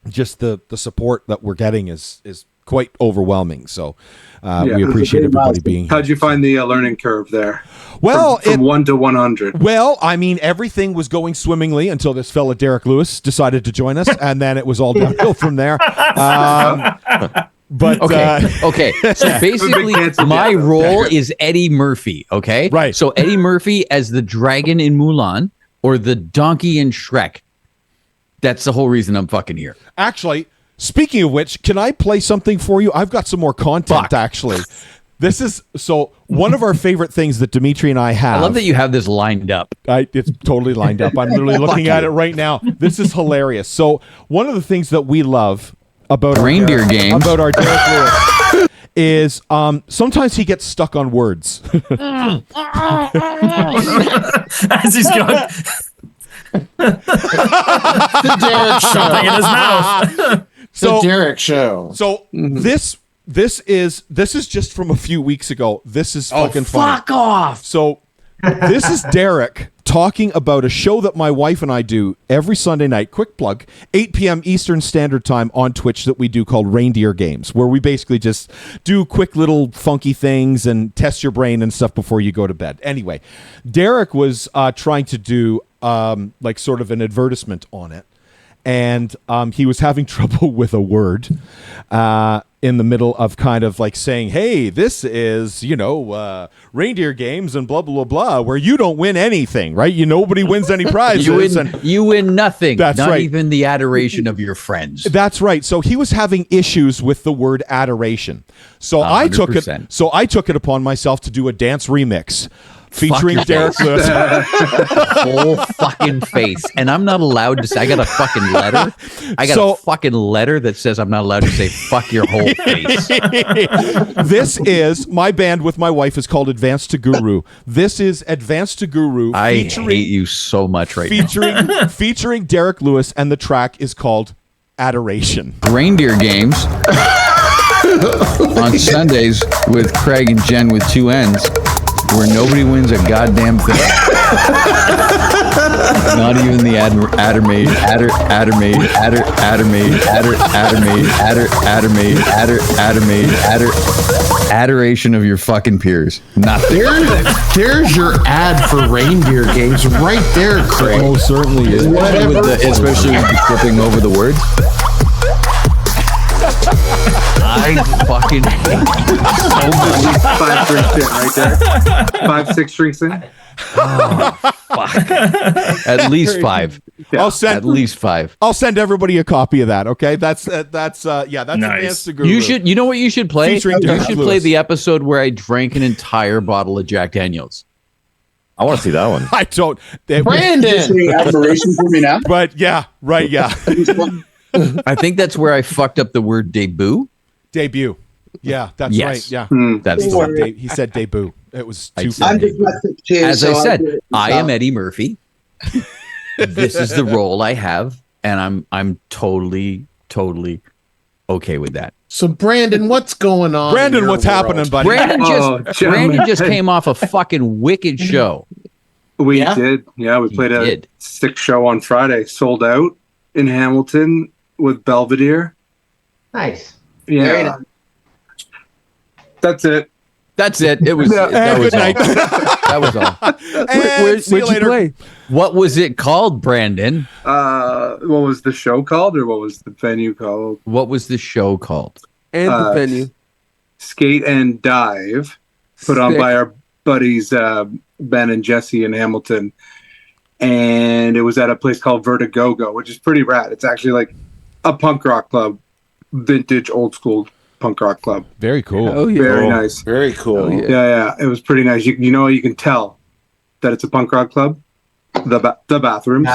just the support that we're getting is quite overwhelming. So we appreciate everybody being here.
How'd you find the learning curve there?
Well,
from 1 to 100.
Well, I mean, everything was going swimmingly until this fella Derek Lewis decided to join us, and then it was all downhill from there. But
okay. So basically, my role is Eddie Murphy. Okay,
right.
So Eddie Murphy as the dragon in Mulan or the donkey in Shrek. That's the whole reason I'm fucking here.
Actually, speaking of which, can I play something for you? I've got some more content. Actually, this is one of our favorite things that Dimetre and I have.
I love that you have this lined up.
It's totally lined up. I'm literally looking at it right now. This is hilarious. So one of the things that we love about
Reindeer games,
about our Derek Lewis, is sometimes he gets stuck on words.
As he's going.
The Derek Show.
Something in his mouth.
The Derek Show.
So this is just from a few weeks ago. This is fucking funny.
Fuck off.
So this is Derek talking about a show that my wife and I do every Sunday night, quick plug, 8 p.m. Eastern Standard Time on Twitch that we do called Reindeer Games, where we basically just do quick little funky things and test your brain and stuff before you go to bed. Anyway, Derek was trying to do like sort of an advertisement on it, and he was having trouble with a word in the middle of kind of like saying, hey, this is, reindeer games and blah, blah, blah, blah, where you don't win anything, right? Nobody wins any prizes.
You win nothing.
That's
not
right.
even the adoration of your friends.
That's right. So he was having issues with the word adoration. So I took it upon myself to do a dance remix featuring Derek Lewis.
Whole fucking face. And I'm not allowed to say, I got a fucking letter. I got a fucking letter that says I'm not allowed to say fuck your whole face.
This is my band with my wife is called Advance to Guru. This is Advance to Guru.
I hate you so much right now.
Featuring Derek Lewis, and the track is called Adoration.
Reindeer games on Sundays with Craig and Jenn with 2 N's. Where nobody wins a goddamn thing. Not even the adoration of your fucking peers. Nothing.
There's your ad for Reindeer Games right there, Craig.
Oh, certainly is.
Especially with the flipping over the words. I fucking hate you.
5 drinks in right there. 5, 6 drinks in.
Oh, fuck. At least 5.
Yeah.
At least 5.
I'll send everybody a copy of that. Okay, that's
nice.
Advance to Guru.
You should. You know what you should play?
Featuring
You
Derek
should
Lewis.
play the episode where I drank an entire bottle of Jack Daniels.
I want to see that one.
I don't.
Brandon, admiration for me now.
But yeah, right, yeah.
I think that's where I fucked up the word debut.
Debut. Yeah, that's
Yes.
right. Yeah,
That's
he
the one.
said, he said debut. It was too
I
funny.
said debut. As I said, I am Eddie Murphy. This is the role I have, and I'm totally okay with that.
So Brandon, what's going on?
Brandon,
in your
what's happening,
world?
buddy?
Brandon just came off a fucking wicked show.
We did. Yeah, we played a 6 show on Friday, sold out. in Hamilton with Belvedere.
Nice.
Yeah.
Very nice.
That's it.
That's it. It was. That was all. That was all.
Where'd you play?
What was it called, Brandon?
What was the show called, or what was the venue called?
What was the show called?
And the venue.
Skate and Dive, put on by our buddies Ben and Jesse in Hamilton. And it was at a place called Vertigogo, which is pretty rad. It's actually like a punk rock club, vintage, old school punk rock club.
Very cool.
Oh, yeah.
Very nice.
Very cool.
Yeah. It was pretty nice. You can tell that it's a punk rock club. The bathrooms.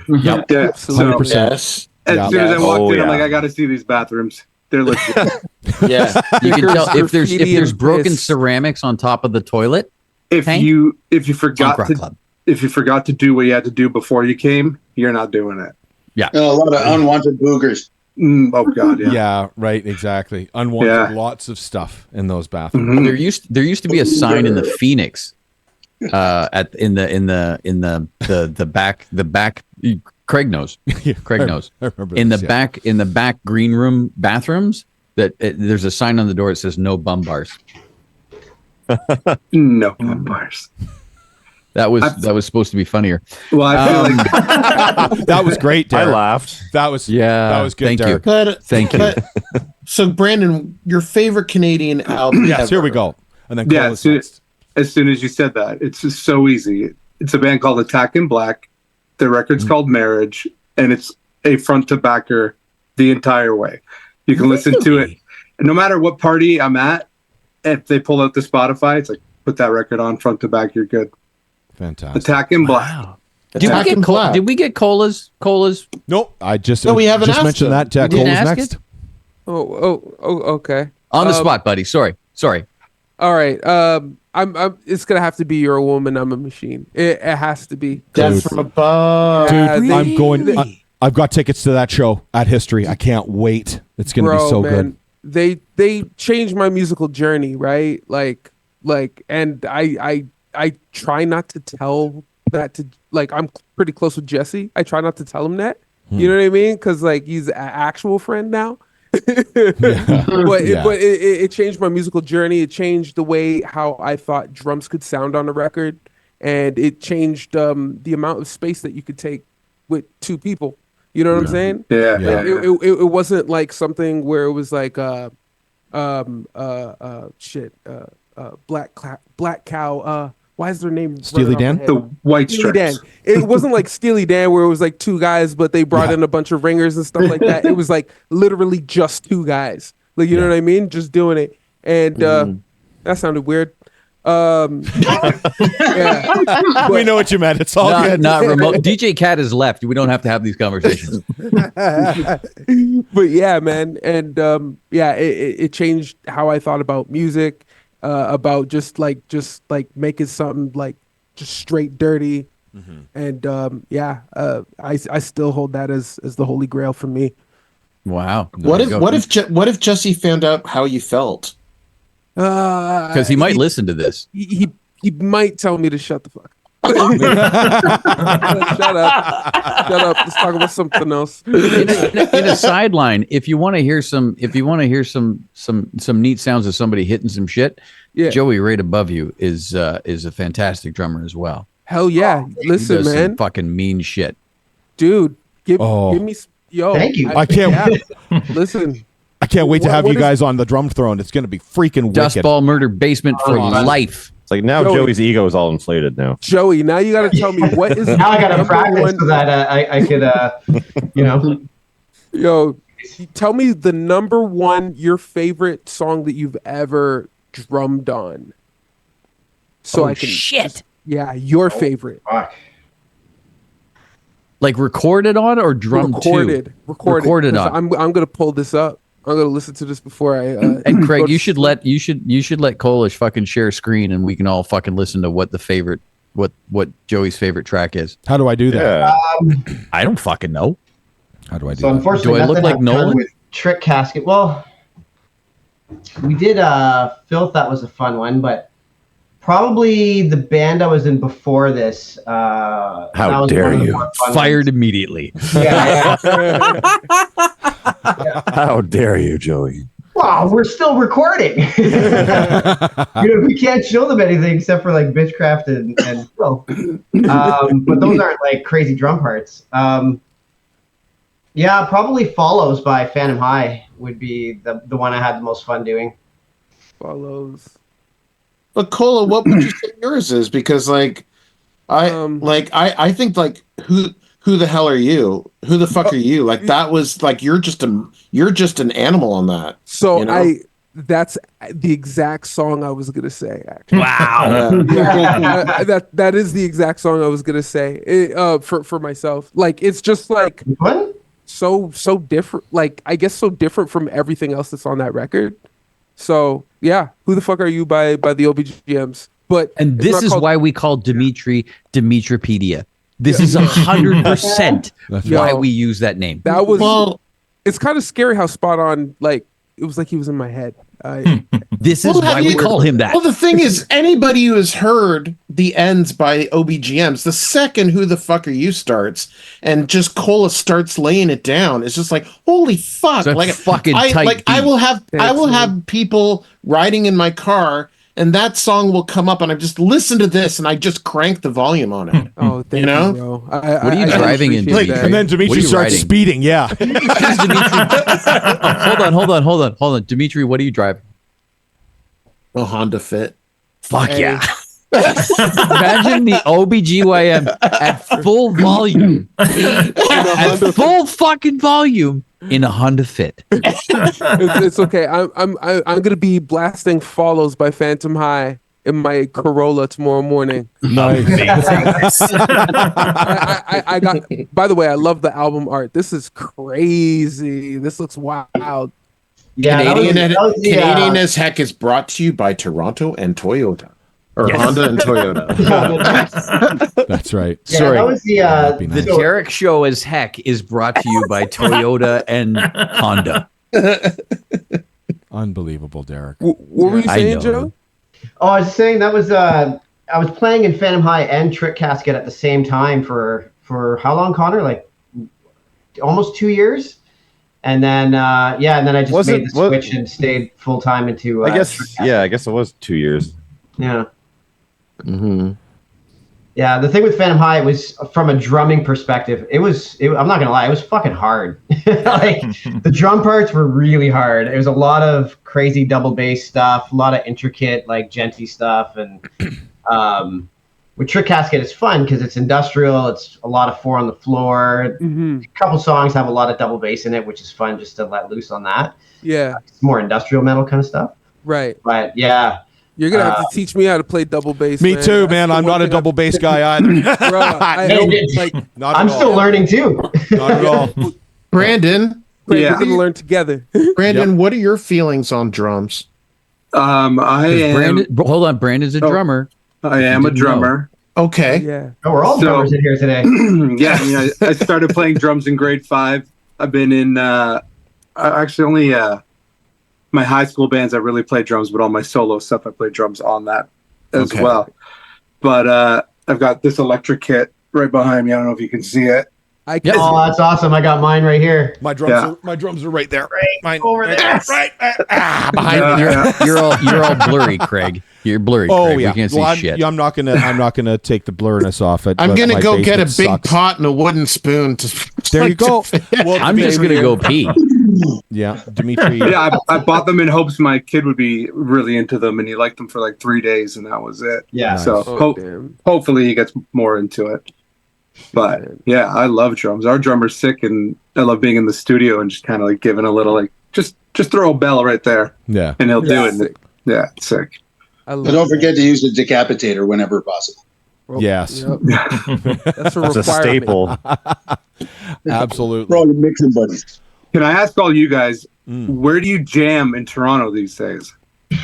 Yep.
Yeah. So,
100%.
Yes.
as soon as I walked in, I'm
yeah.
like, I got to see these bathrooms. They're legit.
Yeah.
You can tell if there's
graffiti and
broken
piss.
ceramics on top of the toilet.
if
Tank?
you forgot
Punk rock
to
club.
if you forgot to do what you had to do before you came, you're not doing it.
Yeah.
A lot of unwanted boogers.
Oh God, yeah.
Yeah, right, exactly. Unwanted,
Yeah.
lots of stuff in those bathrooms.
Mhm.
There used to be a sign in the Phoenix, in the back. Craig knows. Craig knows.
I remember
In the
this, yeah.
back green room bathrooms, there's a sign on the door that says no bum bars.
No bars.
That was supposed to be funnier.
Well, I feel like
That was great, Derek.
I laughed.
That was
that
was good,
Thank
Derek.
you.
But,
Thank you.
but- so, Brandon, your favorite Canadian album?
Yes,
ever?
here we go. And then
yeah.
call us next.
As soon as you said that, it's just so easy. It's a band called Attack in Black. The record's called Marriage, and it's a front to backer the entire way. You can listen to it, and no matter what party I'm at. If they pull out the Spotify, it's like put that record on front to back. You're good.
Fantastic.
Attack in Black.
Wow.
Attack in Black.
Did we get colas?
Nope. I just
No, we haven't
just
asked
mentioned
them.
that.
You didn't
Cole's
ask
next.
it?
Oh, okay.
On the spot, buddy. Sorry.
All right. I'm. It's gonna have to be "You're a Woman, I'm a Machine." It has to be.
Death from Above.
Dude,
Yeah,
I'm going. I've got tickets to that show at History. I can't wait. It's going to be so good.
They changed my musical journey, right? Like, and I try not to tell that to, like, I'm pretty close with Jesse. I try not to tell him that. You know what I mean? Because like he's an actual friend now. But it changed my musical journey. It changed the way how I thought drums could sound on a record, and it changed the amount of space that you could take with two people. You know what I'm saying?
Yeah.
Like, it wasn't like something where it was like Black Cow. Why is their name
Steely Dan?
The White
Steely Dan.
Stripes.
It wasn't like Steely Dan where it was like two guys, but they brought in a bunch of ringers and stuff like that. It was like literally just two guys. Like, you know what I mean? Just doing it. And that sounded weird. Yeah.
We know what you meant. It's all good.
Not remote. DJ Cat has left. We don't have to have these conversations.
But yeah, man. And it changed how I thought about music, about just like making something like just straight dirty. And I still hold that as the holy grail for me.
Wow.
What if Jesse found out how you felt?
Because he might listen to this.
He might tell me to shut the fuck up. Shut up. Let's talk about something else.
In a sideline, if you want to hear some neat sounds of somebody hitting some shit, Joey right above you is a fantastic drummer as well.
Hell yeah. Listen,
He does
man.
some fucking mean shit.
Dude, give me
Thank you.
I can't.
Listen.
I can't wait to have you guys on the drum throne. It's going to be freaking wicked.
Dustball Murder Basement for life.
It's like now Joey's ego is all inflated now.
Joey, now you got to tell me what is
Now I got to
number
practice
one-
so that I could,
Yo, tell me the number one, your favorite song that you've ever drummed on. So I can
shit.
Yeah, your favorite.
Like recorded on or drummed
Recorded.
to?
Recorded.
Recorded
'Cause
on.
I'm gonna pull this up. I'm gonna listen to this before I.
And Craig,
go to
you should let Kolish fucking share a screen, and we can all fucking listen to what the favorite, what Joey's favorite track is.
How do I do that?
I don't fucking know.
How do I do
So
that?
unfortunately,
Do I look
nothing
like
I've done
Nolan?
with Trick Casket. Well, we did Filth. That was a fun one, but Probably the band I was in before this.
How dare you? Fired immediately.
Yeah.
How dare you, Joey?
Wow, we're still recording. We can't show them anything except for like Bitchcraft and Phil. But those aren't like crazy drum parts. Yeah, probably Follows by Phantom High would be the one I had the most fun doing.
Follows.
But Cola, what would you say yours is? Because I think like who the hell are you? Who the fuck are you? Like that was like you're just an animal on that.
So that's the exact song I was gonna say. Actually.
Wow.
That is the exact song I was gonna say for myself. Like it's just like
what?
So different. Like I guess so different from everything else that's on that record. So yeah, who the fuck are you by the OBGMs?
And this is why we call Dimetre Dimetropedia. This is 100% why we use that name.
That was it's kind of scary how spot on. Like it was like he was in my head.
This is why we call him that.
Well, the thing is, anybody who has heard the ends by OBGMs, the second "Who the fuck are you" starts, and just Cola starts laying it down, it's just like, holy fuck!
Like fucking tight.
I will have people riding in my car, and that song will come up, and I just listen to this, and I just crank the volume on it.
Oh, thank you, bro.
What are you driving in, Dimetre?
And then Dimetre starts speeding. Yeah.
Hold on. Dimetre, what are you driving?
A Honda Fit.
Fuck yeah. Imagine the OBGYM at full volume. At full fucking volume in a Honda Fit.
It's okay. I'm gonna be blasting Follows by Phantom High in my Corolla tomorrow morning.
Nice.
I got. By the way, I love the album art. This is crazy. This looks wild.
Yeah,
Canadian as Heck is brought to you by Toronto and Toyota. Or Honda and Toyota.
That's right.
Yeah,
Sorry.
that was
The Derek Show as Heck is brought to you by Toyota and Honda.
Unbelievable, Derek.
What were you saying, Joe?
Oh, I was just saying that was I was playing in Phantom High and Trick Casket at the same time for how long, Connor? Like almost 2 years. And then and then I just made the switch and stayed full time into
I guess it was 2 years.
Yeah.
Mm-hmm.
Yeah, the thing with Phantom High was from a drumming perspective. I'm not gonna lie, it was fucking hard. Like the drum parts were really hard. It was a lot of crazy double bass stuff, a lot of intricate like genty stuff, and with Trick Casket, it's fun because it's industrial. It's a lot of 4 on the floor.
Mm-hmm.
A couple songs have a lot of double bass in it, which is fun just to let loose on that.
Yeah,
it's more industrial metal kind of stuff.
Right.
But yeah.
You're gonna have to teach me how to play double bass.
Me too, man. I'm not a double bass guy either.
Bro,
I'm still learning too.
Not at all.
Brandon.
We're gonna learn together.
Brandon, what are your feelings on drums?
I am.
Hold on, Brandon's a drummer.
I am a drummer.
Okay.
Yeah.
Oh, we're all drummers in here today.
I started playing drums in grade 5. I've been in actually only my high school bands I really play drums, but all my solo stuff I play drums on that as well. But I've got this electric kit right behind me. I don't know if you can see it.
Oh, that's awesome! I got mine right here.
My drums are right there.
Right over there.
Right behind
me. You're all blurry, Craig. You're blurry.
Oh
Craig.
yeah.
We can't see shit.
I'm not gonna take the blurriness off it.
I'm gonna go get a big
sucks.
pot and a wooden spoon.
There you go.
Well, I'm just gonna go pee.
Yeah, Dimetre.
Yeah, I bought them in hopes my kid would be really into them, and he liked them for like 3 days, and that was it.
Yeah.
So hopefully he gets more into it. But yeah, I love drums. Our drummer's sick, and I love being in the studio and just kind of like giving a little like just throw a bell right there.
Yeah,
and he'll do it. It's sick.
But don't forget to use the decapitator whenever possible.
Yes,
that's
a staple.
Absolutely.
For all your mixing buddies.
Can I ask all you guys, where do you jam in Toronto these days?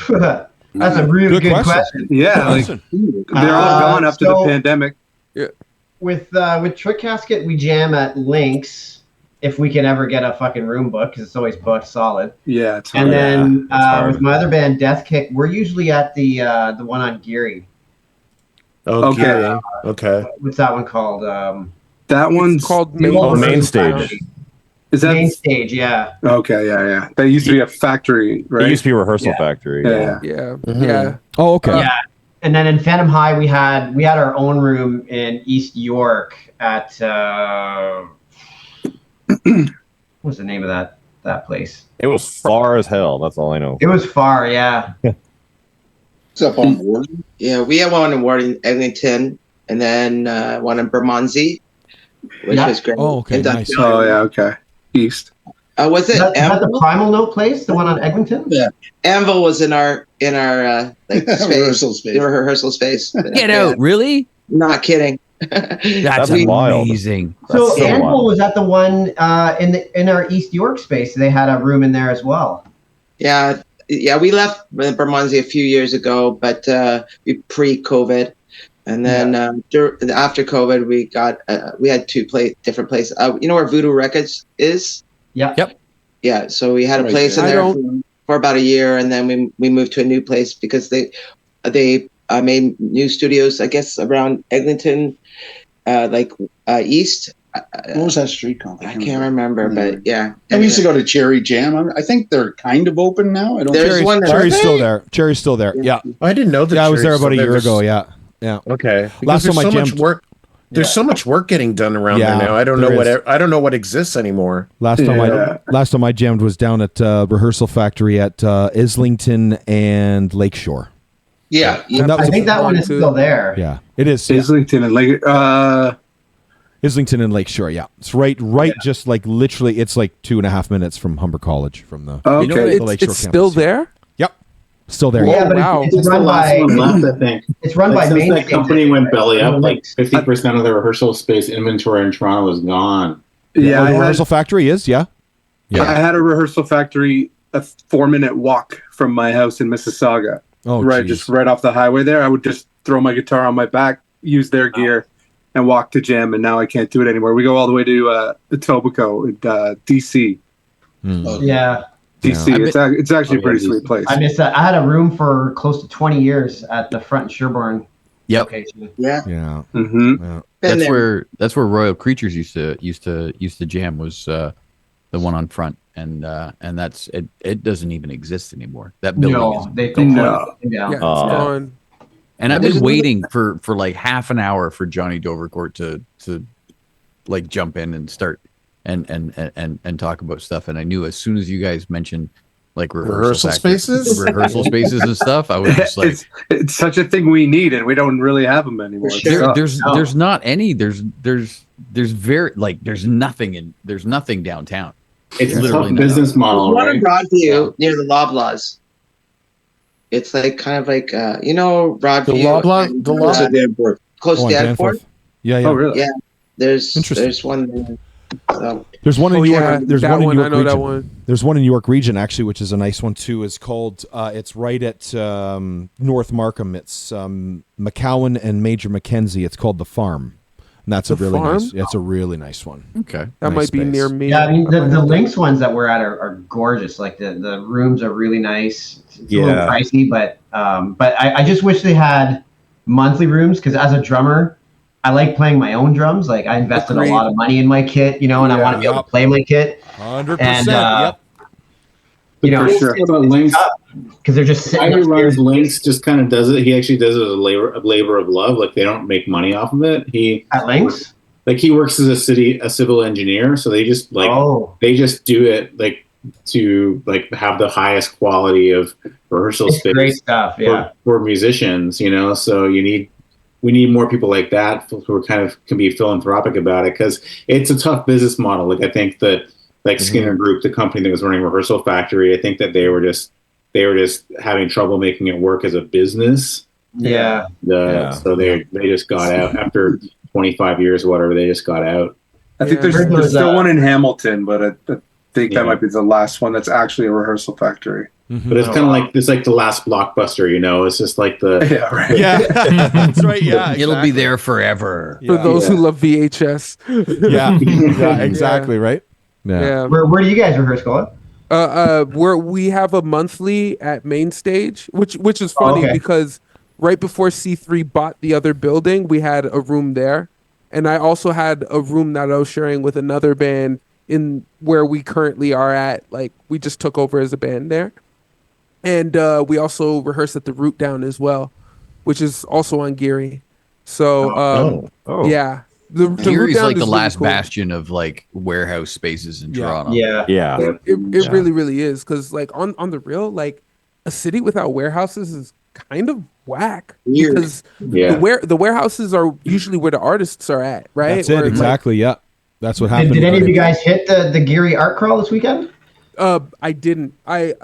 That's a really good question.
Yeah, like, they're all gone after the pandemic.
Yeah.
With Trick Casket, we jam at Lynx if we can ever get a fucking room booked because it's always booked solid.
Yeah, it's
and
hard.
then with my other band, Death Kick, we're usually at the one on Geary.
Okay. Okay.
What's that one called?
That one's
called
Main Stage.
Is that
Main Stage? Yeah.
Okay, yeah. That used to be a factory, right?
It used to be a rehearsal factory.
Yeah.
Oh, okay.
Yeah. And then in Phantom High, we had our own room in East York at what was the name of that place?
It was far as hell. That's all I know.
It was far, yeah.
It's up on Warden.
Yeah, we had one in Warden, Eglinton, and then one in Bermondsey, which was great.
Oh, okay,
And
nice.
Oh, yeah, okay. East.
Was it
Is that the
Anvil?
Primal Note place, the one on Eglinton?
Yeah.
Anvil was in our like
Rehearsal space.
The rehearsal space.
Get out, really?
Not kidding.
That's
wild.
amazing.
So
so
Anvil
wild.
was at the one in our East York space. They had a room in there as well.
Yeah, we left Bermondsey a few years ago, but we pre-COVID, and then after COVID, we had two different places. You know where Voodoo Records is?
Yeah.
Yep.
Yeah, so we had a place in there for about a year, and then we moved to a new place because they made new studios, I guess, around Eglinton, east.
What was that street called?
I can't remember, but yeah.
And we used to go to Cherry Jam. I think they're kind of open now. I don't.
There's one.
Cherry's still there. Cherry's still there. Yeah.
I didn't know that.
Yeah, I was there
Cherry's
about a
still
year ago. Yeah. Yeah.
Okay.
Last
Because
time I
there's so much
jammed.
work. There's so much work getting done around
Yeah,
there now. I don't
there
know
is.
I don't know what exists anymore.
Last time I jammed was down at Rehearsal Factory at Islington and Lakeshore.
Yeah.
And that was
I think that one is still there.
Yeah, it is.
Islington and Lake.
Islington and Lakeshore. Yeah, it's right. Just like literally, it's like 2.5 minutes from Humber College from the.
Okay.
You know, the
It's
Lakeshore
still
campus.
there?
Yep, still there.
Yeah, but
wow.
it's
It's the
run
last
by.
one left, I think.
It's run
Like,
by
since
Main
that
Stage,
company went belly
right?
up, like 50% of the rehearsal space inventory in Toronto is gone.
Yeah,
the Rehearsal Factory is. Yeah.
I had a rehearsal factory a 4-minute walk from my house in Mississauga.
Oh,
right,
geez.
just right off the highway there. I would just throw my guitar on my back, use their gear, and walk to jam. And now I can't do it anymore. We go all the way to Etobicoke, DC.
Yeah.
DC. It's actually a pretty sweet place.
I miss that. I had a room for close to 20 years at the front in Sherbourne location.
Yeah.
Yeah.
Mm-hmm.
Yeah.
That's where Royal Creatures used to jam, was the one on front, and that's it. It doesn't even exist anymore. That building
No,
is
they
gone.
no. Yeah.
Yeah, it's gone.
And I've been waiting for like half an hour for Johnny Dovercourt to like jump in and start and talk about stuff. And I knew as soon as you guys mentioned like rehearsal
spaces
and stuff, I was just like,
it's such a thing we need, and we don't really have them anymore.
there's not any. There's very like there's nothing downtown.
It's a
literally
tough business model,
One
right?
in Broadview near the Loblaws. It's like kind of like Broadview.
The Loblaw,
Close to Danforth.
Close to Danforth.
Yeah, yeah.
Oh, really?
Yeah. There's
Interesting.
one there. So.
There's one in York.
yeah,
There's
that
one in
one, I
York
know that
region.
one.
There's one in York region actually, which is a nice one too. It's called. It's right at North Markham. It's McCowan and Major Mackenzie. It's called the Farm, and that's
The
a really
Farm?
nice. It's a really nice one.
Okay,
That
Nice
might be
space.
near me.
Yeah, I mean the Lynx ones that we're at are gorgeous. Like the rooms are really nice. It's a little
Yeah.
pricey, but I just wish they had monthly rooms, because as a drummer, I like playing my own drums. Like I invested
Agreed.
a lot of money in my kit, and I want to be able to play my kit.
100%.
And
Yep.
The cool thing about Lynx,
because they're just
the guy
sitting
who
upstairs.
runs Lynx just kind of does it. He actually does it as a labor of love. Like they don't make money off of it.
At Lynx?
Like he works as a civil engineer, so they just they just do it like to like have the highest quality of rehearsal
It's
space.
great stuff, yeah.
for musicians, So we need more people like that who are kind of can be philanthropic about it, because it's a tough business model. Like I think that like Skinner Group, the company that was running Rehearsal Factory, I think that they were just having trouble making it work as a business.
Yeah.
So they just got out after 25 years or whatever. They just got out.
I think there's still one in Hamilton, but I think that might be the last one that's actually a rehearsal factory.
But it's kind of like it's like the last blockbuster, It's just like the
Yeah, that's right. Yeah,
It'll be there forever.
For those who love VHS.
yeah, exactly. Right.
Yeah.
Where do you guys rehearse, Colin?
We have a monthly at Main Stage, which is funny
okay.
because right before C3 bought the other building, we had a room there. And I also had a room that I was sharing with another band in where we currently are at. Like, we just took over as a band there. And we also rehearsed at the Root Down as well, which is also on Geary. So, yeah. The
Geary's like the
really
last
cool.
bastion of like warehouse spaces in Toronto.
It really, really is. Because, like, on the real, like, a city without warehouses is kind of whack.
Weird.
Because the warehouses are usually where the artists are at, right?
That's it,
Or,
exactly. Yeah, that's what happened.
Did any of you guys hit the Geary art crawl this weekend?
I didn't. I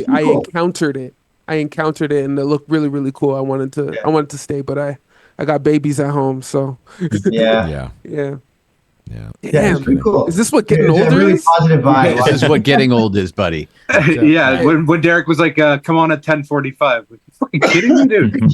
encountered it. I encountered it, and it looked really, really cool. I wanted to stay, but I got babies at home, so
yeah.
Damn,
it's pretty cool.
Is this what getting
It's a
older
really
is?
positive vibe.
This is what getting old is, buddy.
Yeah, when Derek was like, "Come on at 10:45," like, you fucking kidding me, dude? My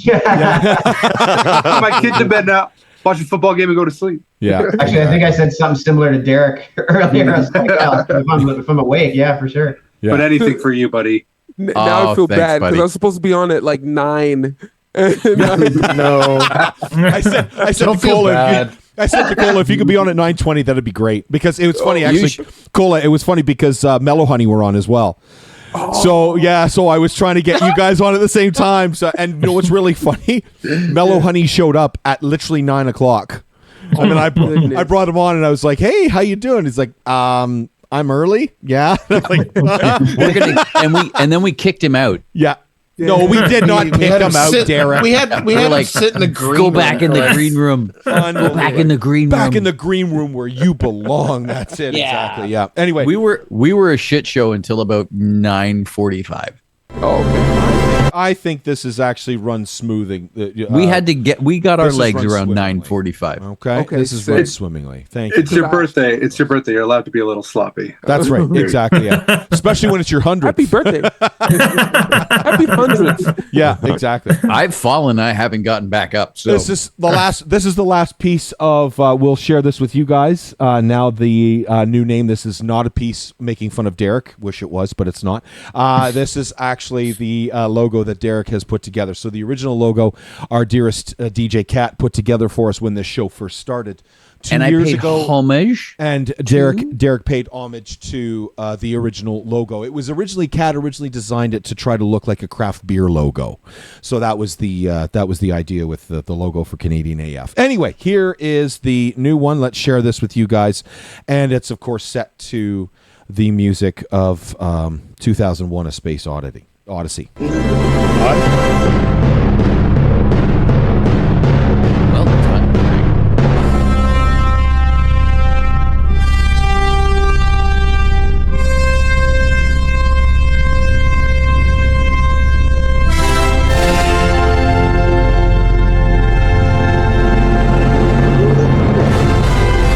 kid to bed now. Watch a football game and go to sleep.
Yeah.
Actually, I think I said something similar to Derek earlier. I was like, yeah, if I'm awake, yeah, for sure.
Yeah.
But anything for you, buddy.
Now I feel bad because I was supposed to be on at like 9.
No. I said
Don't feel
Cola,
bad.
I said to Cola, if you could be on at 9:20, that'd be great. Because it was funny, actually. Cola, it was funny because Mellohoney were on as well. So I was trying to get you guys on at the same time. So, and you know what's really funny? Mellohoney showed up at literally 9 o'clock. I mean, I brought him on and I was like, "Hey, how you doing?" He's like, I'm early. Yeah. Like,
We're gonna and then we kicked him out.
yeah. No, we did not
We
kick
had
him out,
sit,
Derek.
We had
like,
to sit in the green
Go
room.
back in the green room. Go back in the green room.
Back in the green room where you belong. That's it. Exactly. Yeah. Anyway,
We were a shit show until about 9:45.
I think this is actually run smoothing.
We got our
this is
legs
run
around
swimmingly.
9:45.
Okay. This is run swimmingly. Thank you.
It's your birthday. It's your birthday. You're allowed to be a little sloppy.
That's right. Exactly. Yeah. Especially when it's your 100th.
Happy birthday. Happy 100th.
Yeah. Exactly.
I've fallen. I haven't gotten back up. So
This is the last piece of. We'll share this with you guys. Now the new name. This is not a piece making fun of Derek. Wish it was, but it's not. This is actually the logo that Derek has put together. So the original logo, our dearest DJ Cat put together for us when this show first started 2
and
years
I paid
ago.
homage.
And Derek paid homage to the original logo. It was Cat originally designed it to try to look like a craft beer logo. So that was the idea with the logo for Canadian AF. Anyway, here is the new one. Let's share this with you guys, and it's of course set to the music of 2001: A Space Odyssey.
Well done.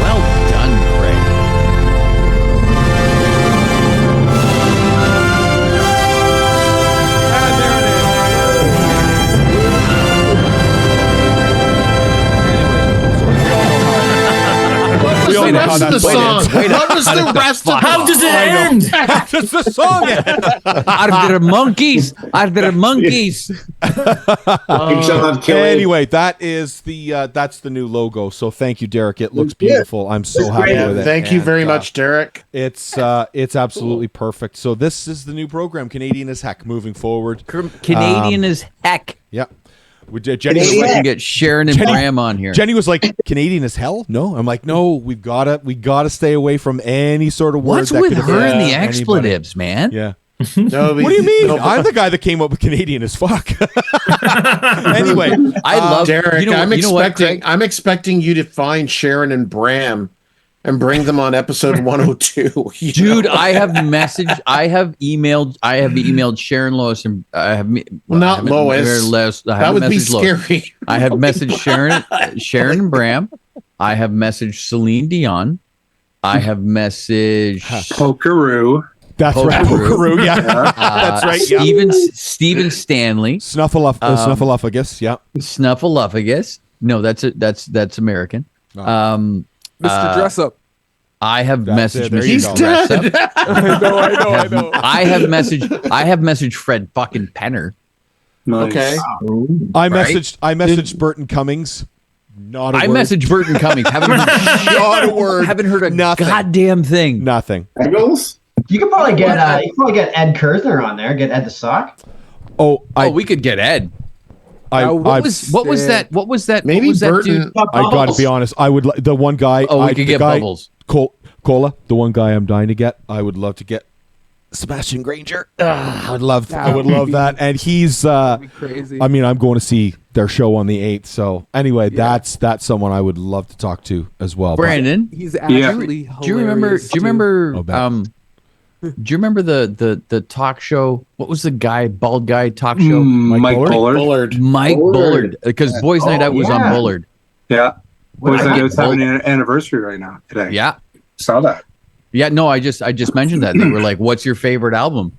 Well done, Craig.
What was the rest of the song? What was the rest of
How does it end?
How does the song end?
Are there monkeys? Are there monkeys?
You shall not kill it.
Anyway, that's the new logo. So thank you, Derek. It looks beautiful. I'm so happy with it.
Thank you
And,
very much, Derek.
It's absolutely perfect. So this is the new program, Canadian as Heck, moving forward.
Canadian as heck.
Yeah. Jenny
So
was
we
like,
can get Sharon and Bram on here.
Jenny was like, Canadian as hell? No. I'm like, no, we gotta stay away from any sort of word.
What's
that
with
could
her and the
offend
expletives, man?
Yeah.
No,
What do you mean? I'm the guy that came up with Canadian as fuck. Anyway,
I love
Derek.
You know,
I'm
you know what,
expecting. I'm expecting you to find Sharon and Bram and bring them on episode 102.
Dude, I have emailed Sharon Lois and I have
not Lois. That would be scary.
I have messaged Sharon and Bram. I have messaged Celine Dion. I have messaged
Pokeroo.
That's right. Pokeroo, yeah. That's right. Yeah.
Steven Stanley.
Snuffleupagus, yeah.
Snuffleupagus. No, that's American.
Mr. Dress Up.
I have messaged Mr.
He's
Dress
dead.
Up.
I know.
I have messaged Fred fucking Penner.
Okay.
I messaged Burton Cummings. Not a
I
word.
messaged Burton Cummings. Haven't heard,
Not a word.
Haven't heard a
Nothing.
goddamn thing.
Nothing.
Eagles?
You could probably get Ed Kersner on there. Get Ed the Sock.
We could get Ed.
What
was that?
Maybe
what was
Burton.
That
I got to be honest. I would the one guy.
Oh, we could get Bubbles.
Cola. The one guy I'm dying to get. I would love to get Sebastian Granger. I would love that. And he's
crazy.
I mean, I'm going to see their show on the 8th. So anyway, that's someone I would love to talk to as well.
Brandon,
He's actually
do you remember?
hilarious,
Do you remember?
too.
Do you remember the talk show? What was the bald guy talk show?
Mike Bullard.
Mike Bullard, because Boys Night Out was on Bullard.
Yeah. Boys
I
Night
get
Out's having an anniversary right now today.
Yeah,
saw that.
Yeah, no, I just mentioned that. They were like, "What's your favorite album?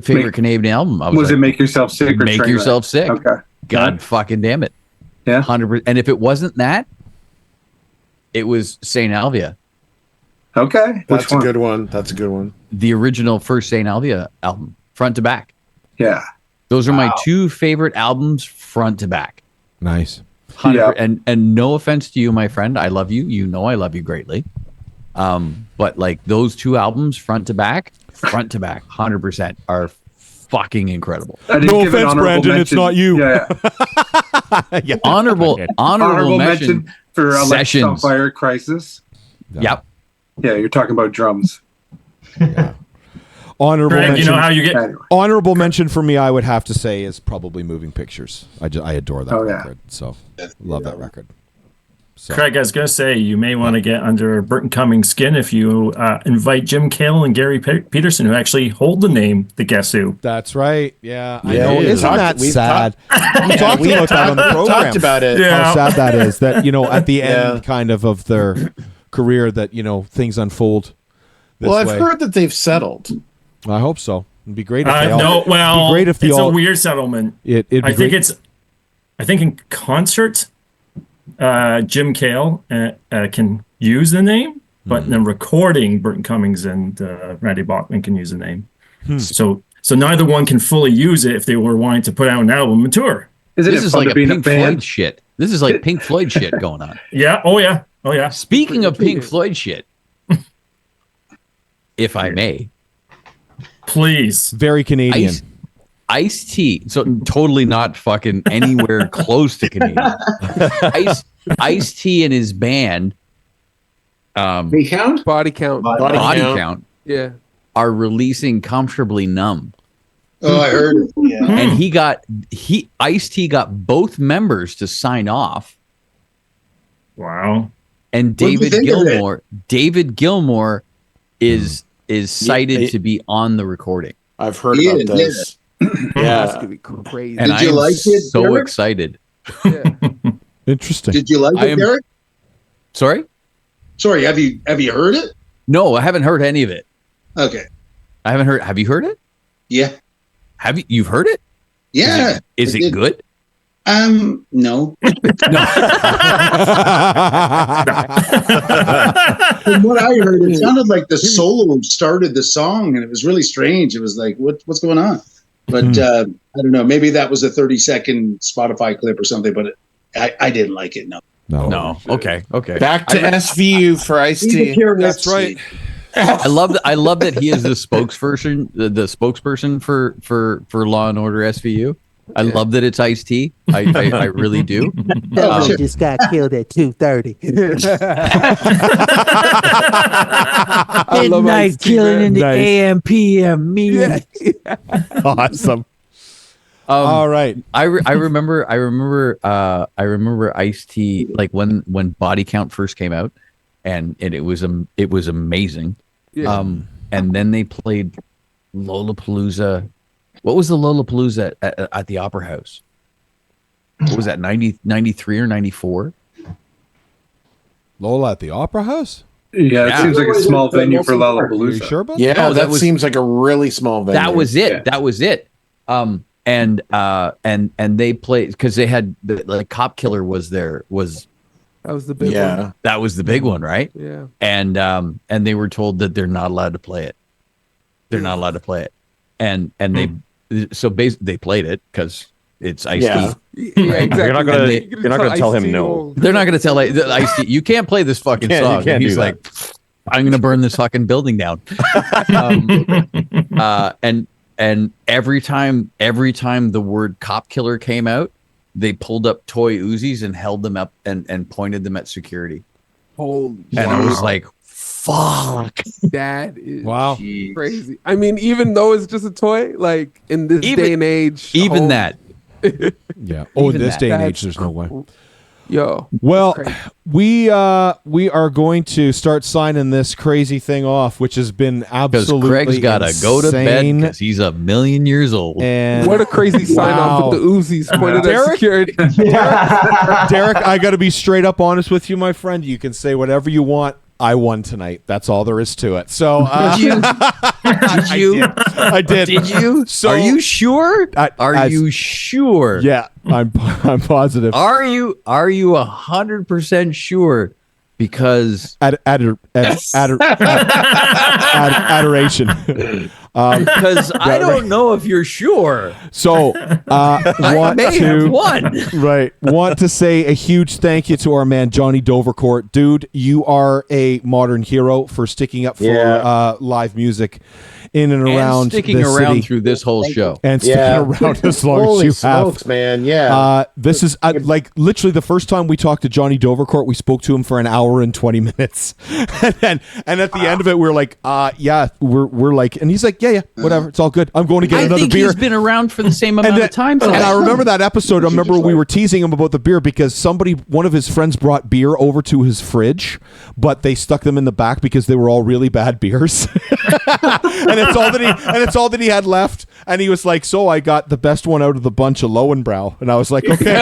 Favorite Canadian album?" I
Was
like,
it Make Yourself Sick or
Make
Trainwreck?
Yourself Sick?
Okay.
God fucking damn it.
Yeah.
100%. And if it wasn't that, it was Saint Alvia.
Okay.
That's a good one. That's a good one.
The original first Saint Alvia album, front to back.
Yeah.
Those are my two favorite albums, front to back.
Nice.
Yeah.
And no offense to you, my friend. I love you. You know I love you greatly. But like those two albums, front to back, 100% are fucking incredible.
No offense, Brandon. It's not you.
Yeah.
Yeah.
Honorable mention
for Alexis on
Sessions.
Fire Crisis.
Yep.
Yeah, you're talking about drums.
Honorable
Greg,
mention.
you know how you get
Honorable mention for me, I would have to say, is probably Moving Pictures. I adore that record. So love that record. So.
Craig, I was going to say, you may want to get under Burton Cummings' skin if you invite Jim Cale and Gary Peterson, who actually hold the name The Guess Who.
That's right. Yeah. I
Yeah,
know.
we
Isn't
talked-
that
we've
sad? We talked about that on the program.
Talked about it.
How sad that is that, at the end kind of their career that, things unfold this
Well, I've
way.
heard that they've settled.
I hope so. It'd be great if they all.
No, well,
it'd be great if they
it's
all,
a weird settlement.
it'd be
I think
great.
I think in concert, Jim Cale can use the name, but in the recording, Burton Cummings and Randy Bachman can use the name. So neither one can fully use it if they were wanting to put out an album and tour.
This
is like a Pink Floyd shit. This is like Pink Floyd shit going on.
Yeah. Oh yeah. Oh yeah.
Speaking of Pink Floyd shit, if I may,
please.
Very Canadian.
Ice-T. So totally not fucking anywhere close to Canadian. Ice-T and his band.
Body count?
Body count.
Body count.
Yeah.
Are releasing Comfortably Numb.
Oh, I heard it. Yeah.
And Ice-T got both members to sign off.
Wow.
And
What'd you
David Gilmour is cited
Yeah,
to be on the recording.
I've heard
Yeah,
about this.
That's gonna be crazy.
And
Did you
I'm
like it,
so
Derek?
excited.
Interesting.
Did you like
I
it,
am-
Derek?
Sorry?
Sorry, have you heard it?
No, I haven't heard any of it.
Okay.
I haven't heard. Have you heard it?
Yeah.
Have you? You've heard it?
Yeah.
Is
I
it
did.
good?
No. From what I heard, it sounded like the solo started the song, and it was really strange. It was like, what's going on? But I don't know. Maybe that was a 30-second Spotify clip or something. But I didn't like it.
No. Okay.
Back to SVU for Ice-T.
That's right.
I love that he is the spokesperson, the spokesperson for Law and Order SVU. I love that it's Ice-T. I really do.
Just got killed at 2:30. Midnight killing in the AM PM meeting.
Awesome. All right.
I remember Ice-T, like when Body Count first came out, and it was amazing.
Yeah.
And then they played Lollapalooza. What was the Lollapalooza at the Opera House? What was that, 93 or 94?
Lola at the Opera House?
Yeah, it seems like a small venue for Lollapalooza.
Are you sure about
Yeah,
that?
that seems like a really small venue.
That was it.
Yeah.
That was it. And they played because they had the Cop Killer was there.
That was the big one.
That was the big one, right?
Yeah.
And they were told that they're not allowed to play it. They're not allowed to play it. And they so basically they played it because it's iced
Yeah.
tea.
Yeah, exactly.
You're not gonna
And
you're not gonna tell him no.
they're not going to tell iced tea. You can't play this fucking
You
song.
can't
And he's
do
like, I'm going to burn this fucking building down. And every time the word cop killer came out, they pulled up toy Uzis and held them up and pointed them at security.
Holy
And I was like, fuck.
That is
wow,
crazy. I mean, even though it's just a toy, like in this day and age,
even that.
Yeah. Oh, in
Even
this
that.
day and age, there's no way.
Yo.
Well, we are going to start signing this crazy thing off, which has been
Because
absolutely
Craig's got to go to bed
insane.
because he's 1,000,000 years old.
And
What a crazy sign off with the Uzis pointed at security.
Derek, I got to be straight up honest with you, my friend. You can say whatever you want. I won tonight. That's all there is to it. So,
Did you?
I did.
Did you?
So,
are you sure? Are you sure?
Yeah, I'm positive.
Are you 100% sure? Because
adoration.
Because I don't know if you're sure.
So, want
may
to
have won.
want to say a huge thank you to our man Jonny Dovercourt, dude. You are a modern hero for sticking up for live music in and around
sticking
this
around
city.
through this whole show
And sticking around as long
Holy
as you
smokes,
have.
man. Yeah.
This is like literally the first time we talked to Jonny Dovercourt, we spoke to him for an hour and 20 minutes. and at the end of it, we're like, yeah, we're like, and he's like, yeah, whatever. It's all good. I'm going to get another beer.
He's been around for the same amount of time.
And I remember that episode. I remember we were teasing him about the beer because one of his friends brought beer over to his fridge, but they stuck them in the back because they were all really bad beers. and it's all that he had left. And he was like, so I got the best one out of the bunch of Lowenbrow. And I was like, okay.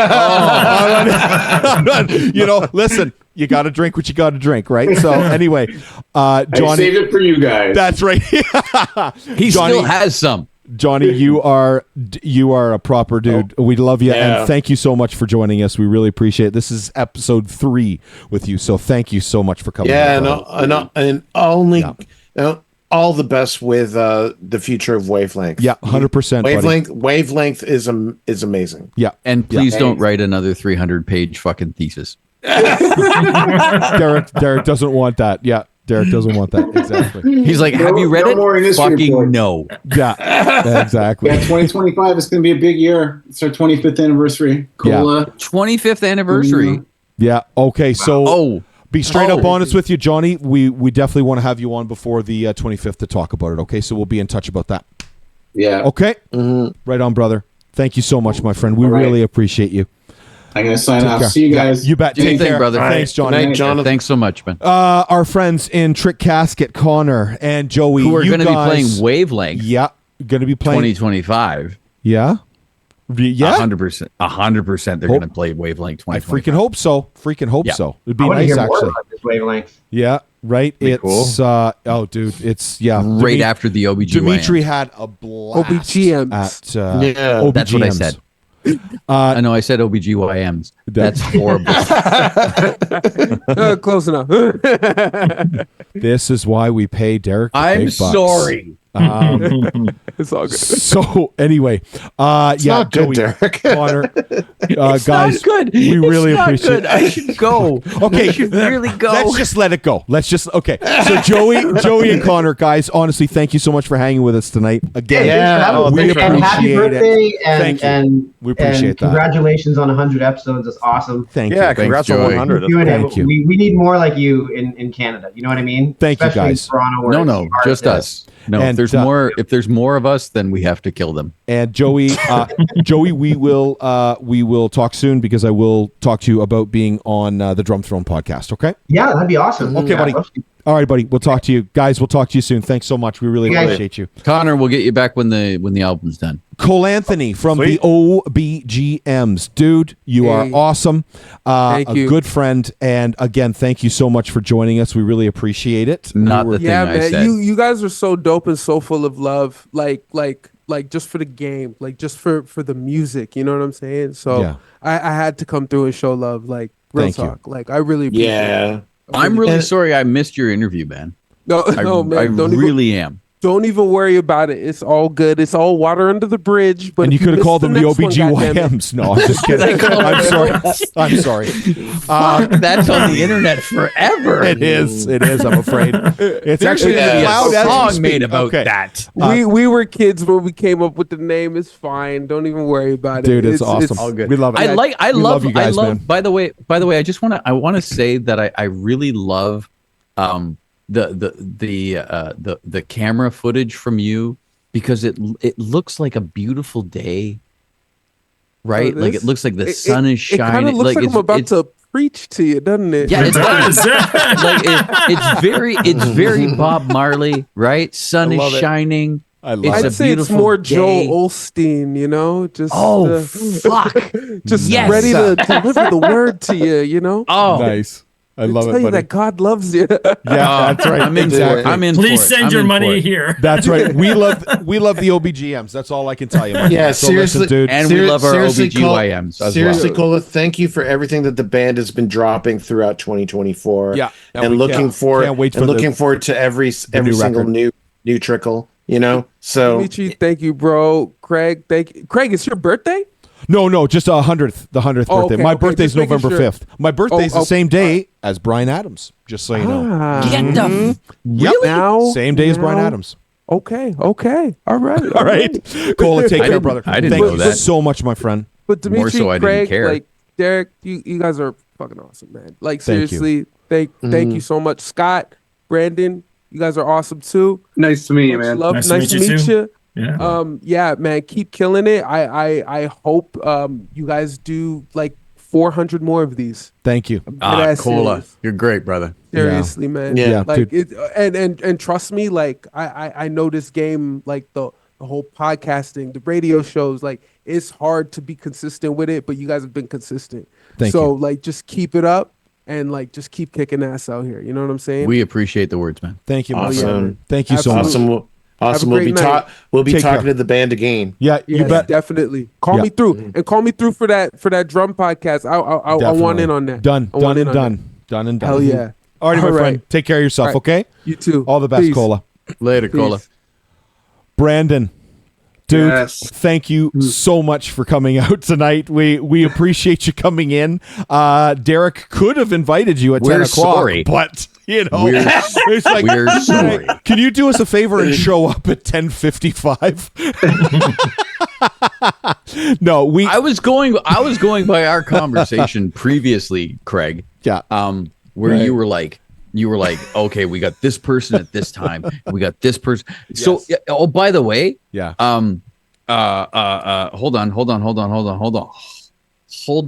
Listen, you got to drink what you got to drink, right? So anyway, Jonny.
I saved it for you guys.
That's right.
He still has some.
Jonny, you are a proper dude. We love you, and thank you so much for joining us. We really appreciate it. This is episode 3 with you, so thank you so much for coming.
All the best with the future of Wavelength.
Yeah, 100%.
Wavelength is amazing.
Yeah,
and please don't write another 300-page fucking thesis.
Derek doesn't want that. Yeah. Derek doesn't want that. Exactly.
He's like, have you read it? Fucking no.
Yeah, exactly.
Yeah, 2025 is going to be a big year. It's our 25th anniversary. Cool.
Yeah. 25th anniversary.
Yeah. Okay. So be straight up honest with you, Jonny. We definitely want to have you on before the 25th to talk about it. Okay. So we'll be in touch about that.
Yeah.
Okay. Right on, brother. Thank you so much, my friend. We really appreciate you.
I'm going to sign off. See you guys.
You bet. Take care,
brother.
Thanks, Jonny.
Good night, Jonathan.
Thanks so much, man.
Our friends in Trick Casket, Connor and Joey,
who are going to be playing Wavelength.
Yeah, going to be playing
2025
Yeah.
100%. 100%. They're going to play Wavelength 2025.
I freaking hope so. So. It'd be nice, actually.
This Wavelength.
Yeah. Right. It's
cool.
Oh, dude. It's
right after the OBGMs.
Dimetre had a blast
OBGMs.
at
OBGMs. That's what I said. I know I said OBGYMs. That's horrible.
Close enough.
This is why we pay Derek.
I'm sorry.
It's all good.
So anyway,
It's not good,
Joey,
Derek.
Connor,
It's
guys,
not good.
we really appreciate
it. I should go.
Okay,
I should really go.
Let's just let it go. Okay. So Joey and Connor, guys, honestly, thank you so much for hanging with us tonight. Again, we appreciate
and happy birthday
it. Thank you.
And
we appreciate that.
Congratulations on 100 episodes. It's awesome.
Thank you.
Yeah, congrats on 100.
Thank you.
We need more like you in Canada. You know what I mean?
Thank you,
Especially
guys.
in Toronto, where
No, just us. No,
And,
if there's more of us, then we have to kill them.
And Joey, we will talk soon because I will talk to you about being on the Drum Throne podcast. Okay?
Yeah, that'd be awesome.
Okay,
Yeah,
buddy. All right, buddy. We'll talk to you, guys. We'll talk to you soon. Thanks so much. We really appreciate you.
Connor, we'll get you back when the album's done.
Cole Anthony from the OBGMs. Dude, you are awesome.
Thank you.
Good friend. And again, thank you so much for joining us. We really appreciate it.
Not the thing I said.
You guys are so dope and so full of love. Like just for the game, like just for the music. You know what I'm saying? So I had to come through and show love. Like real
Thank you.
talk. Like I really appreciate it.
I'm really sorry I missed your interview, man.
No, man.
I really am.
Don't even worry about it. It's all good. It's all water under the bridge. But
And you
if
could have
missed
called them the
next one, goddammit.
OBGYMs. No, I'm just kidding. I'm sorry. I'm sorry.
That's on the internet forever.
It is. It is. I'm afraid. It's actually
gonna be a
cloud as we
song
speak.
made about
Okay.
that.
We were kids when we came up with the name. It's fine. Don't even worry about it.
Dude, it's awesome.
All good.
We love it.
I
We
love
you guys, man.
By the way, I just want to say that I really love the camera footage from you, because it looks like a beautiful day, right? Like it looks like the sun is
It kind
shining.
of looks like I'm about to preach to you, doesn't it?
Yeah, it does. It's very Bob Marley, right? Sun
I
is
love it.
shining.
I'd say it's more Joel Osteen, you know? Just
fuck.
Just
Yes.
ready to deliver the word to you, you know?
Oh,
nice. I love
tell
it,
you
buddy.
that God loves you.
Yeah, that's right.
I'm in
Exactly.
for it. I'm in
Please
for it.
send
I'm
your
in for
money
it.
here.
That's right. We love the OBGMs. That's all I can tell you. my
Yeah,
friend. So listen,
seriously,
dude.
And we love our
seriously,
OBGYMs as
seriously,
well.
Cola, thank you for everything that the band has been dropping throughout 2024.
Yeah,
and
we
looking
can't
forward
wait for
and
the-
looking forward to every
new
single
record.
new trickle. You know, so
Dimitri, thank you, bro. Craig, thank you. Craig, it's your birthday?
No, just the 100th
Oh,
birthday.
okay,
My
okay,
birthday's
just making
November
sure.
5th. My birthday's
Oh,
the same day as Bryan Adams, just so you know.
Get the
Yep.
Now?
Same day as Bryan
Now?
Adams.
Okay. All right.
All right. Cola, take care, brother.
I didn't
Thank
know
you
that.
so much, my friend.
But Dimitri,
More so I didn't
Craig,
care.
like Derek, you guys are fucking awesome, man. Like
Thank you.
seriously, thank you so much. Scott, Brandon, you guys are awesome too.
Nice to meet you,
Much
man.
love.
Nice
Nice
to
to
meet
meet
you
you.
too. Yeah.
Yeah, man, keep killing it. I hope you guys do like 400 more of these.
Thank you.
Deadass
Cola,
serious.
you're great, brother.
Seriously, man.
Yeah,
like
dude.
it, and trust me, like I know this game, like the whole podcasting, the radio shows, like it's hard to be consistent with it, but you guys have been consistent.
Thank
so
you.
like just keep it up and like just keep kicking ass out here. You know what I'm saying?
We appreciate the words, man.
Thank you, my
Awesome.
friend. Thank you so much.
Absolutely.
Awesome.
Have a great night.
We'll be
Take
talking
care.
to the band again.
Yeah, you
Yes,
bet.
definitely. Call
Yeah.
me through and call me through for that drum podcast. I want
Definitely.
in on that.
Done,
I want
done,
in
and
on
done. Done and done.
Hell yeah.
All right, my
All right.
friend. Take care of yourself,
All right.
okay?
You too.
All the best,
Peace.
Cola.
Later, Cola.
Peace.
Brandon, dude,
Yes.
thank you so much for coming out tonight. We appreciate you coming in. Derek could have invited you at 10
We're
o'clock,
sorry.
but you know,
We're-
it's like,
we're sorry.
Can you do us a favor and show up at 10:55? No,
I was going by our conversation previously, Craig.
Yeah.
Where
Right.
you were like, okay, we got this person at this time. We got this person. So,
Yes.
oh, by the way,
Yeah.
hold on. Hold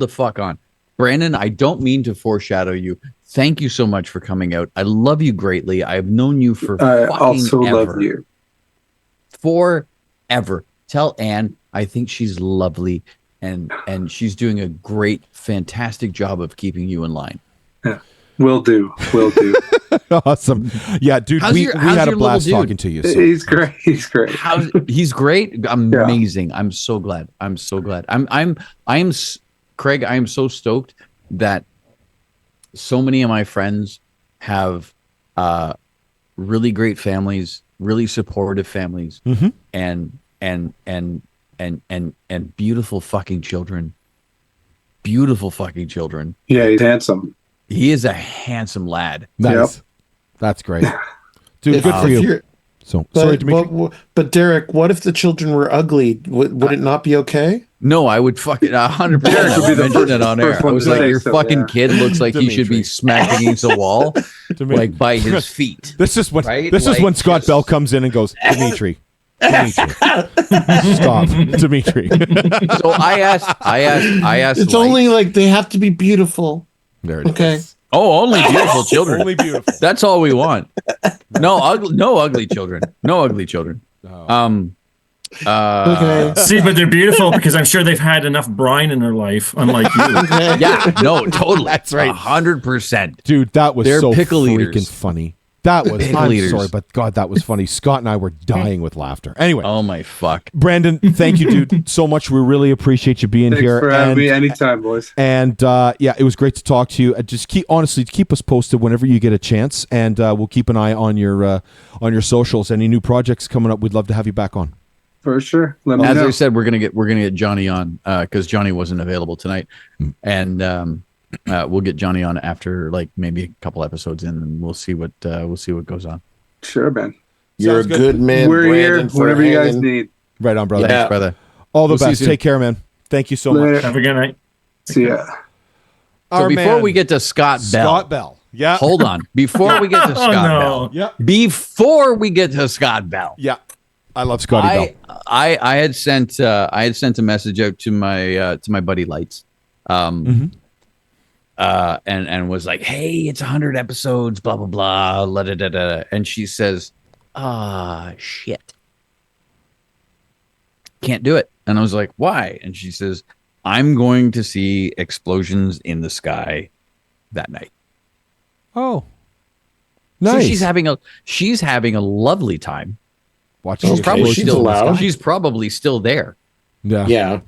the fuck on. Brandon, I don't mean to foreshadow you. Thank you so much for coming out. I love you greatly. I've known you for
I
fucking
also
ever.
love you.
Forever. Tell Anne I think she's lovely and she's doing a great, fantastic job of keeping you in line.
Will do.
Awesome. Yeah, dude,
How's
we
your
had a
little
blast
dude?
talking to you. So.
He's great. He's great.
He's great. Amazing. I'm so glad. Craig, I am so stoked that so many of my friends have really great families, really supportive families,
Mhm.
and beautiful fucking children. Beautiful fucking children.
Yeah, he's handsome.
He is a handsome lad.
Nice.
Yep.
That's great. Dude,
If-
good for
if
you.
you're-
So, sorry, Dimitri.
But Derek, what if the children were ugly? Would it not be okay?
No, I would fucking 100%
Derek would be the
mention it on air.
first
I
one
was
to
like,
say
your
so,
fucking
yeah.
kid looks like he should be
Dimitri.
smacked against a wall,
Dimitri.
like by his feet.
This is when
Right?
this is
Like,
when Scott Bell comes in and goes, Dimitri. Stop, Dimitri.
So I asked.
It's
Light-
only like they have to be beautiful.
There it is.
Okay.
Oh, only beautiful children.
Only beautiful.
That's all we want. No ugly children. No ugly children.
Okay.
See, but they're beautiful because I'm sure they've had enough brine in their life, unlike you.
Yeah, no, totally.
That's right.
100%.
Dude, that was
They're
so
pickle
freaking
eaters.
funny. That was,
Big
I'm
leaders.
sorry, but God, that was funny. Scott and I were dying with laughter. Anyway.
Oh my fuck.
Brandon, thank you, dude, so much. We really appreciate you being
Thanks
here.
for having me anytime, boys.
And yeah, it was great to talk to you. Just keep us posted whenever you get a chance, and we'll keep an eye on your socials. Any new projects coming up, we'd love to have you back on.
For sure. Let me
As
know.
I said, we're gonna get Jonny on because Jonny wasn't available tonight, and we'll get Jonny on after like maybe a couple episodes in, and we'll see what goes on.
Sure, man.
You're a good man.
We're
Brandon,
here
for
whenever you guys
hanging.
need.
Right on, brother.
Thanks, brother.
All the
We'll see you
best.
soon.
Take care, man. Thank you so
Later.
much.
Have a good night.
See ya.
So
Our
before
man,
we get to Scott Bell,
yeah.
hold on. Before we get to Scott Bell,
Yeah.
before we get to Scott Bell,
Yeah. I love Scotty Bell.
I had sent a message out to my buddy Lights, and was like, hey, it's 100 episodes, blah blah blah, la da da da, and she says, shit, can't do it. And I was like, why? And she says, I'm going to see explosions in the sky that night.
Oh, nice.
So she's having a lovely time.
Watching
She's probably
she's
still
allowed.
she's probably still there,
Yeah.
Yeah.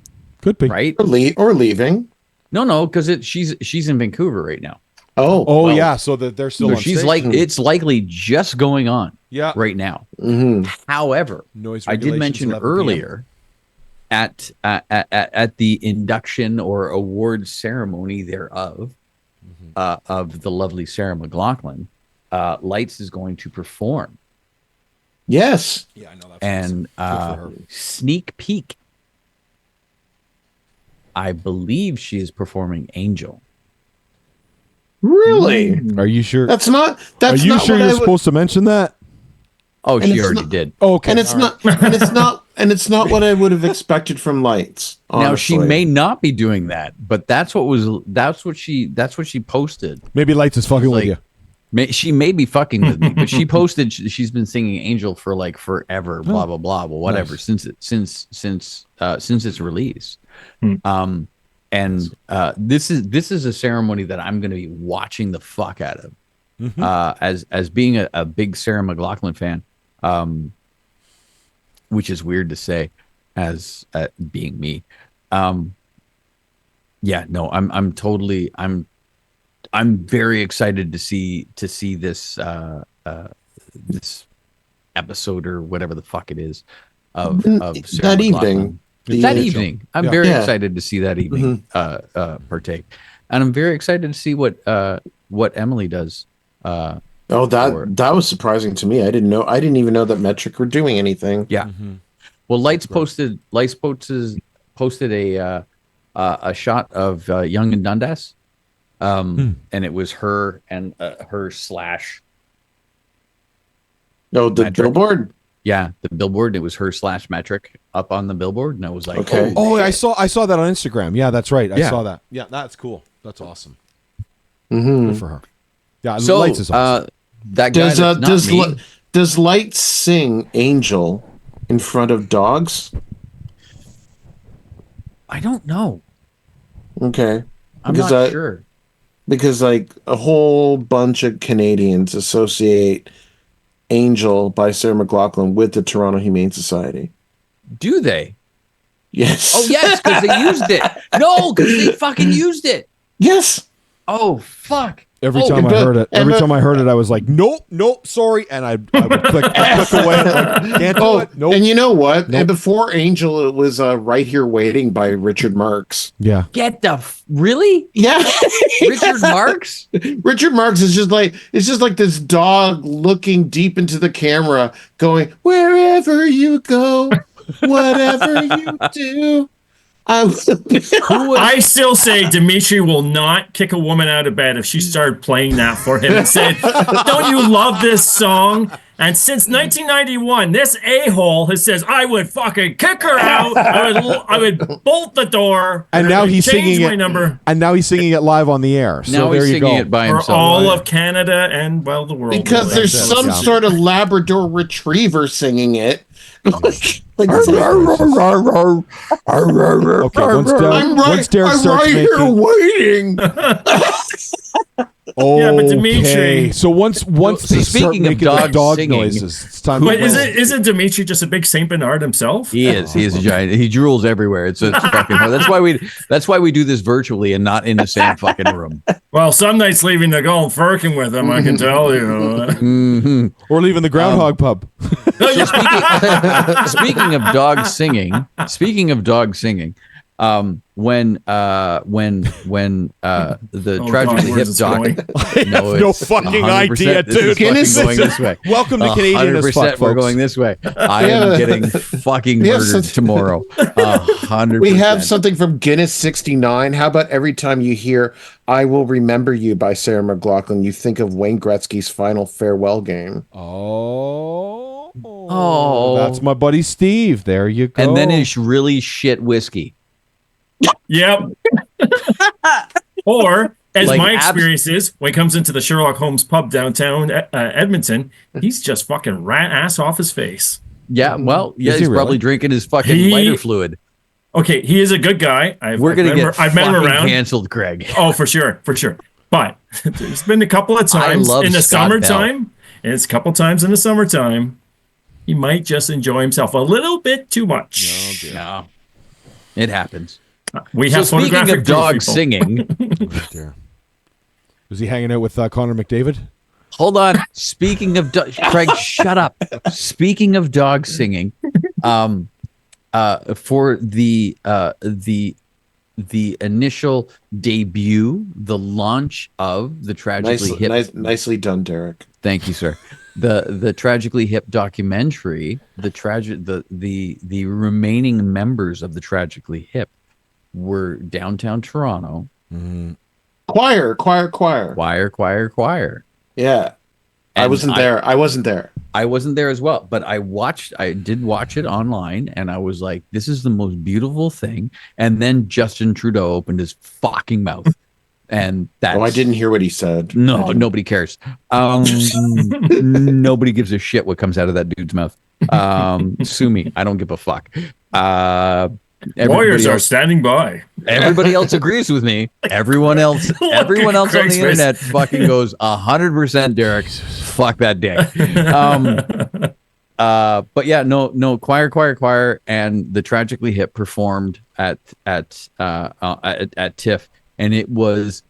Could be.
right?
Or leaving.
No, because she's in Vancouver right now.
Oh.
Oh,
well.
yeah. So that they're still
So
on
she's
stage.
like, it's likely just going on
Yeah.
right now.
Mhm.
However,
Noise
I did
regulations,
mention
11 p.m.
earlier at the induction or award ceremony thereof of the lovely Sarah McLachlan, Lights is going to perform.
Yes.
Yeah, I know that.
And sneak peek, I believe she is performing Angel.
Really?
Are you sure?
That's not. That's
Are you
not
sure
what
you're
I would-
supposed to mention that?
Oh,
And
she
it's
already
not-
did.
Okay.
And it's
all
not. And it's not. And it's not what I would have expected from Lights.
Now she
honestly.
may not be doing that, but that's what she posted.
Maybe Lights is fucking with
Like,
you.
She may be fucking with me, but she posted she's been singing Angel for like forever, blah blah blah, well whatever,
Nice.
since its release. And this is a ceremony that I'm going to be watching the fuck out of. As being a big Sarah McLachlan fan, which is weird to say, as being me. Yeah, no, I'm very excited to see this this episode or whatever the fuck it is of Sarah
that evening.
That evening, I'm very
Yeah.
excited to see that evening partake, and I'm very excited to see what Emily does.
Oh, that was surprising to me. I didn't know. I didn't even know that Metric were doing anything.
Yeah. Well, Lights posted a shot of Young and Dundas, and it was her and her slash.
No, the
Metric.
billboard.
Yeah, the billboard. It was her slash Metric up on the billboard, and I was like,
Okay.
Oh, I saw that on Instagram. Yeah, that's right. I
Yeah.
saw that. Yeah, that's cool. That's awesome.
Mm-hmm.
Good for her. Yeah,
So
Lights is awesome.
that guy
Does
that's not me,
does Light sing Angel in front of dogs?
I don't know.
Okay,
I'm
Because
not sure.
because like a whole bunch of Canadians associate Angel by Sarah McLachlan with the Toronto Humane Society.
Do they?
Yes.
Oh yes, because they used it. No, because they fucking used it.
Yes.
Oh fuck.
Every
Oh,
time I
but-
heard it,
and
every
but-
time I heard it, I was like, nope, sorry, and I would click away. Like, can't do it. Nope.
And you know what?
Nope.
And before Angel, it was Right Here Waiting by Richard Marx.
Yeah.
Get the really?
Yeah.
Richard Marx?
Richard Marx is just like, it's just like this dog looking deep into the camera going, wherever you go, whatever you do.
I still say Dimetre will not kick a woman out of bed if she started playing that for him and said, "Don't you love this song?" And since 1991, this a-hole has says, "I would fucking kick her out. I would bolt the door."
And now he's
change
singing
my
it.
number
And now he's singing it live on the air. So
Now
there
he's
you go.
singing it by
for
himself.
all of Canada and well, the world.
Because
really.
there's
That's
some
yeah.
sort of Labrador retriever singing it.
Okay, once Derek
I'm right
starts
here
making,
waiting.
Yeah, but
Okay.
Dimetre.
So once they start
speaking of
making the
dog
dog
singing-
noises, it's time.
But
to
isn't Dimetre just a big Saint Bernard himself?
He is. He is a giant. He drools everywhere. It's fucking. That's why we do this virtually and not in the same fucking room.
Well, some nights leaving to go and firking with him, I can tell you.
Mm-hmm.
Or leaving the groundhog pub.
Speaking of dog singing, when the tragically hip dog,
no fucking idea, dude.
Going this way.
Welcome to Canadian as fuck,
We're
folks.
going this way. I am getting fucking murdered tomorrow. 100%.
We have something from Guinness 69. How about every time you hear "I Will Remember You" by Sarah McLachlan, you think of Wayne Gretzky's final farewell game?
Oh,
that's my buddy Steve. There you go.
And then his really shit whiskey.
Yep. Or, as
Like
my experience is, when he comes into the Sherlock Holmes pub downtown Edmonton, he's just fucking rat ass off his face.
Yeah, well, yeah,
Is he
he's
really?
probably drinking his fucking
He-
lighter fluid.
Okay, he is a good guy.
We're gonna get
I've met him
fucking
around.
canceled, Craig.
Oh, for sure. But there's been a couple of times
love
in the
Scott
summertime, and it's a couple times in the summertime, he might just enjoy himself a little bit too much.
Yeah, it happens.
We
So
have
speaking
photographic
of
proof,
dogs
people.
singing,
Was he hanging out with Connor McDavid?
hold on. Speaking of Craig, shut up. Speaking of dogs singing, for the initial debut, the launch of the Tragically Hip.
Nicely done, Derek.
Thank you, sir. The Tragically Hip documentary, the remaining members of the Tragically Hip were downtown Toronto.
Choir. Yeah. I
And
wasn't there. I wasn't there.
I wasn't there as well, but I did watch it online, and I was like, this is the most beautiful thing. And then Justin Trudeau opened his fucking mouth. And that's,
I didn't hear what he said.
No, nobody cares. Nobody gives a shit what comes out of that dude's mouth. Sue me. I don't give a fuck.
Warriors are
else-
standing by.
Everybody else agrees with me. Everyone else on
Craig's
the
face.
internet fucking goes 100% Derek. Fuck that dick. But yeah, no, choir, and the Tragically Hip performed at TIFF, and it was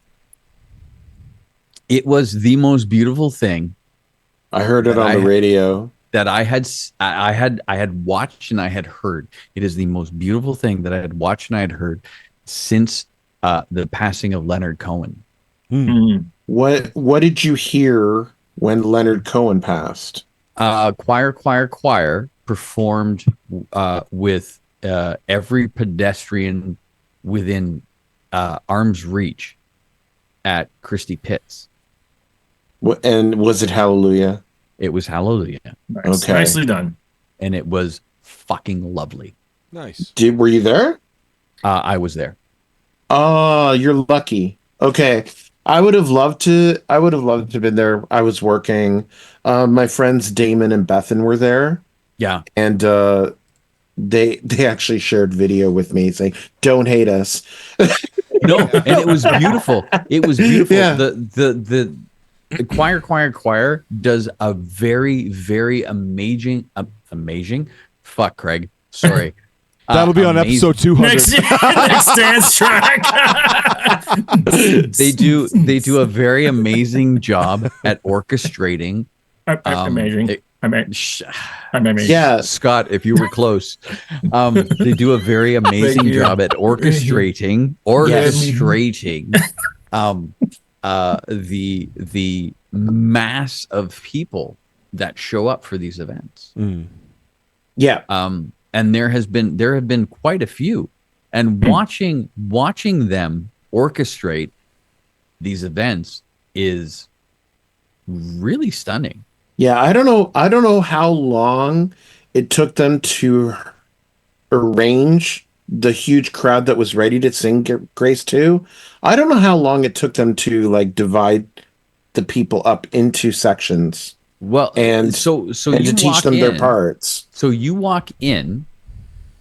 the most beautiful thing.
I heard it on the radio.
That I had watched and I had heard. It is the most beautiful thing that I had watched and I had heard since the passing of Leonard Cohen.
What did you hear when Leonard Cohen passed?
Choir performed with every pedestrian within arm's reach at Christie Pitts.
And was it Hallelujah?
It was Hallelujah.
Nice.
Okay.
Nicely done.
And it was fucking lovely.
Nice.
Were you there?
I was there.
Oh, you're lucky. Okay. I would have loved to have been there. I was working. My friends Damon and Bethan were there.
Yeah.
And they actually shared video with me saying, "Don't hate us."
No, and it was beautiful. It was beautiful.
Yeah.
The choir does a very, very amazing. Fuck, Craig. Sorry.
That'll be on
amazing.
episode 200.
Next dance track.
They do a very amazing job at orchestrating.
Amazing. Amazing.
Yeah,
Scott, if you were close, they do a very amazing job at orchestrating the mass of people that show up for these events.
Yeah.
And there have been quite a few, and watching them orchestrate these events is really stunning.
Yeah, I don't know how long it took them to arrange the huge crowd that was ready to sing Grace 2. I don't know how long it took them to like divide the people up into sections.
Well,
and
so
and
you
to teach them their parts.
So you walk in,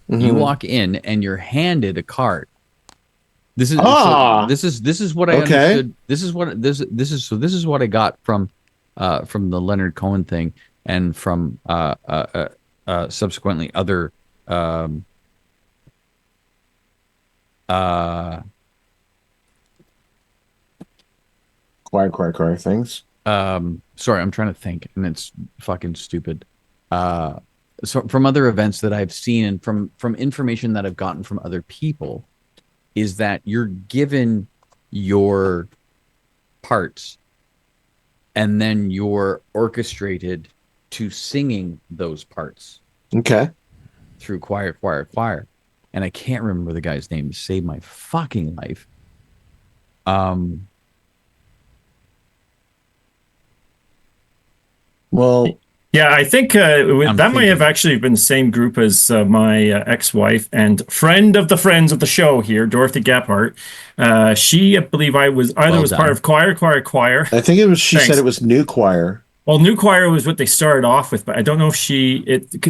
and you're handed a card, This is this is what I understood. This is what I got from the Leonard Cohen thing and from subsequently other
choir things.
Sorry, I'm trying to think, and it's fucking stupid. So from other events that I've seen and from information that I've gotten from other people, is that you're given your parts and then you're orchestrated to singing those parts.
Okay.
Through choir. And I can't remember the guy's name to save my fucking life.
Well,
yeah, I think that might have actually been the same group as my ex-wife and friend of the friends of the show here, Dorothy Gephardt. She, I believe, was part of choir.
I think it was. She said it was new choir.
Well, new choir was what they started off with, but I don't know if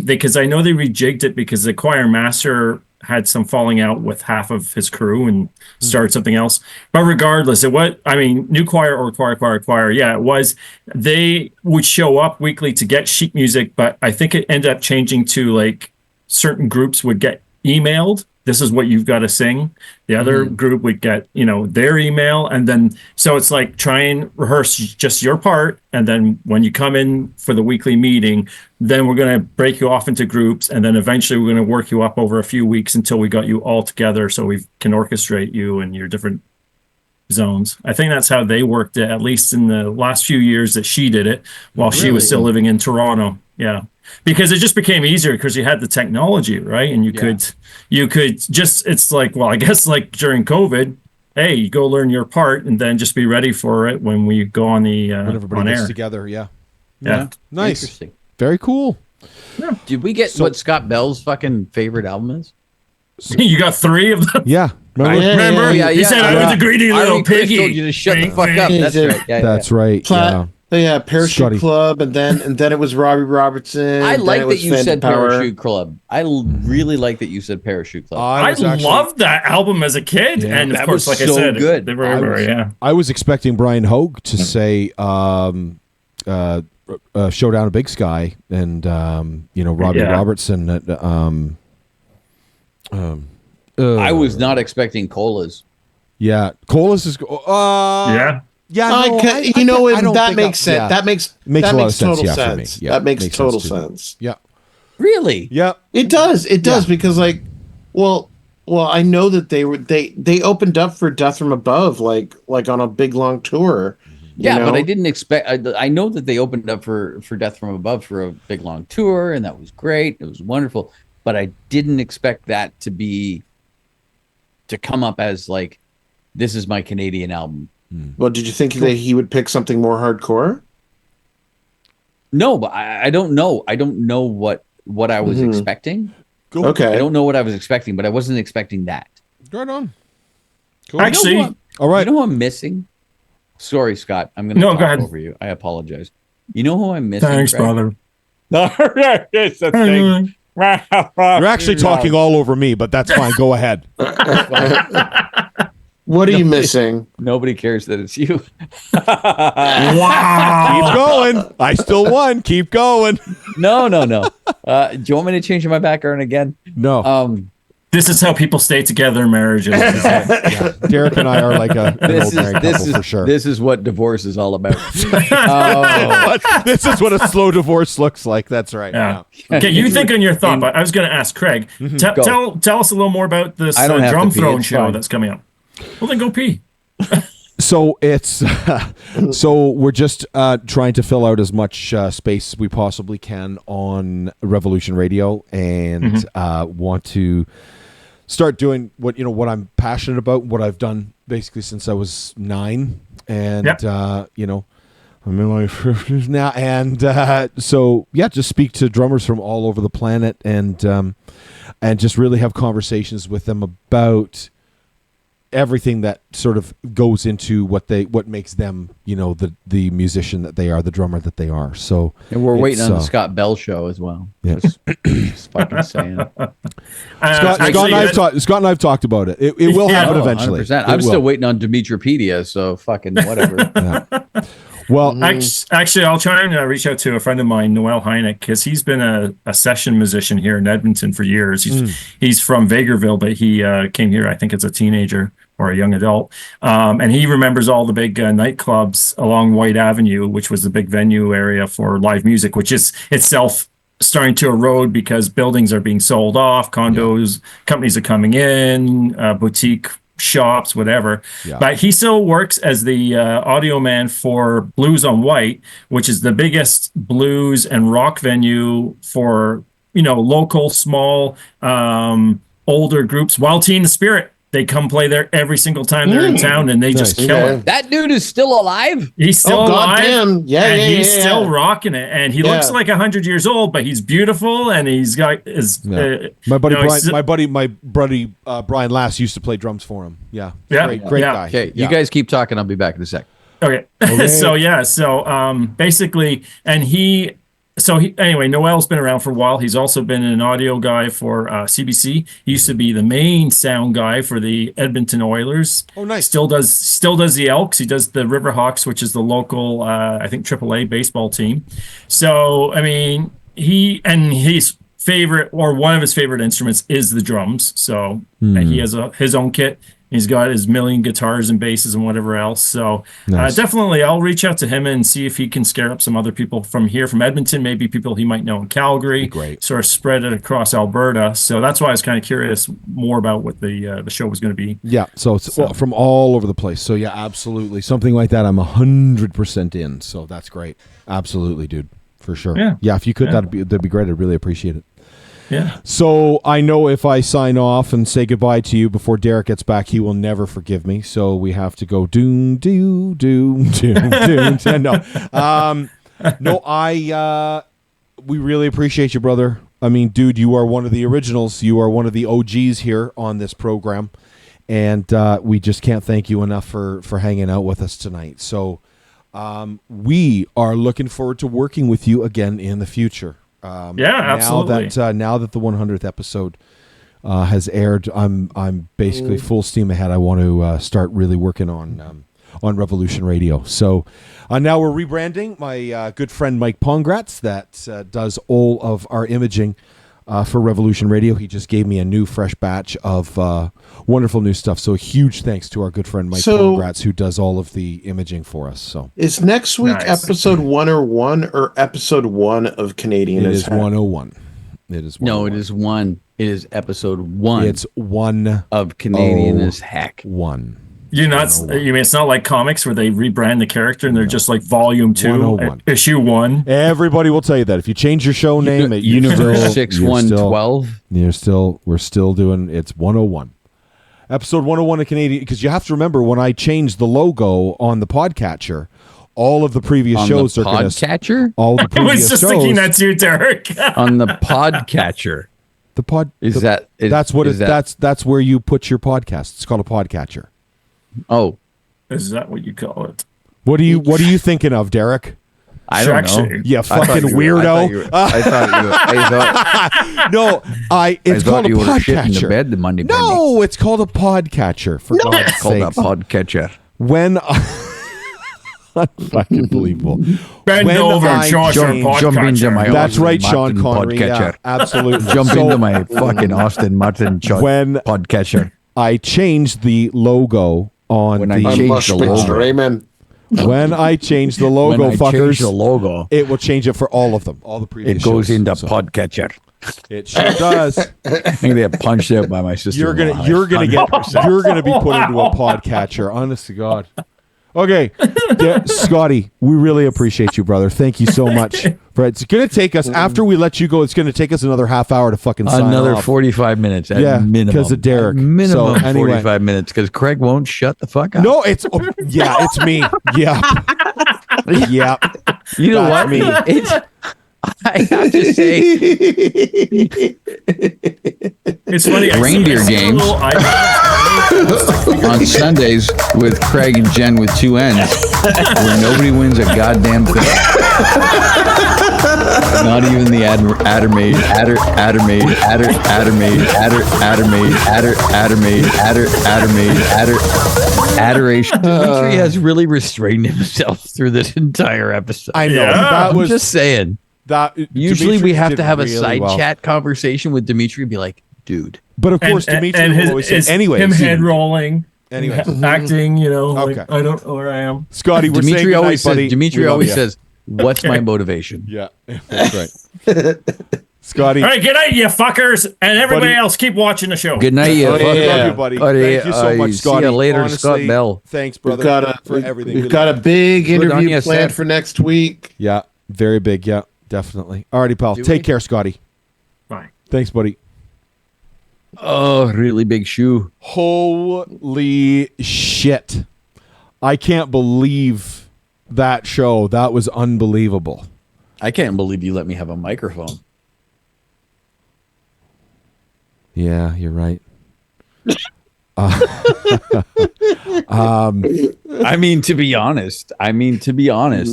because I know they rejigged it because the choir master had some falling out with half of his crew and started something else. But regardless, new choir or choir, yeah, it was. They would show up weekly to get sheet music, but I think it ended up changing to like certain groups would get emailed. This is what you've got to sing. The other group would get, their email. And then, so it's like try and rehearse just your part. And then when you come in for the weekly meeting, then we're going to break you off into groups. And then eventually we're going to work you up over a few weeks until we got you all together so we can orchestrate you in your different zones. I think that's how they worked it, at least in the last few years that she did it while she was still living in Toronto. Yeah. Because it just became easier because you had the technology, right? And you could just, it's like, well, I guess like during COVID, hey, you go learn your part and then just be ready for it when we go on the
when everybody
on
gets
air
together. Yeah.
Nice.
Interesting. Very cool.
Yeah.
Did we get what Scott Bell's fucking favorite album is?
You got 3 of them.
Yeah.
Remember? You said I was a greedy little piggy.
Told you to shut the fuck up. That's right.
That's right.
Yeah, Parachute
Scotty.
Club, and then it was Robbie Robertson.
I like that you said
Power.
Parachute Club. I really like that you said Parachute Club.
I loved that album as a kid, and of course, like I said,
good.
They were everywhere. Yeah,
I was expecting Brian Hogue to say Showdown of Big Sky and Robbie Robertson.
I was not expecting Colas.
Yeah, Colas is.
Yeah.
Yeah,
that makes sense.
Yeah.
That makes
a lot of sense.
total
Yeah, for
sense.
me. Yeah,
that makes total
sense.
sense.
Yeah.
Really?
Yeah.
It does. It does because well, I know that they opened up for Death from Above like on a big long tour.
Yeah, but I didn't expect. I know that they opened up for Death from Above for a big long tour, and that was great. It was wonderful, but I didn't expect that to come up as like, this is my Canadian album.
Well, did you think that he would pick something more hardcore?
No, but I don't know. I don't know what I was expecting.
Cool.
Okay.
I don't know what I was expecting, but I wasn't expecting that.
Right on. Cool.
Actually,
all right. You know who I'm missing? Sorry, Scott. I'm going to talk over you. I apologize. You know who I'm missing?
Thanks, brother.
It's a thing. You're actually talking all over me, but that's fine. Go ahead.
What are you missing?
Nobody cares that it's you.
Wow.
Keep going. I still won. Keep going.
No. Do you want me to change my background again?
No.
This is how people stay together in marriages.
Yeah. Derek and I are like an old married couple for sure.
This is what divorce is all about.
This is what a slow divorce looks like. That's right.
Yeah. Okay, you think on your thought, but I was going to ask Craig. Tell us a little more about this drum throne show that's coming up. Well, then go pee.
So it's so we're just trying to fill out as much space as we possibly can on Revolution Radio, and want to start doing what I'm passionate about, what I've done basically since I was 9, and I'm in my 50s now, and so just speak to drummers from all over the planet, and just really have conversations with them about everything that sort of goes into what makes them, the musician that they are, the drummer that they are. So,
and we're waiting on the Scott Bell show as well.
Yeah.
Just fucking saying.
Scott and I've talked about it. It will happen eventually.
100%. I'm still waiting on Dimitrepedia, so fucking whatever.
Yeah. Well,
actually, I'll try and reach out to a friend of mine, Noel Heineck, because he's been a session musician here in Edmonton for years. He's from Vegreville, but he came here, I think, as a teenager or a young adult. And he remembers all the big nightclubs along White Avenue, which was the big venue area for live music, which is itself starting to erode because buildings are being sold off, condos, companies are coming in, boutique shops, whatever. But he still works as the audio man for Blues on White, which is the biggest blues and rock venue for local small older groups. Wild Tea in the Spirit, they come play there every single time they're in town, and they just kill it.
That dude is still alive.
He's still alive.
Goddamn.
He's still rocking it, and he looks like 100 years old, but he's beautiful, and he's got his.
My buddy Brian Lass used to play drums for him. Yeah, great guy.
Okay, you guys keep talking. I'll be back in a sec.
Okay. So basically, anyway, Noel's been around for a while. He's also been an audio guy for CBC. He used to be the main sound guy for the Edmonton Oilers.
Oh, nice.
Still does the Elks. He does the Riverhawks, which is the local, I think, AAA baseball team. So, I mean, his favorite, or one of his favorite instruments is the drums. So he has his own kit. He's got his million guitars and basses and whatever else. So definitely I'll reach out to him and see if he can scare up some other people from here, from Edmonton, maybe people he might know in Calgary, sort of spread it across Alberta. So that's why I was kind of curious more about what the show was going to be.
Yeah, so it's from all over the place. So yeah, absolutely. Something like that I'm 100% in. So that's great. Absolutely, dude. For sure. Yeah, if you could, that'd be great. I'd really appreciate it.
Yeah.
So I know if I sign off and say goodbye to you before Derek gets back, he will never forgive me. So we have to go doom, doom, doom, doom, doom. We really appreciate you, brother. I mean, dude, you are one of the originals. You are one of the OGs here on this program. And we just can't thank you enough for hanging out with us tonight. So we are looking forward to working with you again in the future.
Absolutely.
Now that the 100th episode has aired, I'm basically full steam ahead. I want to start really working on Revolution Radio. So now we're rebranding. My good friend Mike Pongratz that does all of our imaging for Revolution Radio. He just gave me a new fresh batch of wonderful new stuff. So a huge thanks to our good friend Mike Pongratz, who does all of the imaging for us. So
is next week episode 101 or episode 1 of Canadian?
It is 101. It is 101.
No, it is 1. It is episode 1.
It's 1
of Canadian as heck.
1.
You're nuts. You mean it's not like comics where they rebrand the character and they're just like volume 2, issue 1.
Everybody will tell you that if you change your show name at
Universe 6112,
we're still doing it's 101. Episode 101 of Canadian, because you have to remember when I changed the logo on the podcatcher, all of the previous shows are going to
podcatcher.
All the previous
I was just
shows,
thinking that too, Derek.
On the podcatcher.
That's where you put your podcast. It's called a podcatcher.
Oh,
is that what you call it?
What are you thinking of, Derek?
I don't know.
You fucking weirdo. It's called a podcatcher.
Bed Monday
no, it's called a podcatcher. For God's sake,
it's called a podcatcher.
When unfucking believable.
Bend over and
jump into my
that's
Austin
right,
Martin
Sean Connery.
podcatcher.
Yeah, absolutely.
Jump into my fucking Austin Martin podcatcher.
I changed the logo on
When I changed the logo,
fuckers, it will change it for all of them, all the previous.
It goes
shows,
into podcatcher.
It sure does.
I think they get punched out by my sister.
You're gonna be put into a podcatcher. Honest to God. Okay, Scotty, we really appreciate you, brother. Thank you so much. It's going to take us, after we let you go, it's going to take us another half hour to fucking sign
another
off.
45 minutes at minimum.
Because of Derek.
Minimum 45 minutes, because Craig won't shut the fuck up.
No, it's me. Yeah. Yeah.
You know what? I have to say,
it's funny.
Reindeer games. on Sundays with Craig and Jenn with 2 N's, where nobody wins a goddamn thing. Not even the Addermaid. Adoration. Dimetre has really restrained himself through this entire episode.
I know.
I'm just saying.
That
usually
Dimitri
we have
did
to have a
really
side
well.
chat conversation with Dimetre and be like, dude.
But of course, Dimetre will always say, anyways.
him head rolling,
Anyways.
acting. You know,
Okay.
like, I don't know where I am.
Scotty, we're saying
Dimetre always
goodnight, buddy.
says. Dimetre
We love
always
ya.
says, "What's my motivation?"
Yeah, that's right. Scotty.
All right, good night, you fuckers, and everybody
Buddy.
else. Keep watching the show.
Good night, you.
Love you, buddy. Thank you so much,
See
Scotty.
you later,
Honestly,
Scott Bell.
Thanks, brother, for everything.
We've got a big
Good on
interview
ya,
planned
Seth.
for next week.
Yeah, very big. Yeah, definitely. Alrighty, pal.
Do
Take
we?
care, Scotty.
Bye.
Thanks, buddy.
Oh, really big shoe.
Holy shit. I can't believe that show. That was unbelievable.
I can't believe you let me have a microphone.
Yeah, you're right.
I mean, to be honest,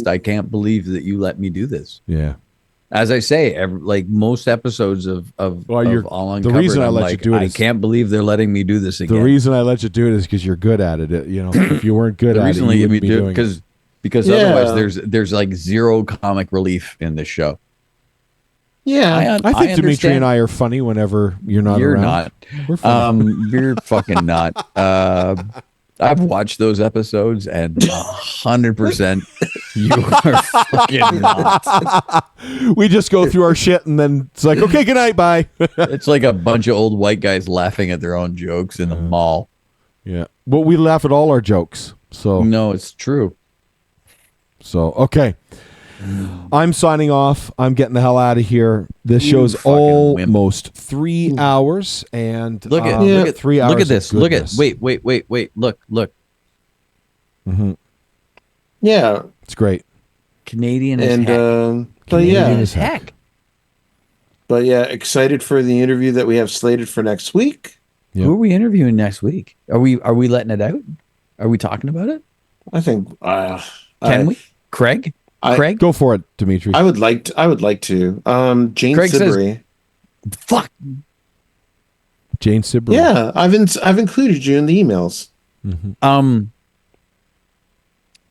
I can't believe that you let me do this.
Yeah.
As I say, like most episodes of
you're-
All
the
Uncovered,
reason I
I'm
let you
like,
do it
I
is-
can't believe they're letting me do this again.
The reason I let you do it is because you're good at it. You know, if you weren't good
The
at
reason
it,
they
you
let me
wouldn't be
do
doing
it
it.
because
Yeah.
otherwise there's like zero comic relief in this show.
Yeah,
I think Dimitri
understand.
and I are funny whenever you're not
You're
around.
not.
We're funny.
You're fucking not. I've watched those episodes and 100% you are fucking not.
We just go through our shit and then it's like, okay, good night, bye.
It's like a bunch of old white guys laughing at their own jokes in the mall.
Yeah. But we laugh at all our jokes. So
No, it's true.
Okay. I'm signing off. I'm getting the hell out of here. This
You
show's
fucking wimp.
almost 3 hours, and
Look at
look at 3 hours.
Look at
of
this. Look at
goodness.
wait. Look.
Mhm.
Yeah,
It's great.
Canadian as
and
heck.
but
Canadian
yeah,
as heck.
but yeah, excited for the interview that we have slated for next week.
Yep.
Who are we interviewing next week? Are we letting it out? Are we talking about it?
I think.
Can we? Craig? Craig?
Go for it, Dimitri.
I would like to. Jane
Craig says-
Sibbery.
Fuck.
Jane Sibbery.
Yeah, I've included you in the emails.
Mhm.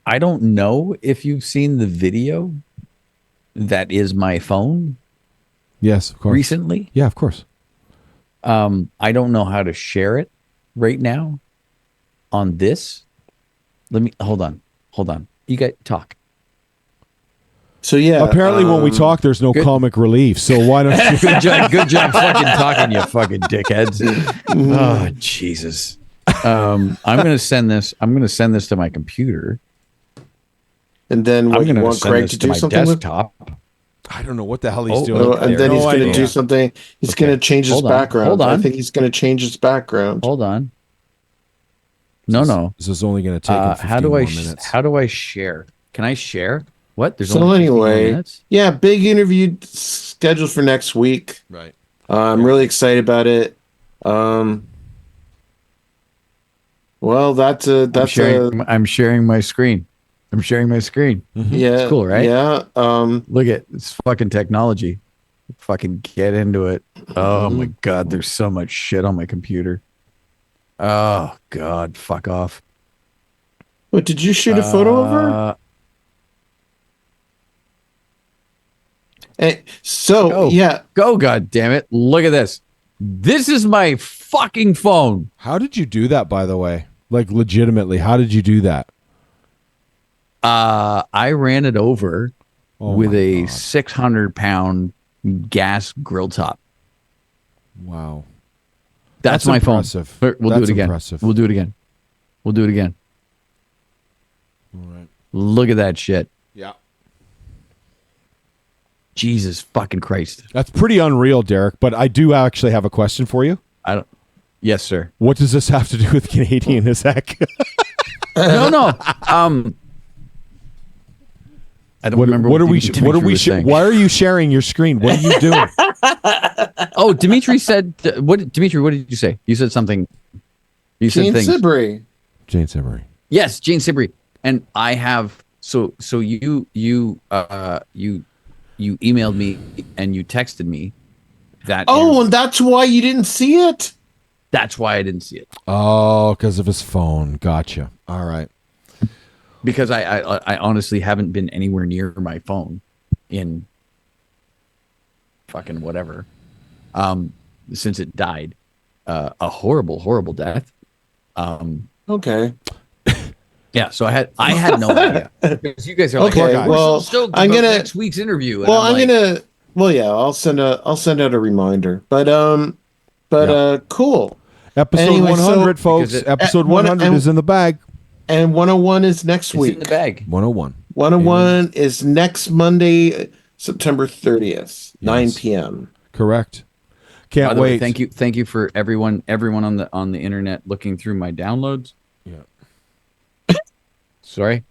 I don't know if you've seen the video that is my phone
Yes, of course.
recently.
Yeah, of course.
I don't know how to share it right now on this. Let me hold on. You guys talk.
So yeah,
Apparently, when we talk, there's no
good-
comic relief. So why don't you?
Good job fucking talking, you fucking dickheads. Oh, Jesus. I'm gonna send this to my computer.
and then
I'm
what you
gonna
want
send
Craig
this
to
to
do
my
something with?
desktop.
I don't know what the hell he's
Oh,
doing.
Oh,
up
and
there.
then he's
No
going to
idea.
do something. He's
Okay.
going to change his
Hold on.
background.
Hold
I
on.
think he's going to change his background.
Hold on. No.
This is only going to take him 15
How do I
more minutes.
how do I share? Can I share? What? There's
So
only 15 more
anyway,
minutes?
yeah, big interview scheduled for next week.
Right.
I'm really excited about it. Well,
I'm sharing my screen. I'm sharing my screen.
yeah,
It's cool, right?
Yeah.
Look at it's fucking technology. Fucking get into it. Oh my god, there's so much shit on my computer. Oh god, fuck off.
What did you shoot a photo of her?
Go, god damn it. Look at this. This is my fucking phone.
How did you do that, by the way? Like, legitimately, how did you do that?
I ran it over
Oh
with
my
a
God.
600-pound gas grill top.
Wow.
That's my
impressive.
phone. Here, We'll
That's
do it again.
impressive.
We'll do it again. We'll do it again.
All right.
Look at that shit.
Yeah.
Jesus fucking Christ.
That's pretty unreal, Derek. But I do actually have a question for you.
I don't. Yes, sir.
What does this have to do with Canadian as heck?
No. I don't remember
what are we?
Dimitri
What are we?
was saying.
Why are you sharing your screen? What are you doing?
Oh, Dimitri said. What, Dimitri? What did you say? You said something. You said
Jane
things.
Sibrey.
Jane Sibrey.
Yes, Jane Sibrey. And I have so you emailed me and you texted me that.
Oh, and that's why you didn't see it?
That's why I didn't see it.
Oh, because of his phone. Gotcha. All right.
Because I honestly haven't been anywhere near my phone in fucking whatever since it died. A horrible death.
Okay.
Yeah, so I had no idea. Because you guys are like,
Okay,
we're
well,
so stoked
I'm
about
gonna-
next week's interview. And
Well,
I'm like,
I'll send out a reminder. But cool.
Episode
Anyway,
100,
so-
folks.
because
Episode 100 is in the bag.
And 101 is next
it's
week.
in the bag.
101.
101 is next Monday, September 30th, 9 p.m.
Correct.
By
Can't
the way,
wait.
thank you for everyone on the internet looking through my downloads.
Yeah.
Sorry.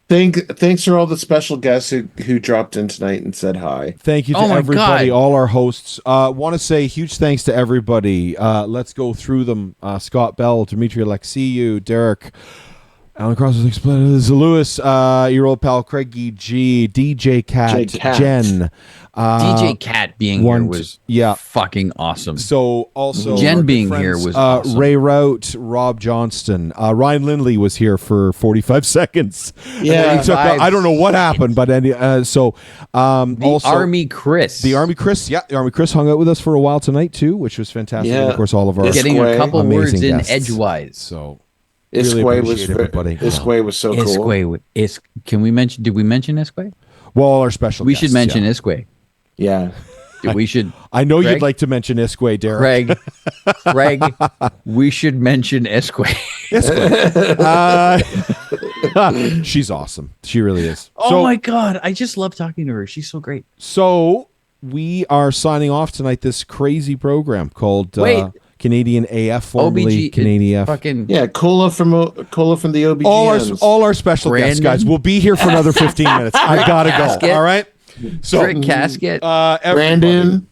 Thanks for all the special guests who dropped in tonight and said hi.
Thank you to
Oh my
everybody,
God.
all our hosts. Want to say huge thanks to everybody. Let's go through them. Scott Bell, Dimetre Alexiou, Derek, Alan Cross was explaining. Lewis, your old pal Craigie G, DJ Cat, Jenn.
DJ Cat being here was fucking awesome.
So also
Jenn
our good
being
friends,
here was awesome.
Ray Rout, Rob Johnston, Ryan Lindley was here for 45 seconds.
Yeah,
And he took I don't know what happened, but also
Army Chris.
The Army Chris, yeah, the Army Chris hung out with us for a while tonight too, which was fantastic. And of course, all of our
getting a couple words
amazing
in
guests.
edgewise.
So
Iskwē
really
was
appreciate everybody.
Iskwē was so cool.
Iskwē. Can we mention? Did we mention Iskwē?
Well, all our special.
We
guests,
should mention
yeah.
Iskwē.
Yeah.
We should.
I know
Craig?
you'd like to mention Iskwē, Derek.
Craig, we should mention Iskwē.
She's awesome. She really is.
Oh my God. I just love talking to her. She's so great.
So we are signing off tonight. This crazy program called Canadian AF, formerly Canadian AF.
Yeah, Cola from the OBGMs.
All our special guests, guys. We'll be here for another 15 minutes. I gotta
Casket.
go. All right. So
Rick Casket.
Brandon,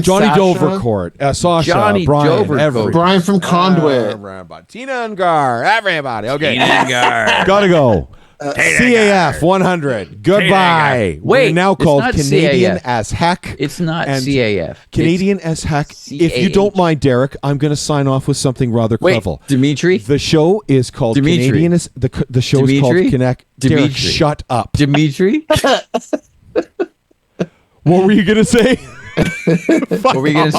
Johnny
Sascha.
Dovercourt, Sascha,
Johnny
Brian,
Dovercourt.
everybody.
Brian from Conduit.
Tiina Gar, everybody. Okay.
Tiina Gar.
Gotta go. CAF 100. Goodbye.
Wait,
We're now
it's
called
not
Canadian
CAF.
as heck.
It's not
And
CAF.
Canadian as heck. If you don't mind, Derek, I'm going to sign off with something rather
Wait,
clever.
Dimetre.
The show is called
Dimetre.
Canadian as the show is called
Dimetre.
Connect. Derek,
Dimetre.
shut up.
Dimetre.
What were you going to say?
What were you going to say?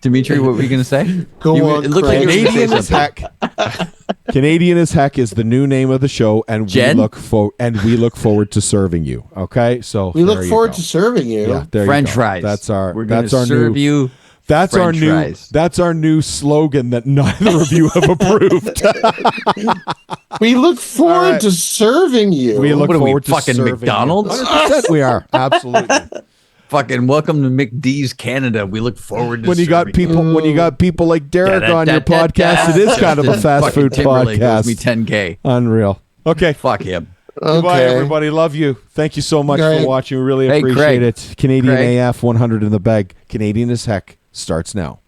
Dimetre, what were you going to say?
Go on,
It looked like you were gonna say
Canadian as
something.
heck. Canadian as heck is the new name of the show, and
Jenn?
we look forward to serving you. Okay, so
We
there
look
you
forward
go.
to serving you.
Yeah, there
French
you go.
fries.
That's our.
We're gonna
That's our
serve
new.
you.
That's our
French
new.
fries.
That's our new slogan that neither of you have approved.
We look forward
All right.
to serving you.
We look
What are we,
forward to
fucking
serving
McDonald's?
You. 100% we are absolutely.
Fucking welcome to McD's Canada. We look forward to
When you got
serving
people, when you got people like Derek on your podcast, it is kind of a fast
Fucking
food
Timberlake owes
podcast.
me 10K.
Unreal. Okay.
Fuck him.
Goodbye,
Okay.
everybody. Love you. Thank you so much
Great.
for watching. We really
Hey,
appreciate
Craig.
it. Canadian
Craig.
AF 100 in the bag. Canadian as heck starts now.